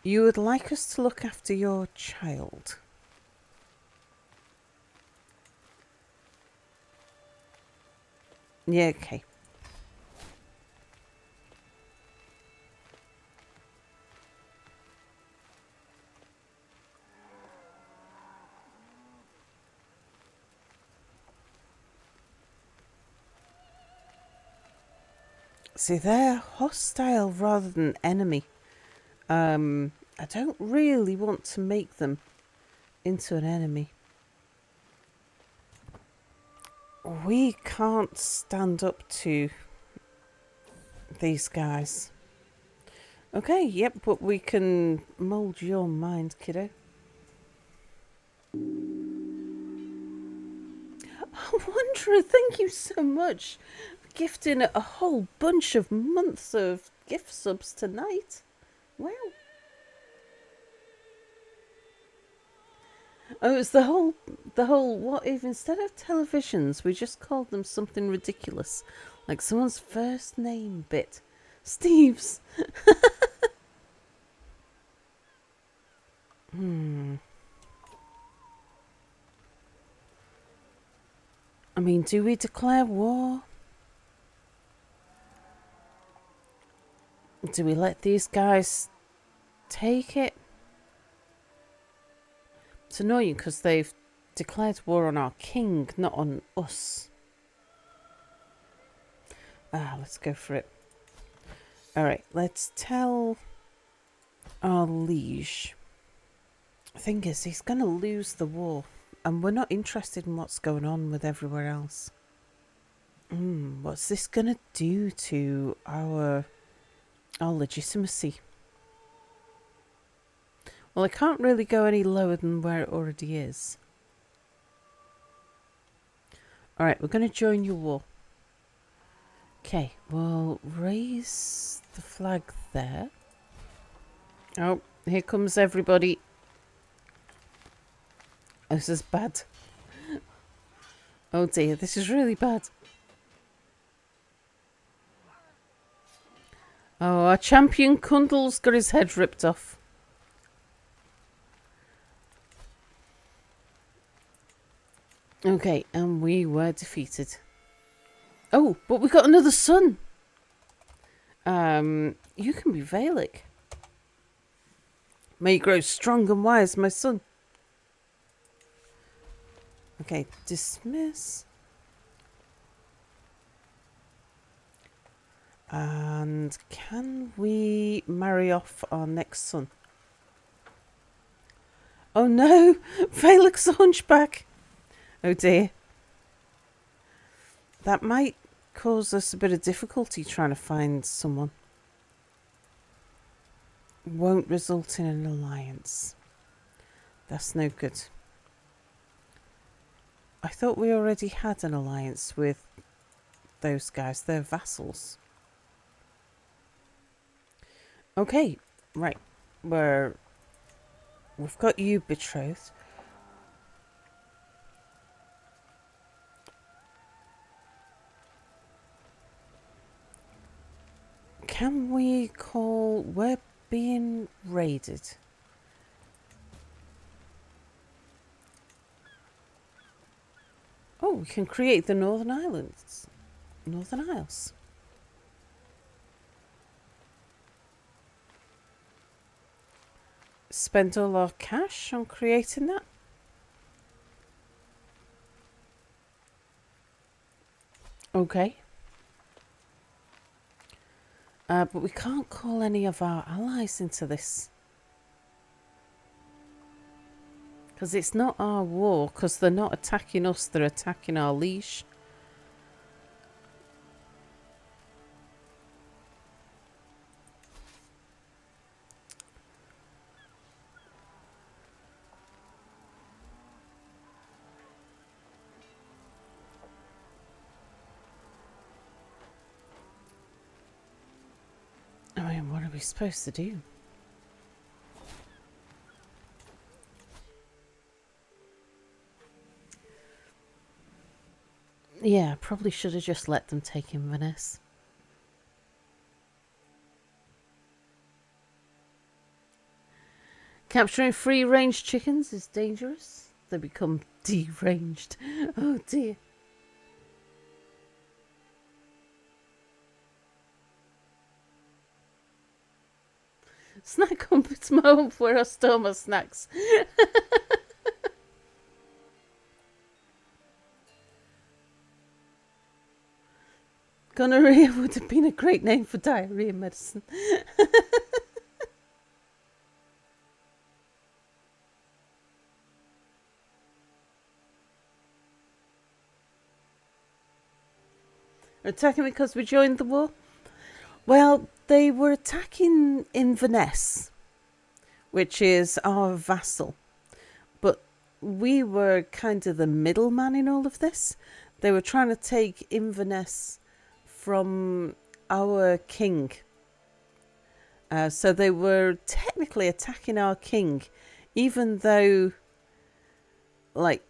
You would like us to look after your child? Yeah, okay. See, they're hostile rather than enemy. I don't really want to make them into an enemy. We can't stand up to these guys. Okay, yep, but we can mould your mind, kiddo. Wondra, thank you so much. Gifting a whole bunch of months of gift subs tonight. Wow. Oh, it's the whole. What if instead of televisions, we just called them something ridiculous, like someone's first name bit, Steve's. I mean, do we declare war? Do we let these guys take it? It's annoying because they've declared war on our king, not on us. Let's go for it. Alright, let's tell our liege. The thing is, he's going to lose the war, and we're not interested in what's going on with everywhere else. What's this going to do to our legitimacy? Well, I can't really go any lower than where it already is. Alright, we're going to join your war. Okay, we'll raise the flag there. Oh, here comes everybody. This is bad. Oh dear, this is really bad. Oh, our champion Kundal's got his head ripped off. Okay, and we were defeated. Oh, but we got another son. You can be Valak. May you grow strong and wise, my son. Okay, dismiss. And can we marry off our next son? Oh no, Valak's a hunchback. Oh dear. That might cause us a bit of difficulty trying to find someone. Won't result in an alliance. That's no good. I thought we already had an alliance with those guys. They're vassals. Okay, right. We've got you betrothed. Can we call... We're being raided. Oh, we can create the Northern Islands. Northern Isles. Spend all our cash on creating that? Okay. But we can't call any of our allies into this. Because it's not our war, because they're not attacking us, they're attacking our liege. I mean, what are we supposed to do? Yeah, probably should have just let them take Inverness. Capturing free-range chickens is dangerous. They become deranged. Oh dear. Snack Hump's my home where I store my snacks. Gonorrhea would have been a great name for diarrhea medicine. Attacking because we joined the war? Well, they were attacking Inverness, which is our vassal. But we were kind of the middleman in all of this. They were trying to take Inverness from our king. So they were technically attacking our king, even though like,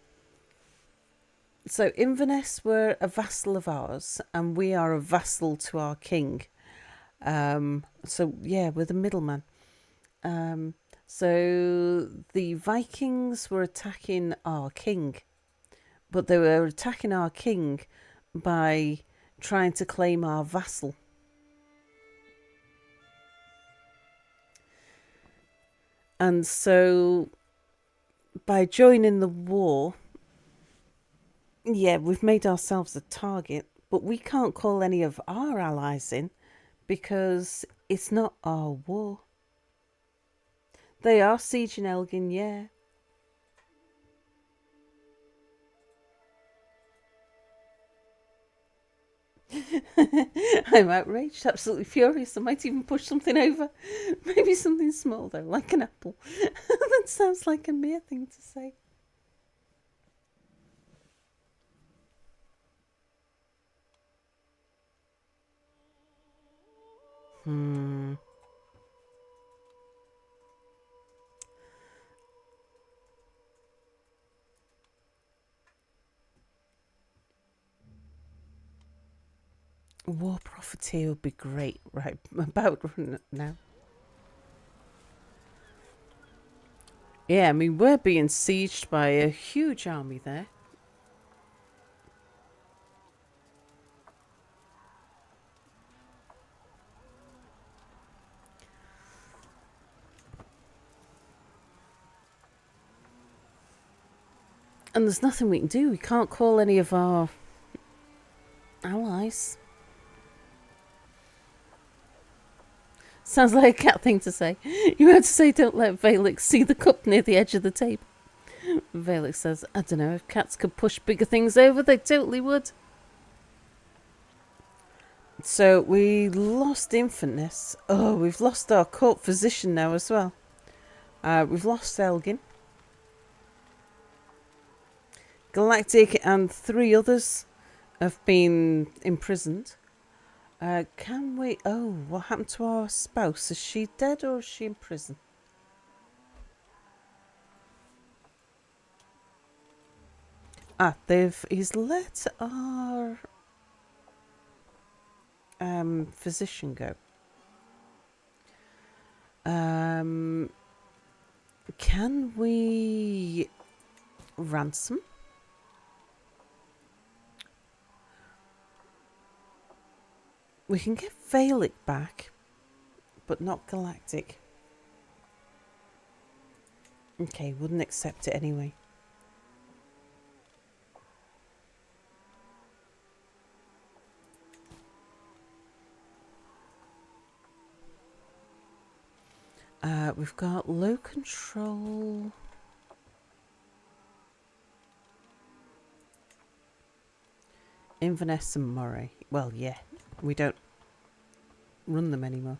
so Inverness were a vassal of ours, and we are a vassal to our king. So yeah, we're the middleman. So the Vikings were attacking our king, but they were attacking our king by trying to claim our vassal. And so by joining the war, yeah, we've made ourselves a target, but we can't call any of our allies in because it's not our war. They are sieging Elgin, yeah. I'm outraged, absolutely furious. I might even push something over. Maybe something small, though, like an apple. That sounds like a mere thing to say. War profiteer would be great. Right, I'm about running it now. Yeah, I mean, we're being sieged by a huge army there. And there's nothing we can do. We can't call any of our allies. Sounds like a cat thing to say. You had to say, don't let Valix see the cup near the edge of the table. Valix says, I don't know, if cats could push bigger things over, they totally would. So we lost Infantness. Oh, we've lost our court physician now as well. We've lost Elgin. Galactic and 3 others have been imprisoned. Can we... Oh, what happened to our spouse? Is she dead or is she in prison? He's let our physician go. Can we ransom? We can get Valek back, but not Galactic. Okay, wouldn't accept it anyway. We've got low control. Inverness and Moray. Well, yeah, we don't run them anymore.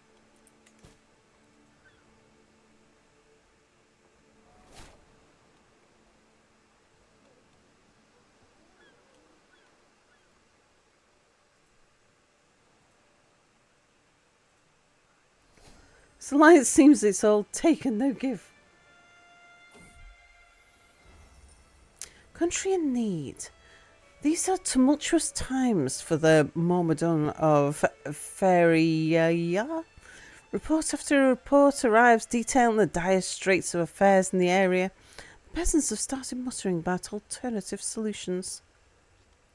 So like it seems it's all take and no give. Country in need. These are tumultuous times for the Mormodon of Feria. Report after report arrives detailing the dire straits of affairs in the area. The peasants have started muttering about alternative solutions.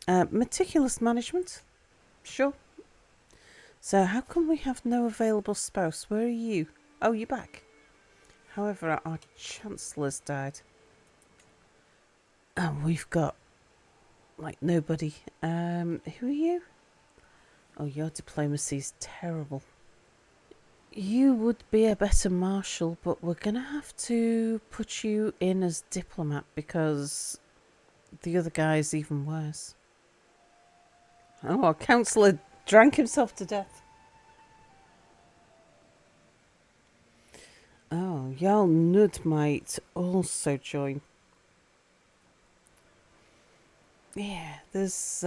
Meticulous management? Sure. So how come we have no available spouse? Where are you? Oh, you're back. However, our Chancellor's died. And we've got, like, nobody. Who are you? Oh, your diplomacy's terrible. You would be a better marshal, but we're going to have to put you in as diplomat because the other guy's even worse. Oh, our councillor drank himself to death. Oh, Jarl Nud might also join. Yeah, there's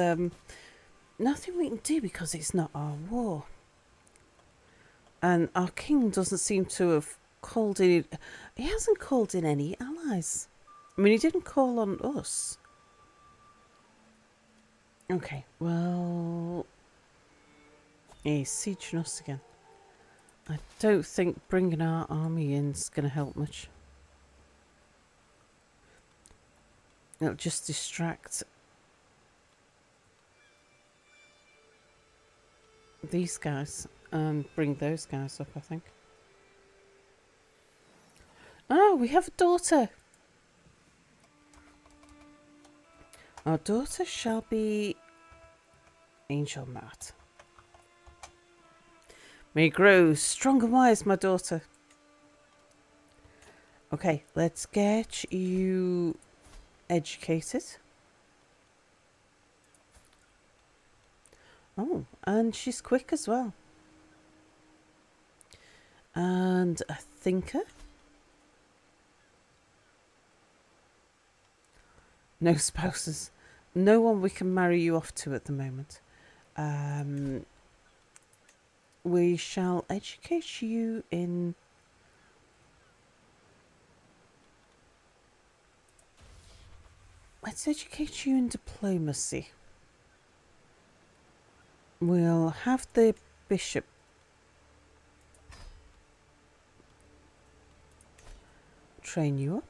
nothing we can do because it's not our war. And our king doesn't seem to have called in... He hasn't called in any allies. I mean, he didn't call on us. Okay, well... He's sieging us again. I don't think bringing our army in's going to help much. It'll just distract these guys and bring those guys up, I think. Oh, we have a daughter. Our daughter shall be Angel Matt. May grow strong and wise, my daughter. Okay, let's get you educated. Oh, and she's quick as well. And a thinker. No spouses. No one we can marry you off to at the moment. We shall educate you in... Let's educate you in diplomacy. We'll have the bishop train you up.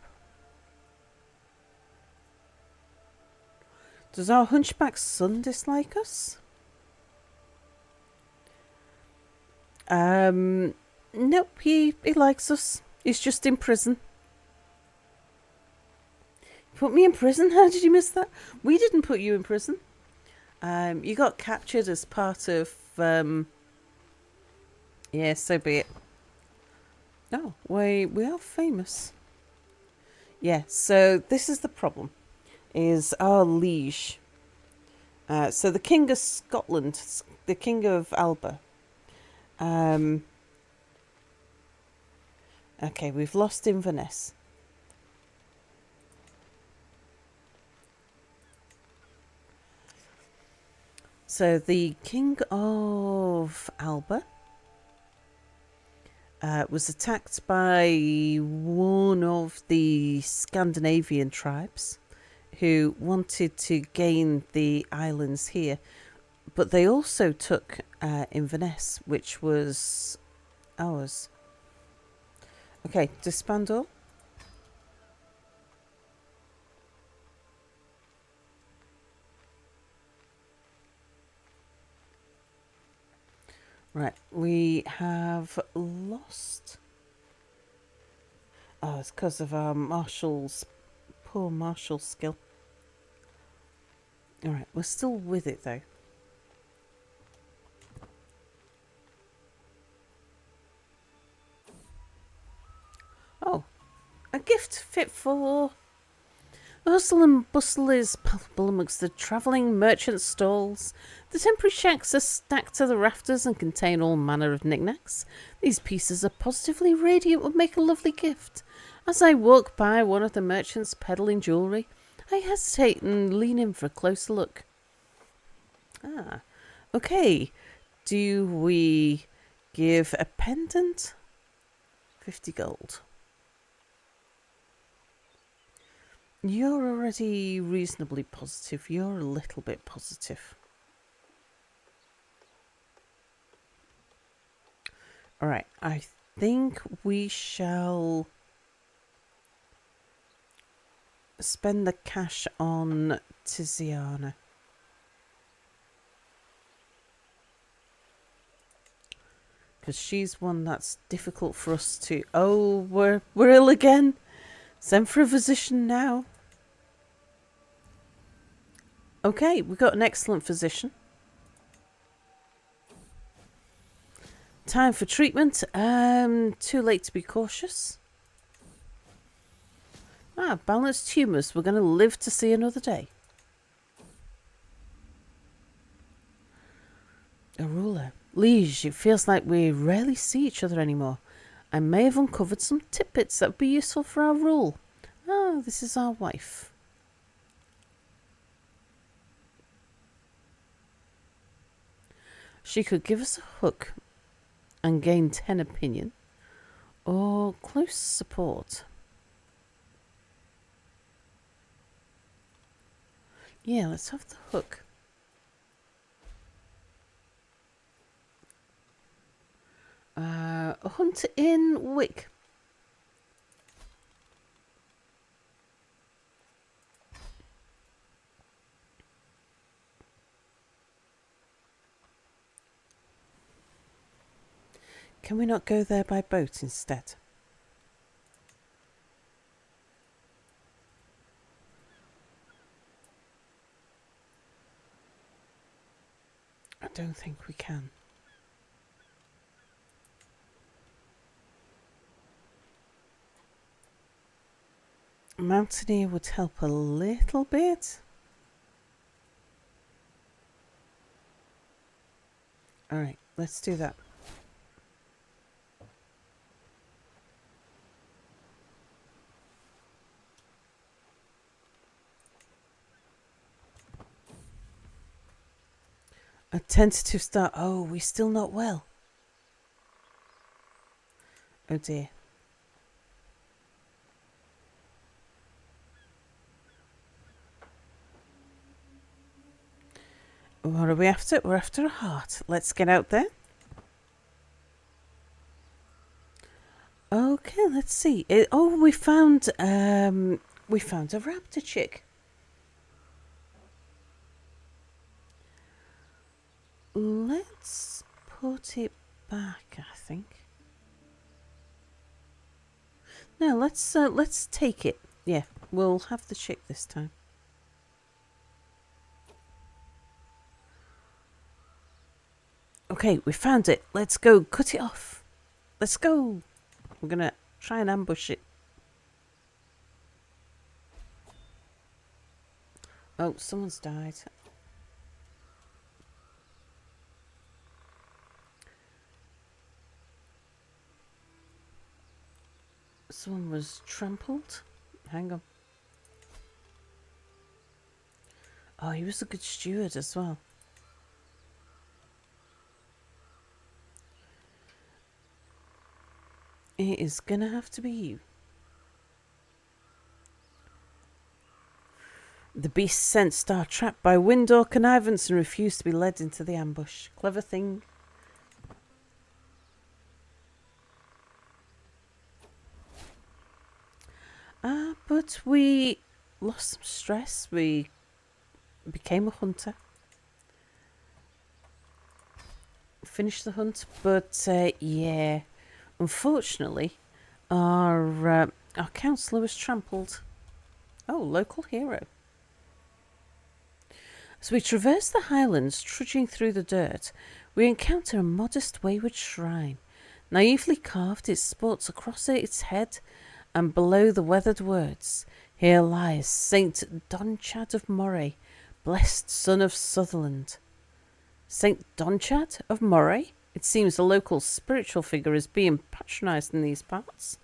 Does our hunchback son dislike us? Nope, he likes us. He's just in prison. Put me in prison? How did you miss that? We didn't put you in prison. You got captured as part of... Yeah, so be it. Oh, we are famous. Yeah, so this is the problem. Is our liege. So the King of Scotland, the King of Alba. Okay, we've lost Inverness. So the King of Alba was attacked by one of the Scandinavian tribes who wanted to gain the islands here. But they also took Inverness, which was ours. Okay, disband all. Right, we have lost... Oh, it's because of our poor martial skill. Alright, we're still with it though. Oh, a gift fit for... The hustle and bustle is palpable amongst the travelling merchant stalls. The temporary shacks are stacked to the rafters and contain all manner of knickknacks. These pieces are positively radiant, would make a lovely gift. As I walk by one of the merchants peddling jewellery, I hesitate and lean in for a closer look. Ah, okay. Do we give a pendant? 50 gold. You're already reasonably positive. You're a little bit positive. Alright, I think we shall spend the cash on Tiziana. Because she's one that's difficult for us to... Oh, we're ill again. Send for a physician now. Okay, we've got an excellent physician. Time for treatment. Too late to be cautious. Balanced tumours. We're going to live to see another day. A ruler. Liege, it feels like we rarely see each other anymore. I may have uncovered some tidbits that would be useful for our rule. Oh, this is our wife. She could give us a hook and gain 10 opinion, or close support. Yeah, let's have the hook. A hunt in Wick. Can we not go there by boat instead? I don't think we can. Mountaineer would help a little bit. Alright, let's do that. A tentative start. Oh, we're still not well. Oh dear. What are we after? We're after a heart. Let's get out there. Okay, let's see. We found a raptor chick. Let's put it back, I think. No, let's take it. Yeah, we'll have the chick this time. Okay, we found it. Let's go cut it off. Let's go. We're gonna try and ambush it. Oh, someone's died. Someone was trampled. Hang on. Oh, he was a good steward as well. It is gonna have to be you. The beast sensed our trap by wind or connivance and refused to be led into the ambush. Clever thing. But we lost some stress. We became a hunter. Finished the hunt, but yeah, unfortunately, our counsellor was trampled. Oh, local hero. As we traverse the highlands, trudging through the dirt, we encounter a modest wayward shrine. Naively carved, it sports across its head, and below the weathered words, "Here lies Saint Donchad of Moray, blessed son of Sutherland." Saint Donchad of Moray? It seems a local spiritual figure is being patronised in these parts.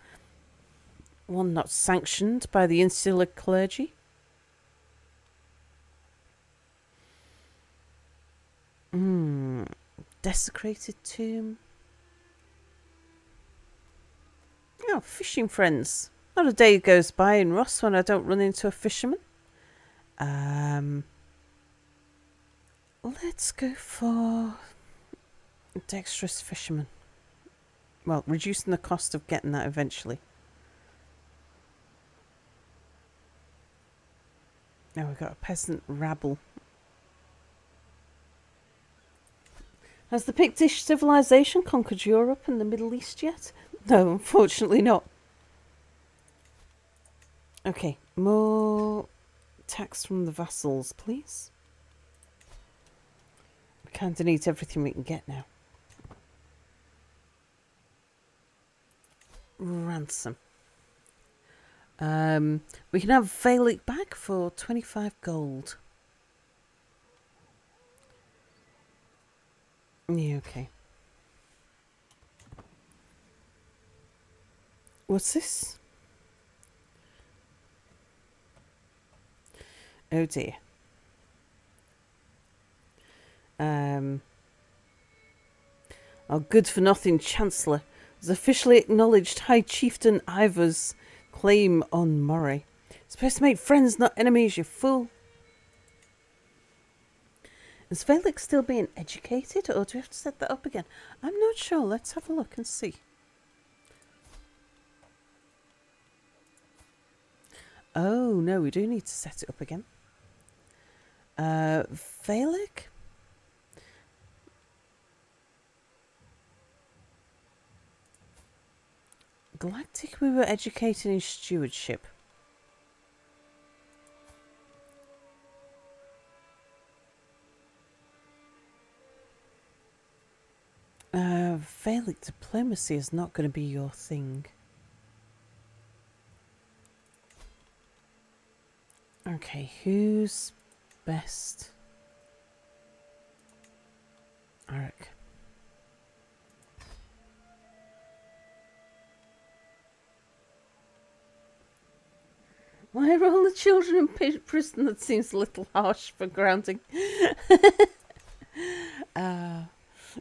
One not sanctioned by the insular clergy. Desecrated tomb. Oh, fishing friends. Not a day goes by in Ross when I don't run into a fisherman. Let's go for dexterous fisherman. Well, reducing the cost of getting that eventually. Now we've got a peasant rabble. Has the Pictish civilization conquered Europe and the Middle East yet? No, unfortunately not. Okay, more tax from the vassals, please. We kind of need everything we can get now. Ransom. We can have Valic back for 25 gold. Yeah, okay. What's this? Oh dear. Our good-for-nothing Chancellor has officially acknowledged High Chieftain Ivor's claim on Moray. Supposed to make friends, not enemies, you fool. Is Felix still being educated, or do we have to set that up again? I'm not sure. Let's have a look and see. Oh, no, we do need to set it up again. Felix? Galactic, we were educated in stewardship. Felix, diplomacy is not going to be your thing. Okay, who's best? Eric. Why are all the children in prison? That seems a little harsh for grounding.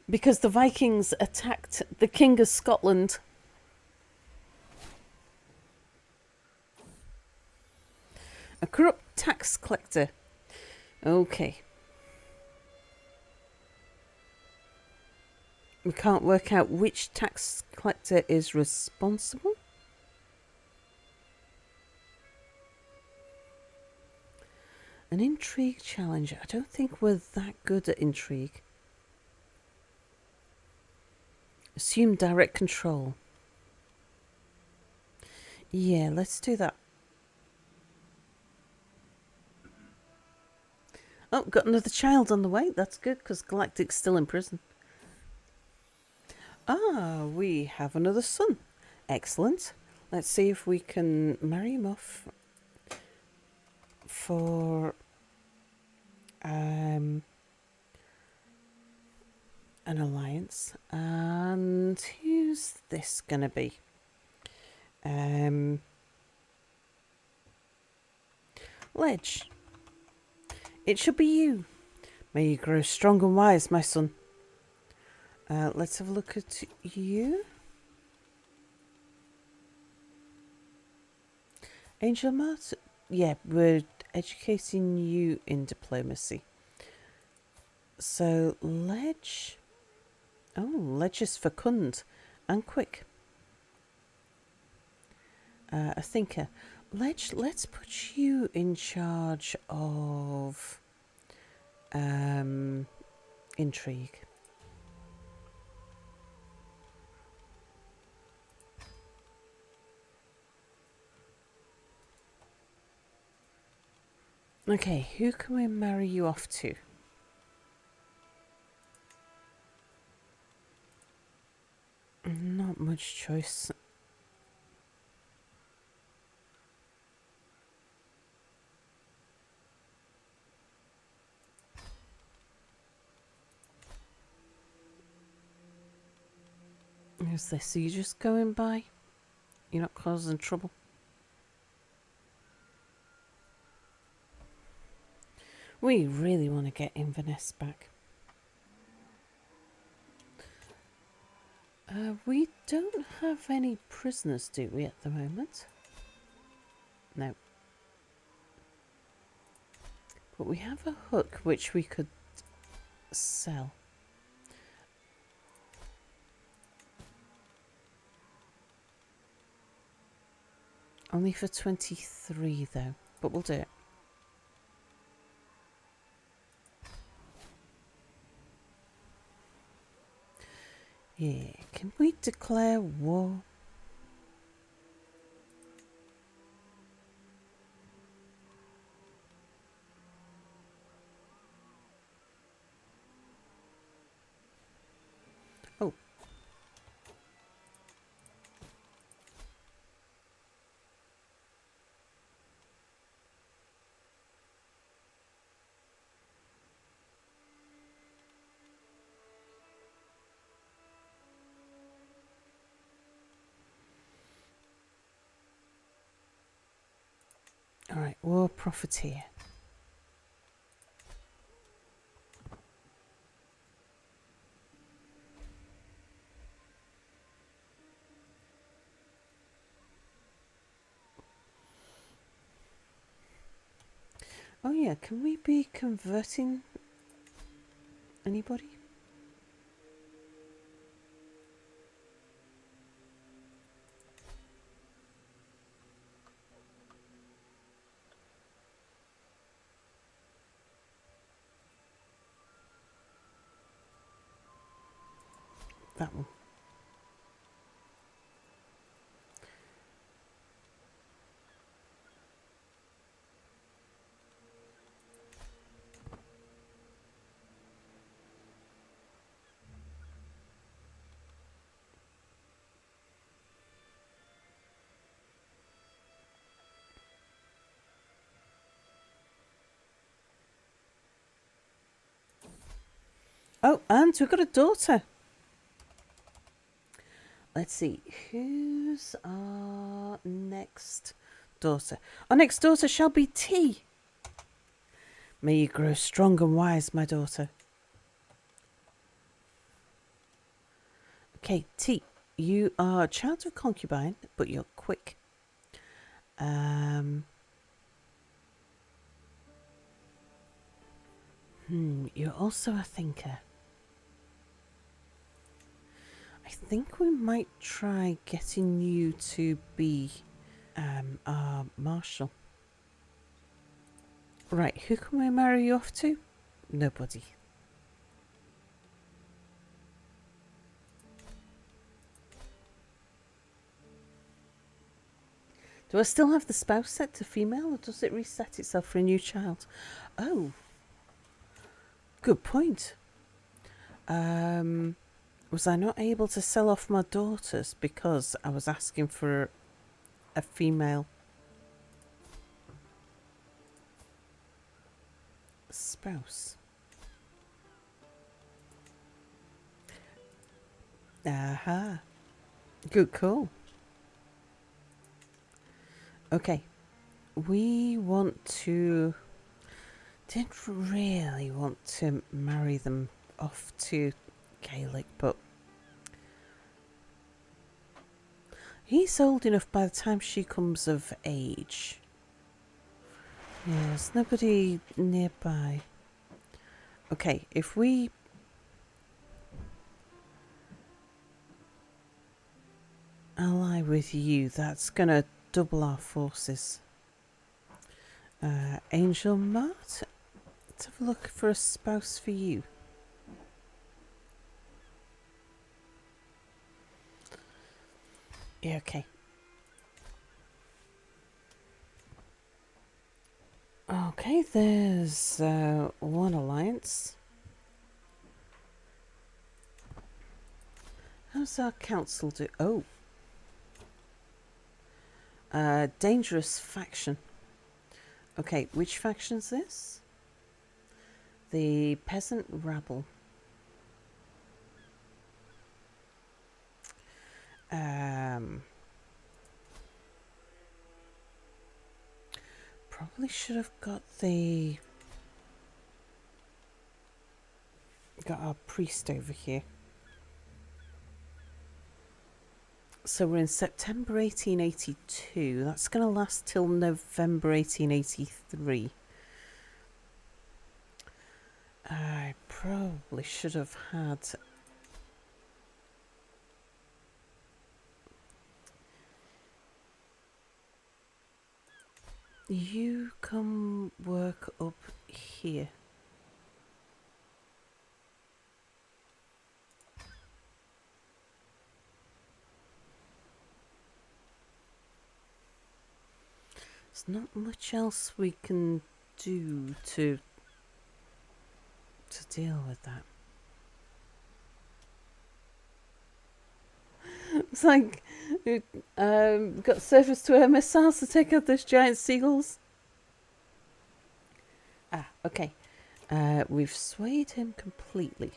Because the Vikings attacked the King of Scotland. A corrupt tax collector. Okay. We can't work out which tax collector is responsible. An intrigue challenge. I don't think we're that good at intrigue. Assume direct control. Yeah, let's do that. Oh, got another child on the way. That's good, because Galactic's still in prison. Ah, we have another son. Excellent. Let's see if we can marry him off for an alliance. And who's this gonna be? Ledge. It should be you. May you grow strong and wise, my son. Let's have a look at you. Angel Martin. Yeah, we're educating you in diplomacy. So, Ledge. Oh, Ledge is fecund and quick. A thinker. Ledge, let's put you in charge of intrigue. Okay, who can we marry you off to? Not much choice. Who's this? Are you just going by? You're not causing trouble? We really want to get Inverness back. We don't have any prisoners, do we, at the moment? No. But we have a hook which we could sell. Only for 23 though, but we'll do it. Yeah, can we declare war? Oh. Alright, war profiteer. Oh yeah, can we be converting Anybody? That one. Oh, and we've got a daughter. Let's see. Who's our next daughter? Our next daughter shall be T. May you grow strong and wise, my daughter. Okay, T. You are a child of concubine, but you're quick. You're also a thinker. I think we might try getting you to be our marshal. Right, who can we marry you off to? Nobody. Do I still have the spouse set to female, or does it reset itself for a new child? Oh, good point. Was I not able to sell off my daughters because I was asking for a female spouse? Aha. Good call. Okay. We didn't really want to marry them off to Gaelic, but he's old enough by the time she comes of age. There's nobody nearby. Okay, if we ally with you, that's gonna double our forces. Angel Mart, let's have a look for a spouse for you. Yeah, okay. Okay, there's one alliance. How's our council do? Oh. Dangerous faction. Okay, which faction's this? The peasant rabble. Probably should have got our priest over here. So we're in September 1882. That's going to last till November 1883. I probably should have had... You come work up here. There's not much else we can do to deal with that. It's like got surface to air missiles to take out those giant seagulls. Ah, okay. We've swayed him completely.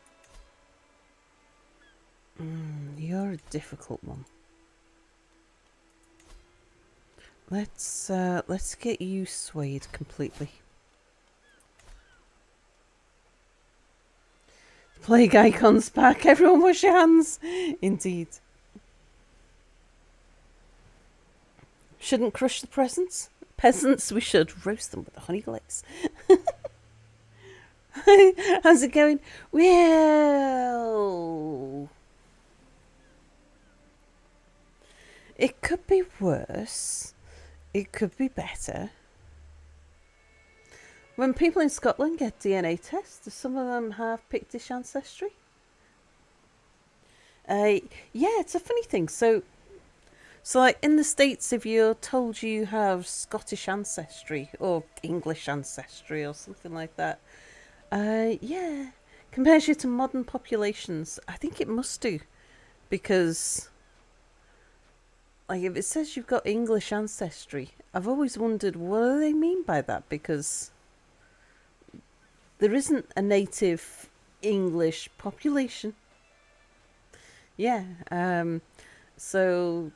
You're a difficult one. Let's get you swayed completely. Plague icons back. Everyone wash your hands. Indeed. Shouldn't crush the peasants. We should roast them with the honey glaze. How's it going? Well, it could be worse. It could be better. When people in Scotland get DNA tests, do some of them have Pictish ancestry? Yeah, it's a funny thing. So like in the States, if you're told you have Scottish ancestry or English ancestry or something like that, yeah, compares you to modern populations. I think it must do because, like, if it says you've got English ancestry, I've always wondered what do they mean by that because there isn't a native English population. Yeah, so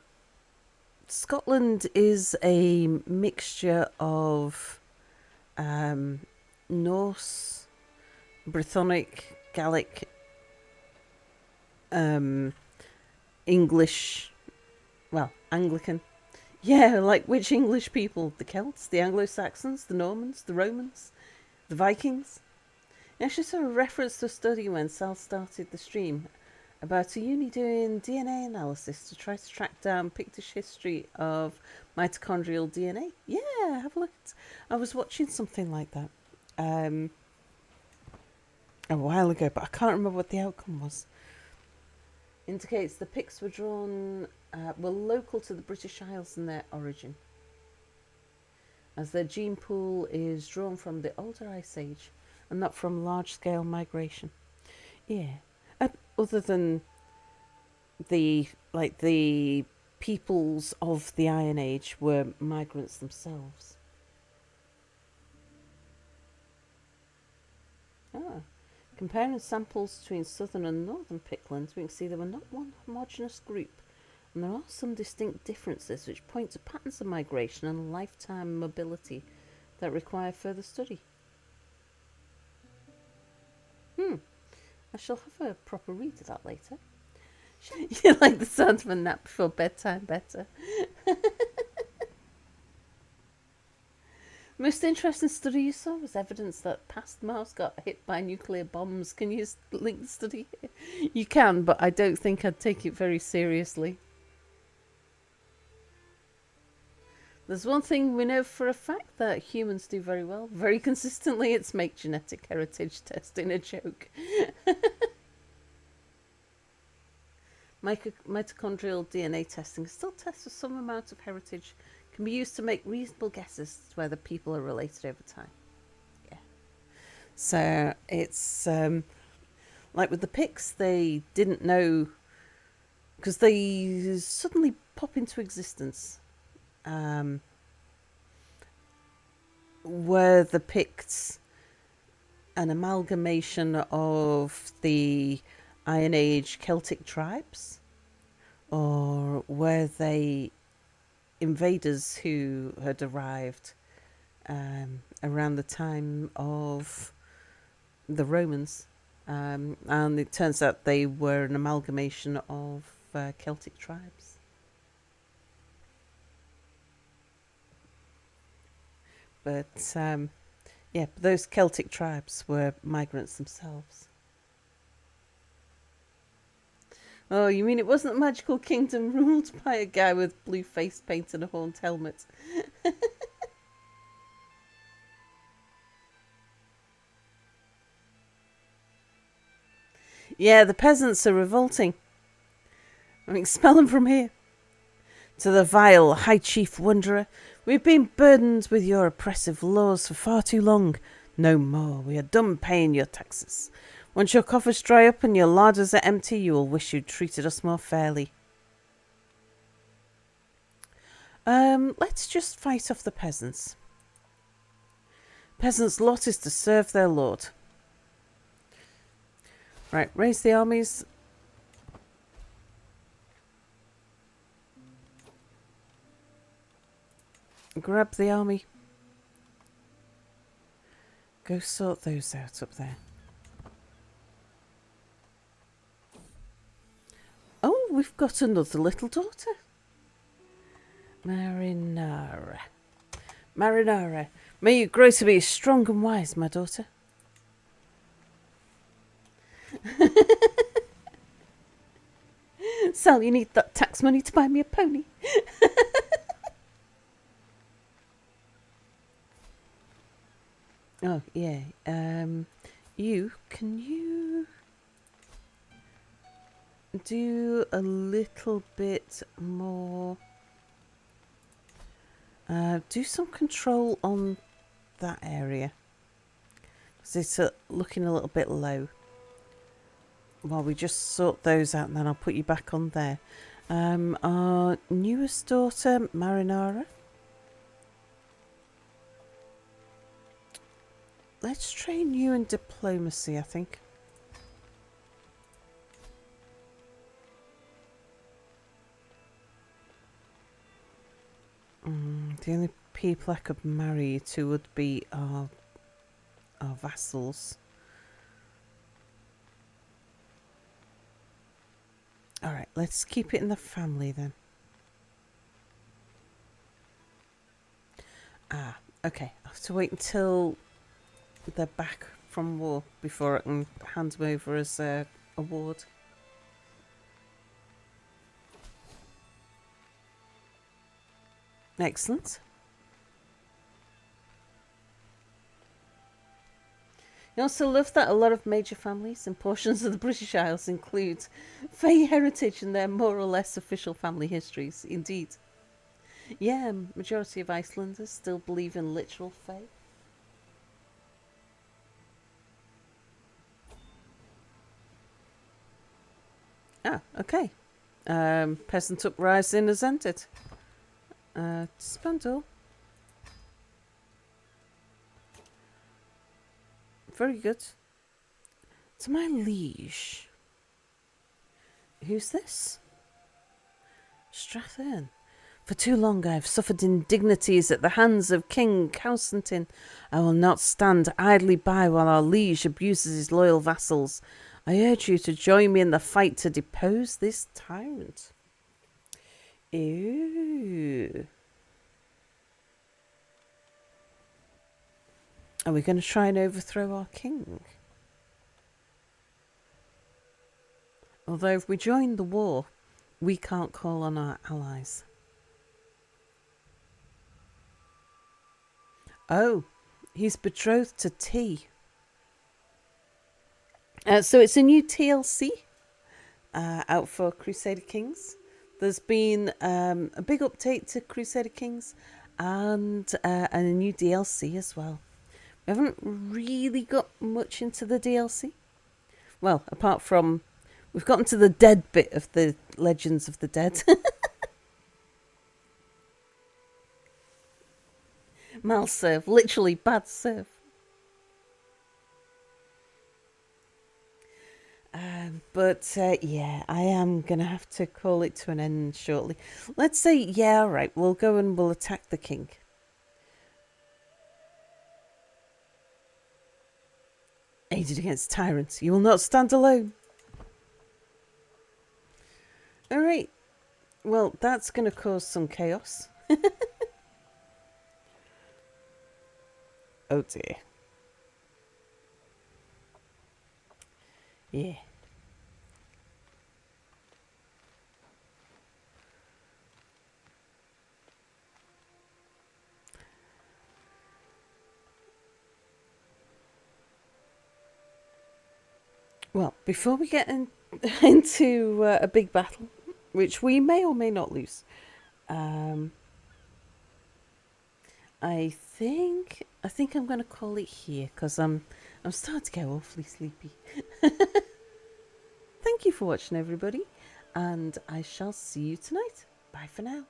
Scotland is a mixture of Norse, Brythonic, Gaelic, English, well, Anglican. Yeah, like which English people? The Celts, the Anglo-Saxons, the Normans, the Romans, the Vikings? I actually saw a reference to a study when Sal started the stream about a uni doing DNA analysis to try to track down Pictish history of mitochondrial DNA. Yeah, have a look. I was watching something like that a while ago, but I can't remember what the outcome was. Indicates the Picts were were local to the British Isles in their origin, as their gene pool is drawn from the older Ice Age and not from large-scale migration. Yeah. Other than the peoples of the Iron Age were migrants themselves. Comparing samples between southern and northern Pictlands, we can see they were not one homogeneous group, and there are some distinct differences which point to patterns of migration and lifetime mobility that require further study. I shall have a proper read of that later. You like the sound of a nap before bedtime better? Most interesting study you saw was evidence that past Mars got hit by nuclear bombs. Can you link the study? You can, but I don't think I'd take it very seriously. There's one thing we know for a fact that humans do very well, very consistently, it's make genetic heritage testing a joke. Mitochondrial DNA testing still tests for some amount of heritage, can be used to make reasonable guesses as to whether people are related over time. Yeah. So it's like with the Picts, they didn't know because they suddenly pop into existence. Were the Picts an amalgamation of the Iron Age Celtic tribes, or were they invaders who had arrived around the time of the Romans? And it turns out they were an amalgamation of Celtic tribes. But yeah, those Celtic tribes were migrants themselves. Oh, you mean it wasn't a magical kingdom ruled by a guy with blue face paint and a horned helmet? Yeah, the peasants are revolting. I mean, smell them from here. To the vile High Chief Wanderer, we've been burdened with your oppressive laws for far too long. No more. We are done paying your taxes. Once your coffers dry up and your larders are empty, you will wish you'd treated us more fairly. Let's just fight off the peasants. Peasants' lot is to serve their lord. Right, raise the armies. Grab the army. Go sort those out up there. Oh, we've got another little daughter. Marinara. Marinara, may you grow to be strong and wise, my daughter. Sal, you need that tax money to buy me a pony. Oh, yeah. Can you do a little bit more? Do some control on that area. Because it's looking a little bit low. While we just sort those out, and then I'll put you back on there. Our newest daughter, Marinara. Let's train you in diplomacy, I think. The only people I could marry you to would be our vassals. Alright, let's keep it in the family then. Okay. I have to wait until they're back from war before I can hand them over as a award. Excellent. I also love that a lot of major families in portions of the British Isles include Fae heritage in their more or less official family histories. Indeed. Yeah, majority of Icelanders still believe in literal Fae. Okay. Peasant uprising has ended. Spandau. Very good. To my liege. Who's this? Strathern. For too long I have suffered indignities at the hands of King Constantine. I will not stand idly by while our liege abuses his loyal vassals. I urge you to join me in the fight to depose this tyrant. Ew. Are we going to try and overthrow our king? Although if we join the war, we can't call on our allies. Oh, he's betrothed to T. So it's a new TLC out for Crusader Kings. There's been a big update to Crusader Kings and a new DLC as well. We haven't really got much into the DLC. Well, apart from we've gotten to the dead bit of the Legends of the Dead. Mal serve, literally bad serve. But yeah, I am going to have to call it to an end shortly. Let's say, yeah, all right, we'll go and we'll attack the king. Aided against tyrants, you will not stand alone. All right, well, that's going to cause some chaos. Oh dear. Yeah. Well, before we get into a big battle, which we may or may not lose, I think I'm going to call it here because I'm starting to get awfully sleepy. Thank you for watching, everybody, and I shall see you tonight. Bye for now.